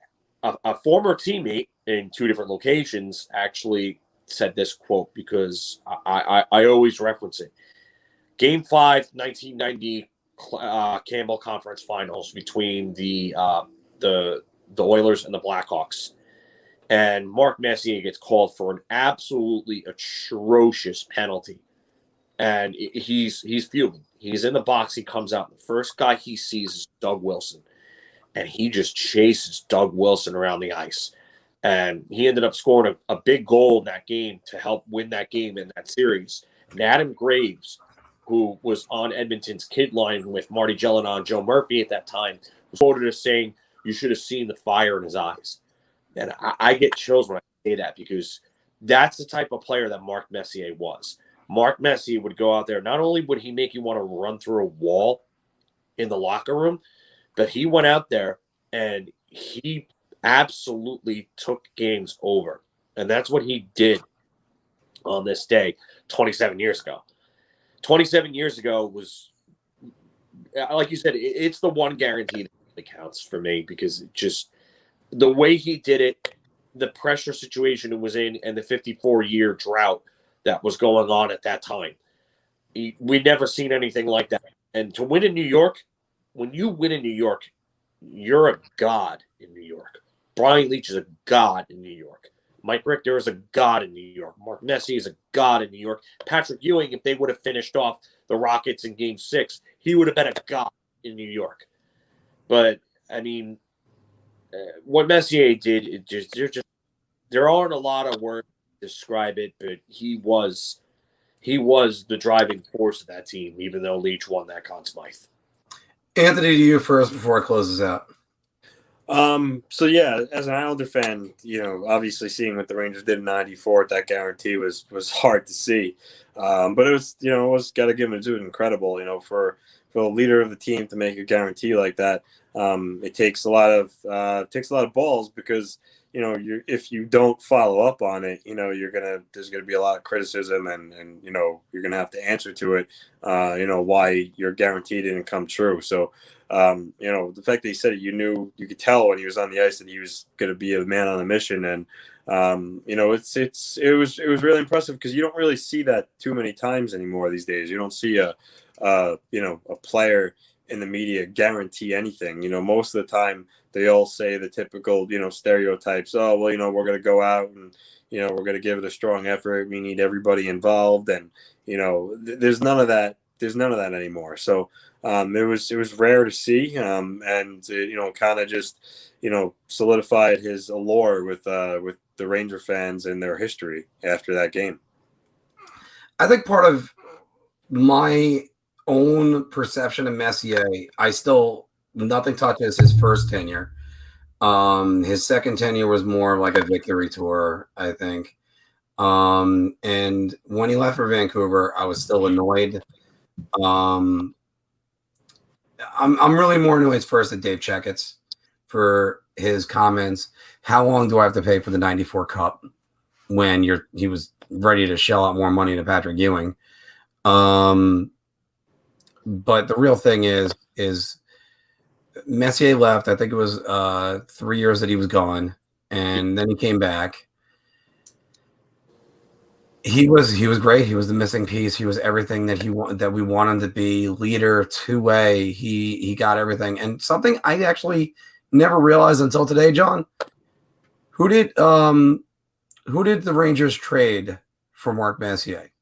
[SPEAKER 3] a former teammate in two different locations actually said this quote, because I always reference it. Game 5, 1990 Campbell Conference Finals between the Oilers and the Blackhawks. And Marc Messier gets called for an absolutely atrocious penalty. And he's fuming. He's in the box. He comes out. The first guy he sees is Doug Wilson. And he just chases Doug Wilson around the ice. And he ended up scoring a big goal in that game to help win that game in that series. And Adam Graves, who was on Edmonton's kid line with Marty Gelinas and Joe Murphy at that time, was quoted as saying, "You should have seen the fire in his eyes." And I get chills when I say that, because that's the type of player that Marc Messier was. Marc Messier would go out there. Not only would he make you want to run through a wall in the locker room, but he went out there and he absolutely took games over. And that's what he did on this day 27 years ago. 27 years ago was, like you said, it's the one guarantee that really counts for me, because it just, the way he did it, the pressure situation it was in, and the 54-year drought that was going on at that time. We'd never seen anything like that. And to win in New York, when you win in New York, you're a god in New York. Brian Leetch is a god in New York. Mike Richter is a god in New York. Marc Messier is a god in New York. Patrick Ewing, if they would have finished off the Rockets in Game 6, he would have been a god in New York. But, I mean, what Messier did, there aren't a lot of words to describe it, but he was the driving force of that team, even though Leetch won that Conn Smythe.
[SPEAKER 1] Anthony, to you first before it closes out.
[SPEAKER 2] So yeah, as an Islander fan, obviously seeing what the Rangers did in '94, that guarantee was hard to see. But it was got to give him incredible. For the leader of the team to make a guarantee like that, it takes a lot of balls, because if you don't follow up on it, there's gonna be a lot of criticism, and you're gonna have to answer to it. Why your guarantee didn't come true. So, the fact that he said it, you could tell when he was on the ice that he was gonna be a man on a mission, and it was really impressive, because you don't really see that too many times anymore these days. You don't see a player in the media guarantee anything. Most of the time they all say the typical, stereotypes. Oh, well, we're going to go out and, we're going to give it a strong effort. We need everybody involved. And, there's none of that. There's none of that anymore. So it was rare to see. And kind of just, solidified his allure with the Ranger fans and their history after that game.
[SPEAKER 1] I think part of my own perception of Messier, nothing touches his first tenure. His second tenure was more like a victory tour, I think. And when he left for Vancouver, I was still annoyed. I'm really more annoyed first at Dave Checketts for his comments. How long do I have to pay for the '94 Cup when he was ready to shell out more money to Patrick Ewing? But the real thing is Messier left. I think it was 3 years that he was gone, and then he came back. He was great. He was the missing piece. He was everything that we want him to be. Leader, two-way. He got everything. And something I actually never realized until today, John. Who did the Rangers trade for Marc Messier?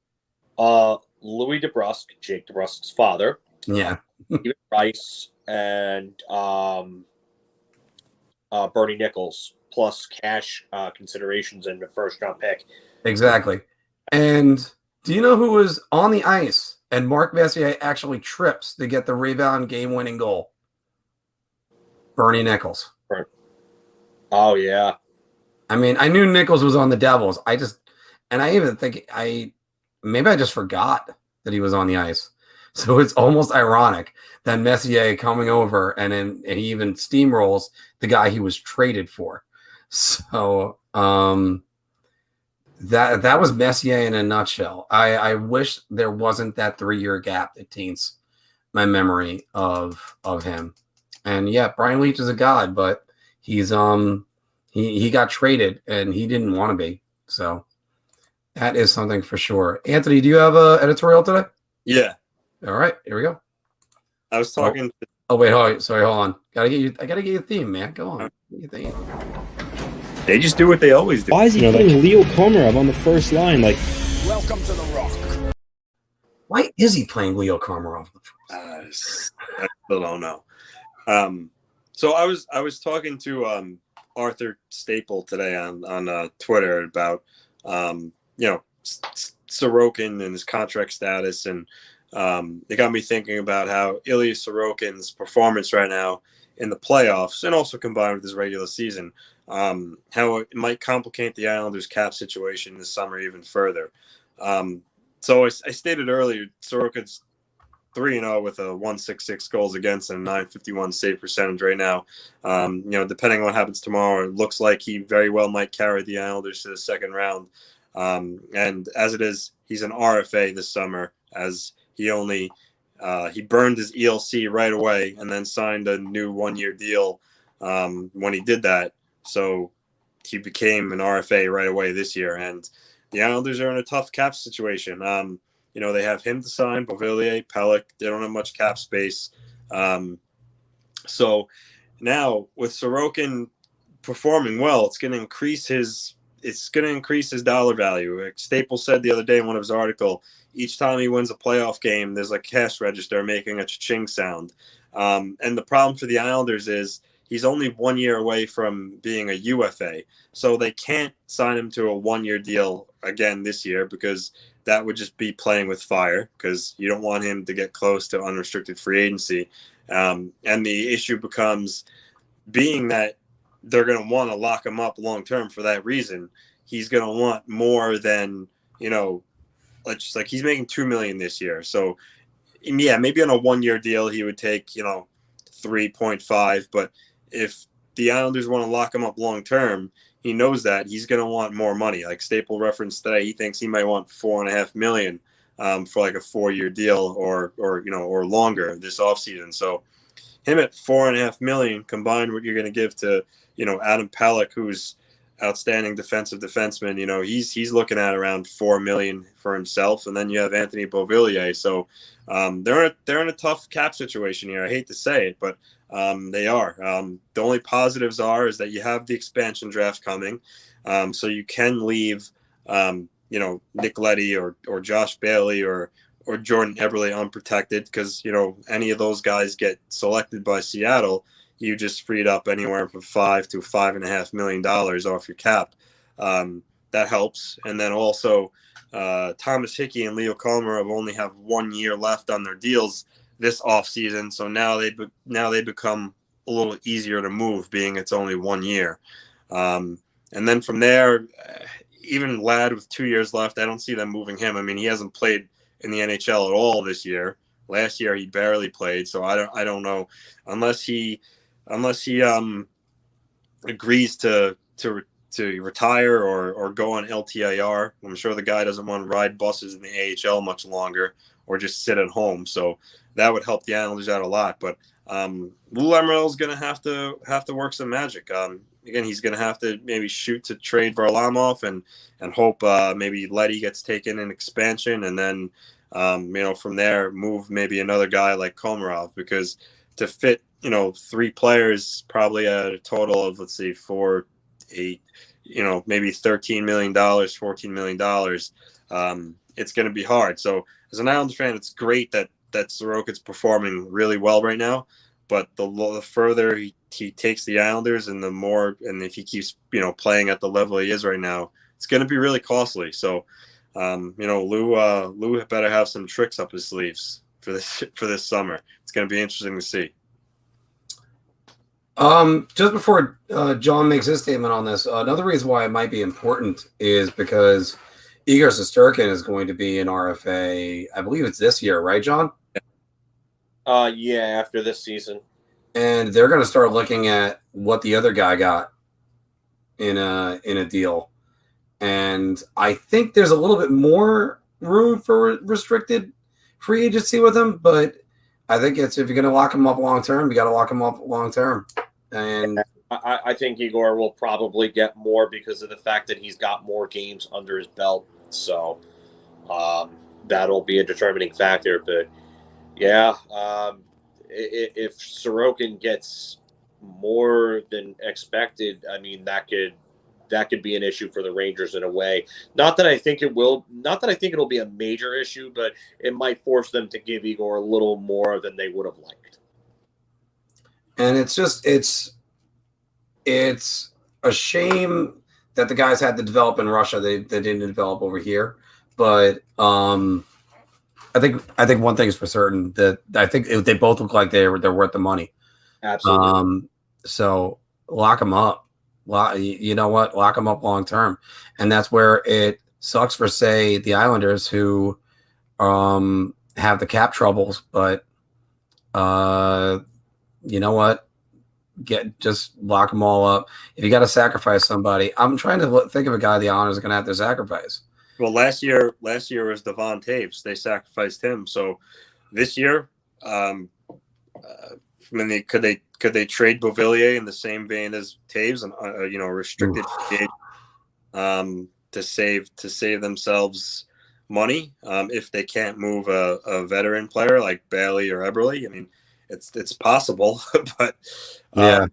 [SPEAKER 3] Louis DeBrusk, Jake DeBrusk's father.
[SPEAKER 1] Yeah.
[SPEAKER 3] Steven Rice and Bernie Nichols, plus cash considerations and the first-round pick.
[SPEAKER 1] Exactly. And do you know who was on the ice and Marc Messier actually trips to get the rebound game-winning goal? Bernie Nichols.
[SPEAKER 3] Oh, yeah.
[SPEAKER 1] I mean, I knew Nichols was on the Devils. I just forgot that he was on the ice. So it's almost ironic that Messier coming over and he even steamrolls the guy he was traded for. So that was Messier in a nutshell. I wish there wasn't that 3-year gap that taints my memory of him. And yeah, Brian Leetch is a god, but he's he got traded and he didn't want to be. So that is something for sure. Anthony, do you have a editorial today?
[SPEAKER 2] Yeah.
[SPEAKER 1] All right, here we go.
[SPEAKER 2] I was talking.
[SPEAKER 1] Oh wait, sorry, hold on. I gotta get your theme, man. Go on. Get your theme.
[SPEAKER 4] They just do what they always do.
[SPEAKER 5] Why is he putting Leo Komarov on the first line? Like,
[SPEAKER 6] Welcome to the Rock.
[SPEAKER 1] Why is he playing Leo Komarov?
[SPEAKER 2] I still don't know. So I was talking to Arthur Staple today on Twitter about Sorokin and his contract status, and it got me thinking about how Ilya Sorokin's performance right now in the playoffs, and also combined with his regular season, how it might complicate the Islanders' cap situation this summer even further. So I stated earlier, Sorokin's 3-0 with a 1.66 goals against and a 951 save percentage right now. Depending on what happens tomorrow, it looks like he very well might carry the Islanders to the second round. And as it is, he's an RFA this summer, as he burned his ELC right away and then signed a new 1-year deal when he did that. So he became an RFA right away this year. And the Islanders are in a tough cap situation. They have him to sign, Beuvillier, Pelech. They don't have much cap space. So now with Sorokin performing well, it's going to increase his dollar value. Like Staples said the other day in one of his articles, each time he wins a playoff game, there's a cash register making a cha-ching sound. And the problem for the Islanders is he's only 1 year away from being a UFA. So they can't sign him to a 1-year deal again this year, because that would just be playing with fire, because you don't want him to get close to unrestricted free agency. And the issue becomes, being that they're going to want to lock him up long-term for that reason, he's going to want more than, he's making $2 million this year. So yeah, maybe on a 1-year deal, he would take, 3.5, but if the Islanders want to lock him up long-term, he knows that he's going to want more money. Like Staple referenced today, he thinks he might want $4.5 million for like a 4-year deal or longer this offseason. So him at $4.5 million, combined what you're going to give to, Adam Pelech, who's outstanding defensive defenseman, he's looking at around $4 million for himself. And then you have Anthony Beuvillier. So they're in a tough cap situation here. I hate to say it, but they are. The only positives is that you have the expansion draft coming. So you can leave, Nick Leddy or Josh Bailey or Jordan Eberle unprotected, because, any of those guys get selected by Seattle, you just freed up anywhere from $5 to $5.5 million off your cap. That helps. And then also Thomas Hickey and Leo Komarov only have 1 year left on their deals this offseason. So now they become a little easier to move, being it's only 1 year. And then from there, even Ladd with 2 years left, I don't see them moving him. I mean, he hasn't played in the NHL at all this year. Last year he barely played, so I don't know, unless he agrees to retire or go on LTIR. I'm sure the guy doesn't want to ride buses in the AHL much longer, or just sit at home. So that would help the Islanders out a lot. But Lou Lamoriello's going to have to work some magic. Again, he's going to have to maybe shoot to trade Varlarmov and hope maybe Leddy gets taken in expansion, and then from there move maybe another guy like Komarov, because to fit 3 players probably at a total of, let's see, 4, 8, maybe $13 million, $14 million. It's going to be hard. So as an Islanders fan, it's great that Sorokin's performing really well right now. But the further he takes the Islanders, and if he keeps playing at the level he is right now, it's going to be really costly. So Lou better have some tricks up his sleeves for this summer. It's going to be interesting to see.
[SPEAKER 1] Just before John makes his statement on this, another reason why it might be important is because Igor Shesterkin is going to be an RFA. I believe it's this year, right, John?
[SPEAKER 3] Yeah, after this season.
[SPEAKER 1] And they're going to start looking at what the other guy got in a deal. And I think there's a little bit more room for restricted free agency with him, but I think it's if you're going to lock him up long term, you got to lock him up long term. And
[SPEAKER 3] I think Igor will probably get more because of the fact that he's got more games under his belt. So that'll be a determining factor. But yeah, if Sorokin gets more than expected, I mean that could be an issue for the Rangers in a way. Not that I think it will. Not that I think it'll be a major issue, but it might force them to give Igor a little more than they would have liked.
[SPEAKER 1] And it's just it's a shame that the guys had to develop in Russia. They didn't develop over here. But I think one thing is for certain that I think they both look like they're worth the money.
[SPEAKER 3] Absolutely.
[SPEAKER 1] So lock them up. You know what? Lock them up long term, and that's where it sucks for, say, the Islanders who have the cap troubles. But you know what? Just lock them all up. If you got to sacrifice somebody, I'm trying to think of a guy the Islanders are going to have to sacrifice.
[SPEAKER 2] Well, last year was Devon Taves. They sacrificed him. So this year, could they trade Beuvillier in the same vein as Taves and restricted free agent, to save themselves money if they can't move a veteran player like Bailey or Eberle? I mean, it's possible, but I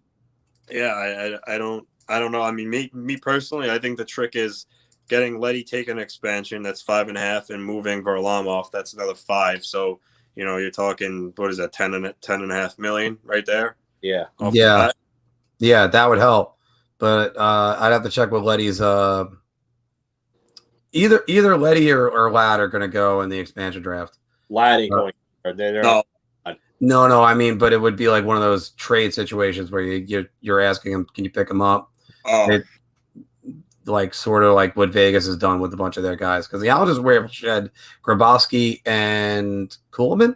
[SPEAKER 2] don't know. I mean, me personally, I think the trick is getting Leddy take an expansion that's 5.5 and moving Varlamov, that's another 5. So, you're talking, what is that, 10.5 million right there?
[SPEAKER 3] Yeah.
[SPEAKER 1] Yeah, that would help. But I'd have to check with Leddy's either Leddy or Ladd are going to go in the expansion draft.
[SPEAKER 3] Ladd ain't going.
[SPEAKER 1] No, I mean, but it would be like one of those trade situations where you're asking him, can you pick him up?
[SPEAKER 2] Oh.
[SPEAKER 1] Like sort of like what Vegas has done with a bunch of their guys, because the Islanders were able to shed Grabowski and Kuhlman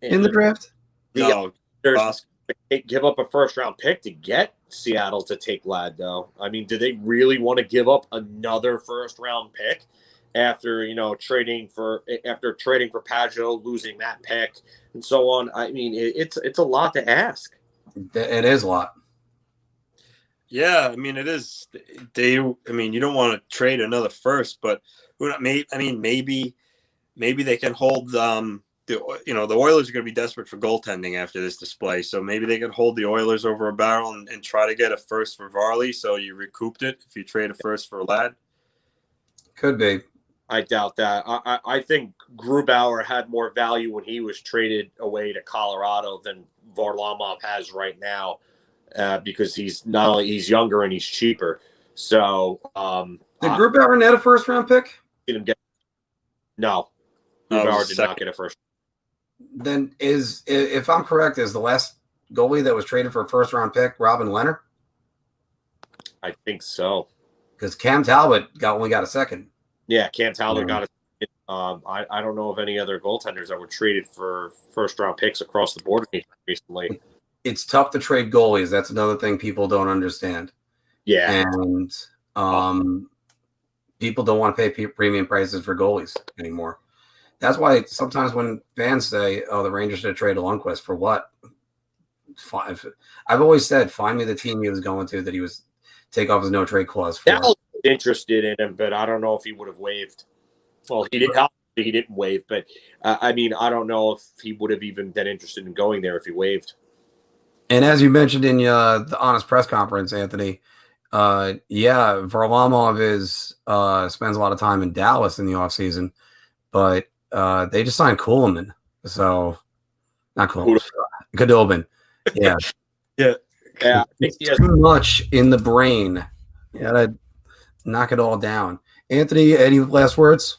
[SPEAKER 1] in the draft.
[SPEAKER 2] No,
[SPEAKER 3] give up a first-round pick to get Seattle to take Ladd, though. I mean, do they really want to give up another first-round pick after trading for Pajot, losing that pick, and so on? I mean, it's a lot to ask.
[SPEAKER 1] It is a lot.
[SPEAKER 2] Yeah, I mean, it is. You don't want to trade another first, but maybe they can hold. The Oilers are going to be desperate for goaltending after this display, so maybe they can hold the Oilers over a barrel and try to get a first for Varley, so you recouped it if you trade a first for Ladd.
[SPEAKER 1] Could be.
[SPEAKER 3] I doubt that. I think Grubauer had more value when he was traded away to Colorado than Varlamov has right now. Because he's younger and he's cheaper. So
[SPEAKER 1] did Grubauer net a first round pick?
[SPEAKER 3] No, Grubauer did not get a first.
[SPEAKER 1] Then if I'm correct, is the last goalie that was traded for a first round pick Robin Leonard?
[SPEAKER 3] I think so.
[SPEAKER 1] Because Cam Talbot only got a second.
[SPEAKER 3] Yeah, Cam Talbot got a second. I don't know of any other goaltenders that were traded for first round picks across the board recently.
[SPEAKER 1] It's tough to trade goalies. That's another thing people don't understand.
[SPEAKER 3] Yeah.
[SPEAKER 1] And people don't want to pay premium prices for goalies anymore. That's why sometimes when fans say, oh, the Rangers should trade Lundqvist, for what? I've always said, find me the team he was going to that he was take off his no trade clause for.
[SPEAKER 3] Dallas was interested in him, but I don't know if he would have waived. Well, he didn't waive, but I don't know if he would have even been interested in going there if he waived.
[SPEAKER 1] And as you mentioned in the Honest press conference, Anthony, Varlamov spends a lot of time in Dallas in the offseason, but they just signed Kuhlman. So, not Kuhlman, Khudobin. Yeah.
[SPEAKER 2] Yeah.
[SPEAKER 1] It's too much in the brain. You gotta knock it all down. Anthony, any last words?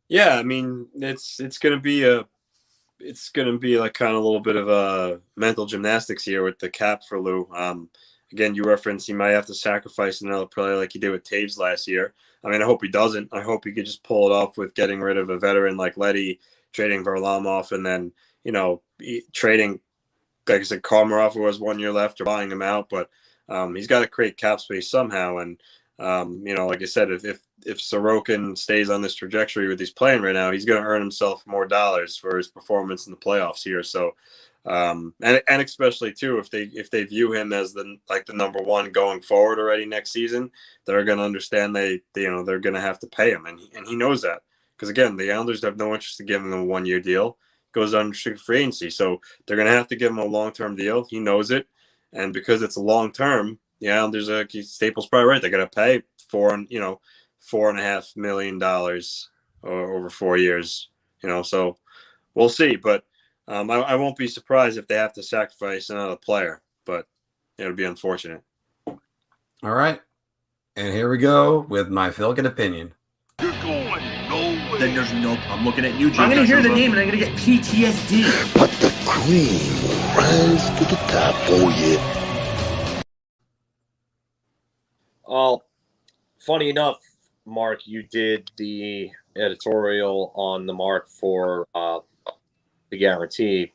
[SPEAKER 2] Yeah, I mean, it's gonna be like kind of a little bit of a mental gymnastics here with the cap for Lou. Again, you referenced he might have to sacrifice another player like he did with Taves last year. I mean, I hope he doesn't. I hope he could just pull it off with getting rid of a veteran like Leddy, trading Varlamov, and then trading, like I said, Komarov, who has 1 year left, or buying him out. But he's got to create cap space somehow, and Like I said, if Sorokin stays on this trajectory with he's playing right now, he's going to earn himself more dollars for his performance in the playoffs here. So, and especially too, if they view him as the number one going forward already next season, they're going to understand they're going to have to pay him, and he knows that, because again, the Islanders have no interest in giving him a 1-year deal. It goes on restricted free agency, so they're going to have to give him a long-term deal. He knows it, and because it's a long-term, the Islanders, Staples probably right. They're going to pay $4.5 million over 4 years. So we'll see, but. I won't be surprised if they have to sacrifice another player, but it would be unfortunate.
[SPEAKER 1] All right. And here we go with my Filk opinion.
[SPEAKER 6] You're going nowhere.
[SPEAKER 7] Then there's no. I'm looking at you, Jim.
[SPEAKER 6] I'm going to hear the name and I'm going to get PTSD.
[SPEAKER 8] But the cream will rise to the top for you.
[SPEAKER 3] Well, funny enough, Mark, you did the editorial on the Mark for the guarantee.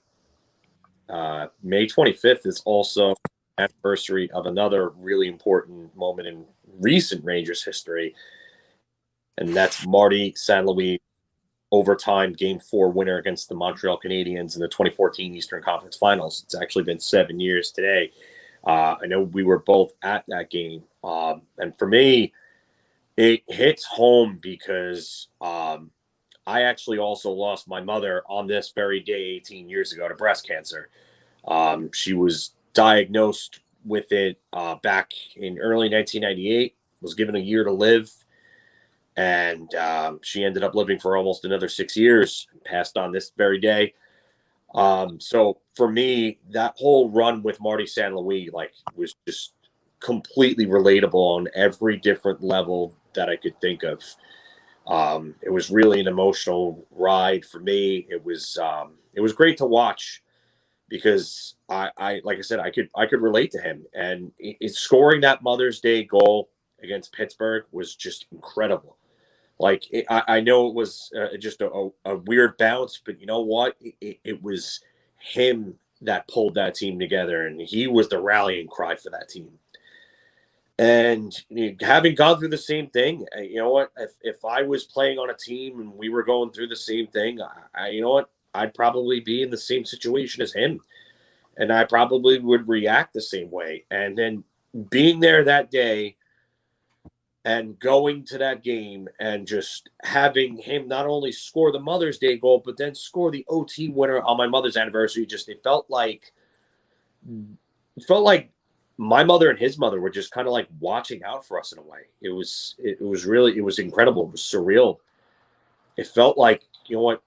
[SPEAKER 3] May 25th is also anniversary of another really important moment in recent Rangers history, and that's Marty St. Louis overtime Game 4 winner against the Montreal Canadiens in the 2014 Eastern Conference Finals. It's actually been 7 years today. I know we were both at that game, and for me, it hits home because I actually also lost my mother on this very day 18 years ago to breast cancer. She was diagnosed with it back in early 1998, was given a year to live, and she ended up living for almost another 6 years, passed on this very day. So for me, that whole run with Marty St. Louis was just completely relatable on every different level that I could think of. It was really an emotional ride for me. It was great to watch because I like I said, I could relate to him, and scoring that Mother's Day goal against Pittsburgh was just incredible. I know it was just a weird bounce, but you know what? It was him that pulled that team together, and he was the rallying cry for that team. And having gone through the same thing, you know what? If I was playing on a team and we were going through the same thing, you know what? I'd probably be in the same situation as him, and I probably would react the same way. And then being there that day and going to that game and just having him not only score the Mother's Day goal, but then score the OT winner on my mother's anniversary, it felt like my mother and his mother were just kind of like watching out for us in a way. It was incredible. It was surreal. It felt like, you know what,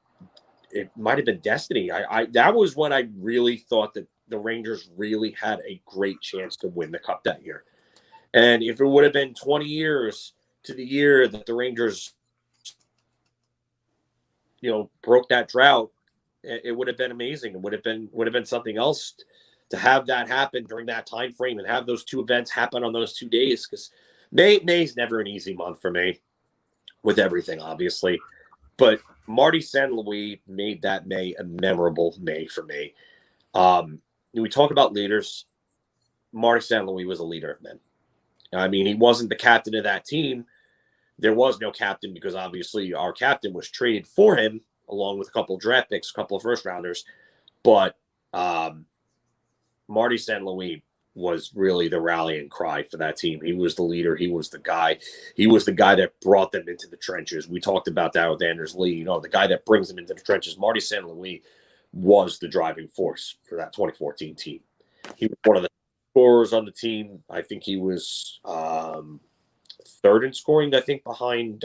[SPEAKER 3] it might have been destiny. That was when I really thought that the Rangers really had a great chance to win the cup that year. And if it would have been 20 years to the year that the Rangers, broke that drought, it would have been amazing. It would have been something else to have that happen during that time frame and have those two events happen on those 2 days, because May's never an easy month for me with everything, obviously. But Marty St. Louis made that May a memorable May for me. We talk about leaders. Marty St. Louis was a leader of men. I mean, he wasn't the captain of that team. There was no captain because obviously our captain was traded for him along with a couple of draft picks, a couple of first rounders. But Marty St. Louis was really the rallying cry for that team. He was the leader. He was the guy. He was the guy that brought them into the trenches. We talked about that with Anders Lee. The guy that brings them into the trenches. Marty St. Louis was the driving force for that 2014 team. He was one of the scorers on the team. I think he was third in scoring, I think, behind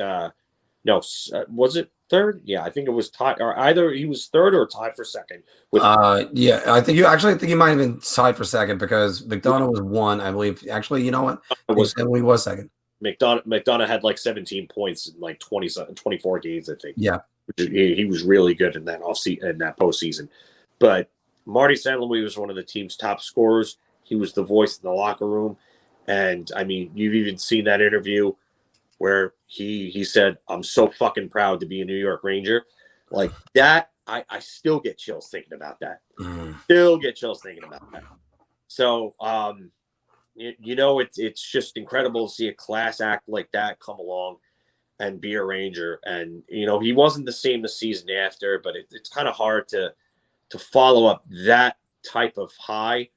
[SPEAKER 3] was it third? Yeah, I think it was tied, or either he was third or tied for second.
[SPEAKER 1] Yeah, I think he might have been tied for second because McDonough was one, I believe. Actually, you know what? He was second.
[SPEAKER 3] McDonough had like 17 points in like 24 games, I think.
[SPEAKER 1] Yeah.
[SPEAKER 3] He was really good in that postseason. But Marty St. Louis was one of the team's top scorers. He was the voice in the locker room. And I mean, you've even seen that interview where he said, "I'm so fucking proud to be a New York Ranger." Like that, I still get chills thinking about that. Still get chills thinking about that. So it's just incredible to see a class act like that come along and be a Ranger. And, he wasn't the same the season after, but it's kind of hard to follow up that type of high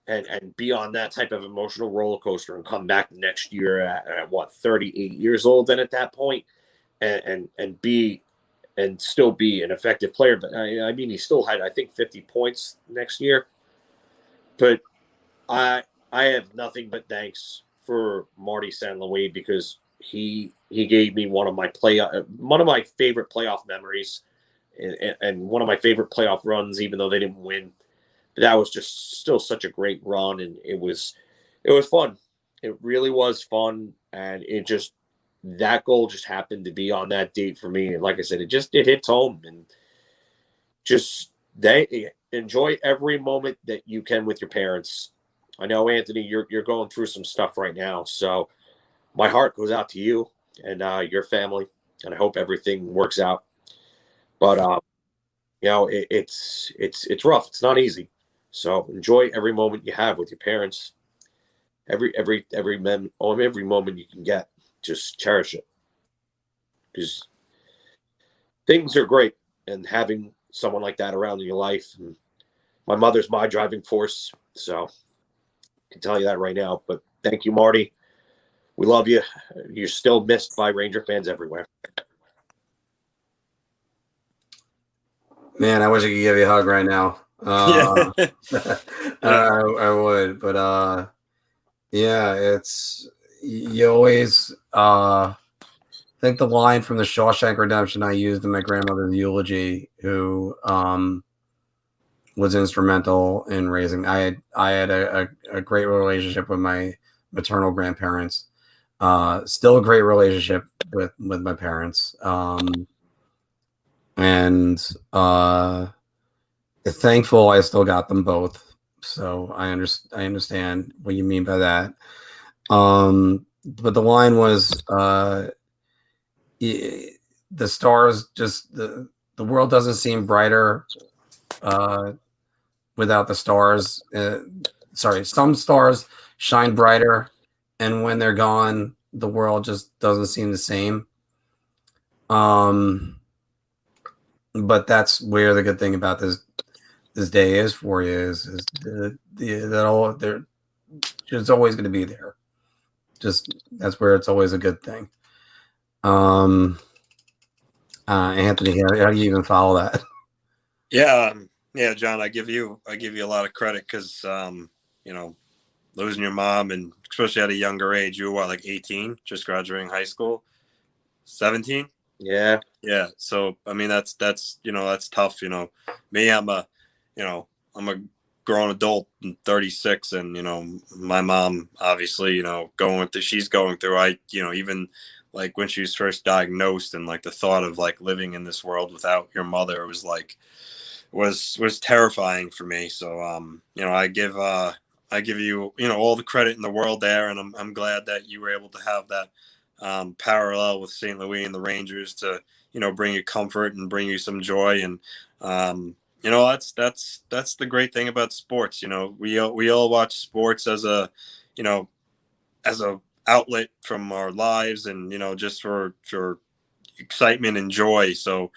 [SPEAKER 3] and be on that type of emotional roller coaster and come back next year at 38 years old. Then at that point and still be an effective player. But I mean, he still had, I think, 50 points next year, but I have nothing but thanks for Marty St. Louis, because he gave me one of my favorite playoff memories and one of my favorite playoff runs, even though they didn't win. But that was just still such a great run, and it was fun. It really was fun, and that goal just happened to be on that date for me. And like I said, it hits home, and just enjoy every moment that you can with your parents. I know, Anthony, you're going through some stuff right now, so my heart goes out to you and your family, and I hope everything works out. But it's rough. It's not easy. So enjoy every moment you have with your parents. Every moment you can get, just cherish it, because things are great, and having someone like that around in your life. And my mother's my driving force, so I can tell you that right now. But thank you, Marty. We love you. You're still missed by Ranger fans everywhere.
[SPEAKER 1] Man, I wish I could give you a hug right now. I would, but yeah, it's, you always think the line from the Shawshank Redemption I used in my grandmother's eulogy, who was instrumental in raising. I had a great relationship with my maternal grandparents. Still a great relationship with my parents. And thankful I still got them both. So I understand what you mean by that. But the line was the stars, just the world doesn't seem brighter without the stars. Some stars shine brighter, and when they're gone, the world just doesn't seem the same. But that's where the good thing about this day is for you is that all they're just always going to be there. Just that's where it's always a good thing. Anthony, how do you even follow that?
[SPEAKER 9] Yeah, John, I give you a lot of credit, because losing your mom, and especially at a younger age, you were what, like 18, just graduating high school, 17.
[SPEAKER 3] Yeah.
[SPEAKER 9] So I mean, that's tough. Me, I'm a grown adult, and 36, and my mom, obviously, going with she's going through. Even like when she was first diagnosed, and like the thought of like living in this world without your mother was terrifying for me. So I give you all the credit in the world there, and I'm glad that you were able to have that parallel with St. Louis and the Rangers to bring you comfort and bring you some joy. And that's the great thing about sports. We all watch sports as a outlet from our lives, and just for excitement and joy. So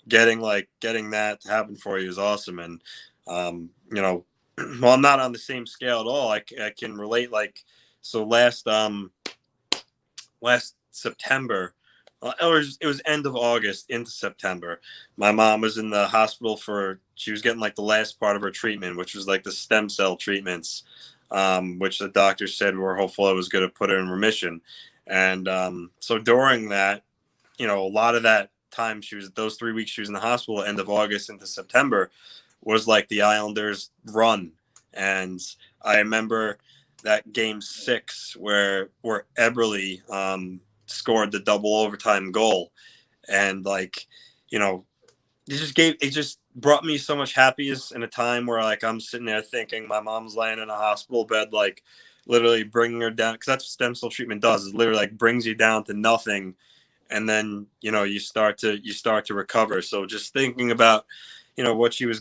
[SPEAKER 9] getting that to happen for you is awesome. And while I'm not on the same scale at all, I can relate. Like, so last September, it was end of August into September, my mom was in the hospital she was getting like the last part of her treatment, which was like the stem cell treatments, which the doctors said were hopeful it was going to put her in remission. And so during that, a lot of that time, those 3 weeks she was in the hospital, end of August into September, was like the Islanders run. And I remember that game 6 where Eberle scored the double overtime goal, and it just brought me so much happiness in a time where like I'm sitting there thinking my mom's laying in a hospital bed, like literally bringing her down, because that's what stem cell treatment does, is literally like brings you down to nothing, and then you start to recover. So just thinking about what she was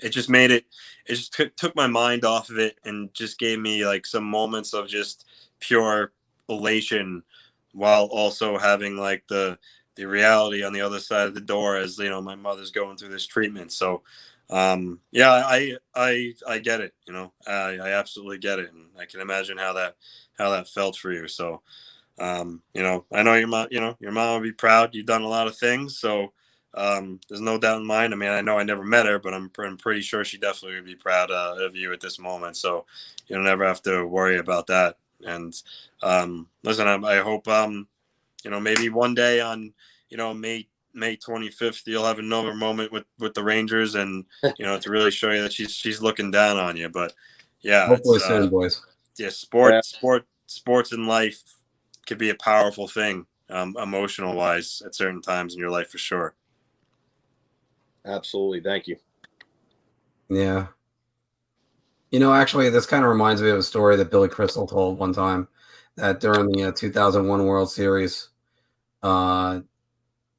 [SPEAKER 9] it just made it just took my mind off of it and just gave me like some moments of just pure elation while also having like the reality on the other side of the door as my mother's going through this treatment. So yeah, I get it. I absolutely get it, and I can imagine how that felt for you. So I know your mom. Your mom would be proud. You've done a lot of things, so there's no doubt in mind. I mean, I know I never met her, but I'm pretty sure she definitely would be proud of you at this moment. So you'll never have to worry about that. And listen, I hope maybe one day on May 25th you'll have another moment with the Rangers, and to really show you that she's looking down on you. But yeah,
[SPEAKER 1] hopefully soon, boys.
[SPEAKER 9] Yeah, sports in life could be a powerful thing, emotional wise, at certain times in your life, for sure.
[SPEAKER 3] Absolutely. Thank you.
[SPEAKER 1] Yeah. Actually, this kind of reminds me of a story that Billy Crystal told one time, that during the 2001 World Series, I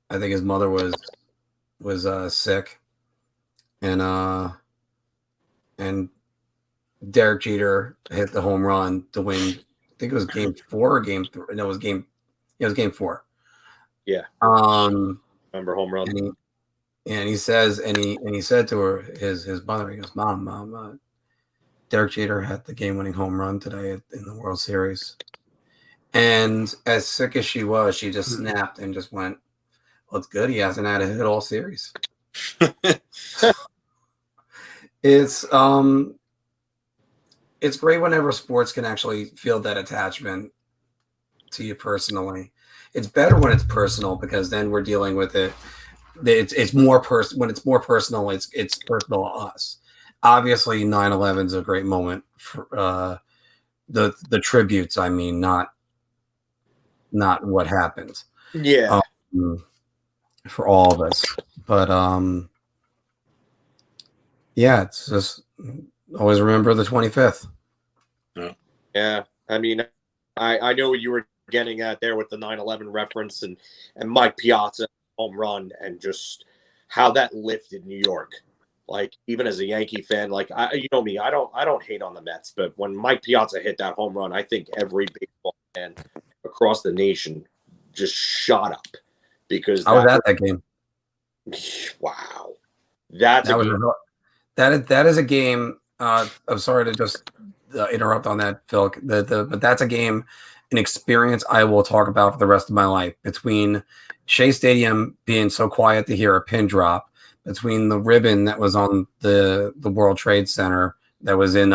[SPEAKER 1] think his mother was sick, and Derek Jeter hit the home run to win. I think it was game 4 or game 3. No, it was game 4.
[SPEAKER 3] Yeah.
[SPEAKER 1] Remember
[SPEAKER 3] home run.
[SPEAKER 1] And he says, and he said to her, his mother, he goes, Mom, Derek Jeter had the game-winning home run today in the World Series. And as sick as she was, she just snapped and just went, well, it's good. He hasn't had a hit all series. It's great whenever sports can actually feel that attachment to you personally. It's better when it's personal, because then we're dealing with it. It's more when it's more personal. It's personal to us. Obviously, 9/11 is a great moment for the tributes. I mean, not what happened.
[SPEAKER 3] Yeah.
[SPEAKER 1] For all of us, but yeah, it's just always remember the 25th.
[SPEAKER 3] Yeah. I mean, I know what you were getting at there with the 9/11 reference and Mike Piazza home run, and just how that lifted New York. Like, even as a Yankee fan, like you know me, I don't hate on the Mets, but when Mike Piazza hit that home run, I think every baseball fan across the nation just shot up, because
[SPEAKER 1] I was at that game.
[SPEAKER 3] Wow,
[SPEAKER 1] that is a game. I'm sorry to just interrupt on that, Filk. But that's a game, an experience I will talk about for the rest of my life. Between Shea Stadium being so quiet to hear a pin drop, between the ribbon that was on the World Trade Center that was in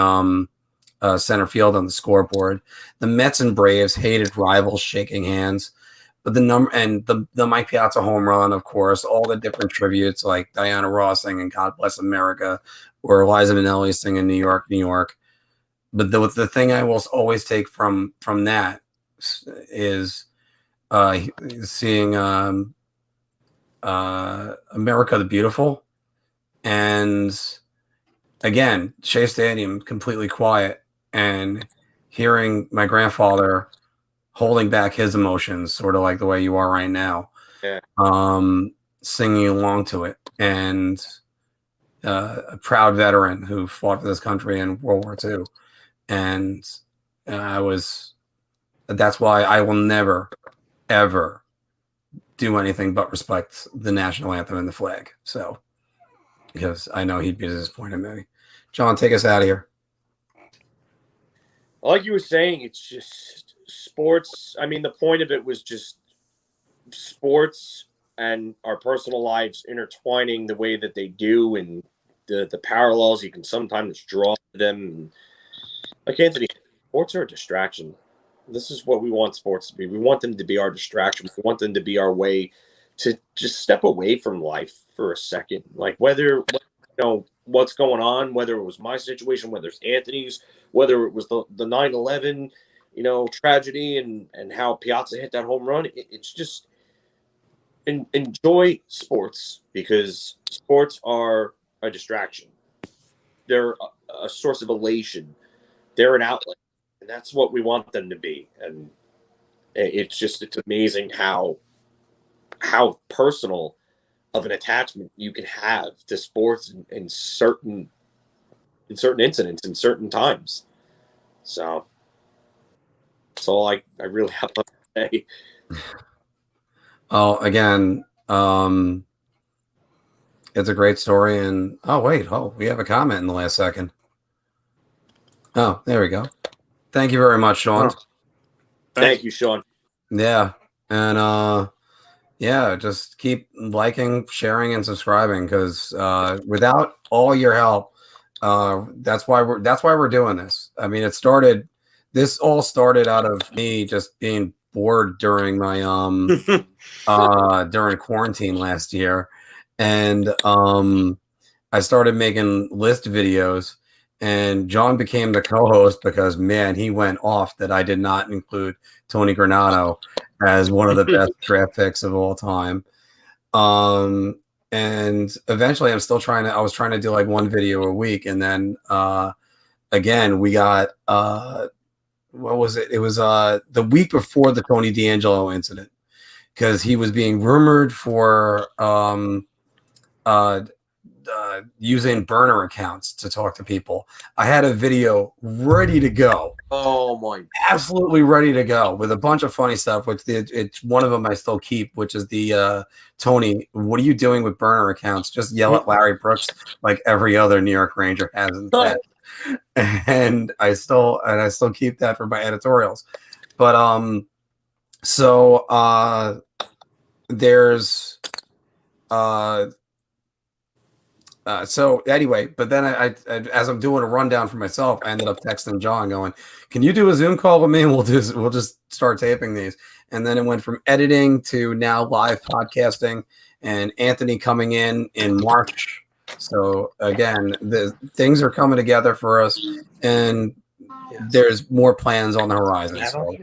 [SPEAKER 1] center field on the scoreboard, the Mets and Braves hated rivals shaking hands. But the Mike Piazza home run, of course, all the different tributes like Diana Ross singing "God Bless America" or Liza Minnelli singing "New York, New York." But the thing I will always take from that is seeing America the Beautiful, and again, Shea Stadium completely quiet, and hearing my grandfather holding back his emotions, sort of like the way you are right now.
[SPEAKER 3] Yeah.
[SPEAKER 1] Singing along to it, and a proud veteran who fought for this country in World War II. And that's why I will never, ever do anything but respect the national anthem and the flag. So, because I know he'd be disappointed, maybe. John, take us out of here.
[SPEAKER 3] Like you were saying, it's just sports. I mean, the point of it was just sports and our personal lives intertwining the way that they do, and the parallels you can sometimes draw to them. Like Anthony, sports are a distraction. This is what we want sports to be. We want them to be our distraction. We want them to be our way to just step away from life for a second. Like, whether, what's going on, whether it was my situation, whether it's Anthony's, whether it was the 9/11, tragedy and how Piazza hit that home run. It's just enjoy sports, because sports are a distraction. They're a source of elation. They're an outlet, and that's what we want them to be. And it's amazing how personal of an attachment you can have to sports in certain incidents in certain times. So that's all I really have to say.
[SPEAKER 1] Oh, again, it's a great story. And we have a comment in the last second. Oh, there we go. Thank you very much, Sean.
[SPEAKER 3] Thank you, Sean.
[SPEAKER 1] Yeah. And just keep liking, sharing, and subscribing, because without all your help, that's why we're doing this. I mean, this all started out of me just being bored during my during quarantine last year, and I started making list videos, and John became the co-host because, man, he went off that I did not include Tony Granato as one of the best draft picks of all time. And eventually I was trying to do like one video a week. And then, again, we got, what was it? It was, the week before the Tony D'Angelo incident, because he was being rumored for, using burner accounts to talk to people. I had a video ready to go.
[SPEAKER 3] Oh my!
[SPEAKER 1] Absolutely ready to go with a bunch of funny stuff. Which it's one of them I still keep, which is the Tony, what are you doing with burner accounts? Just yell at Larry Brooks like every other New York Ranger has instead. And I still keep that for my editorials. But there's so anyway, but then I as I'm doing a rundown for myself, I ended up texting John going, "Can you do a Zoom call with me? And we'll just start taping these." And then it went from editing to now live podcasting, and Anthony coming in March. So again, the things are coming together for us, and there's more plans on the horizon. So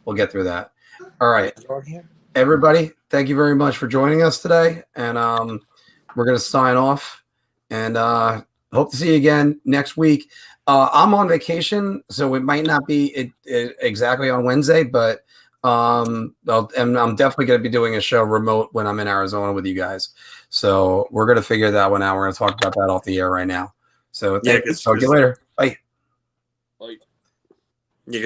[SPEAKER 1] we'll get through that. All right, everybody, thank you very much for joining us today, and we're gonna sign off. And hope to see you again next week. I'm on vacation, so it might not be exactly on Wednesday, but I'm definitely going to be doing a show remote when I'm in Arizona with you guys. So we're going to figure that one out. We're going to talk about that off the air right now. So talk to you later. Bye.
[SPEAKER 3] Bye.
[SPEAKER 9] Yeah,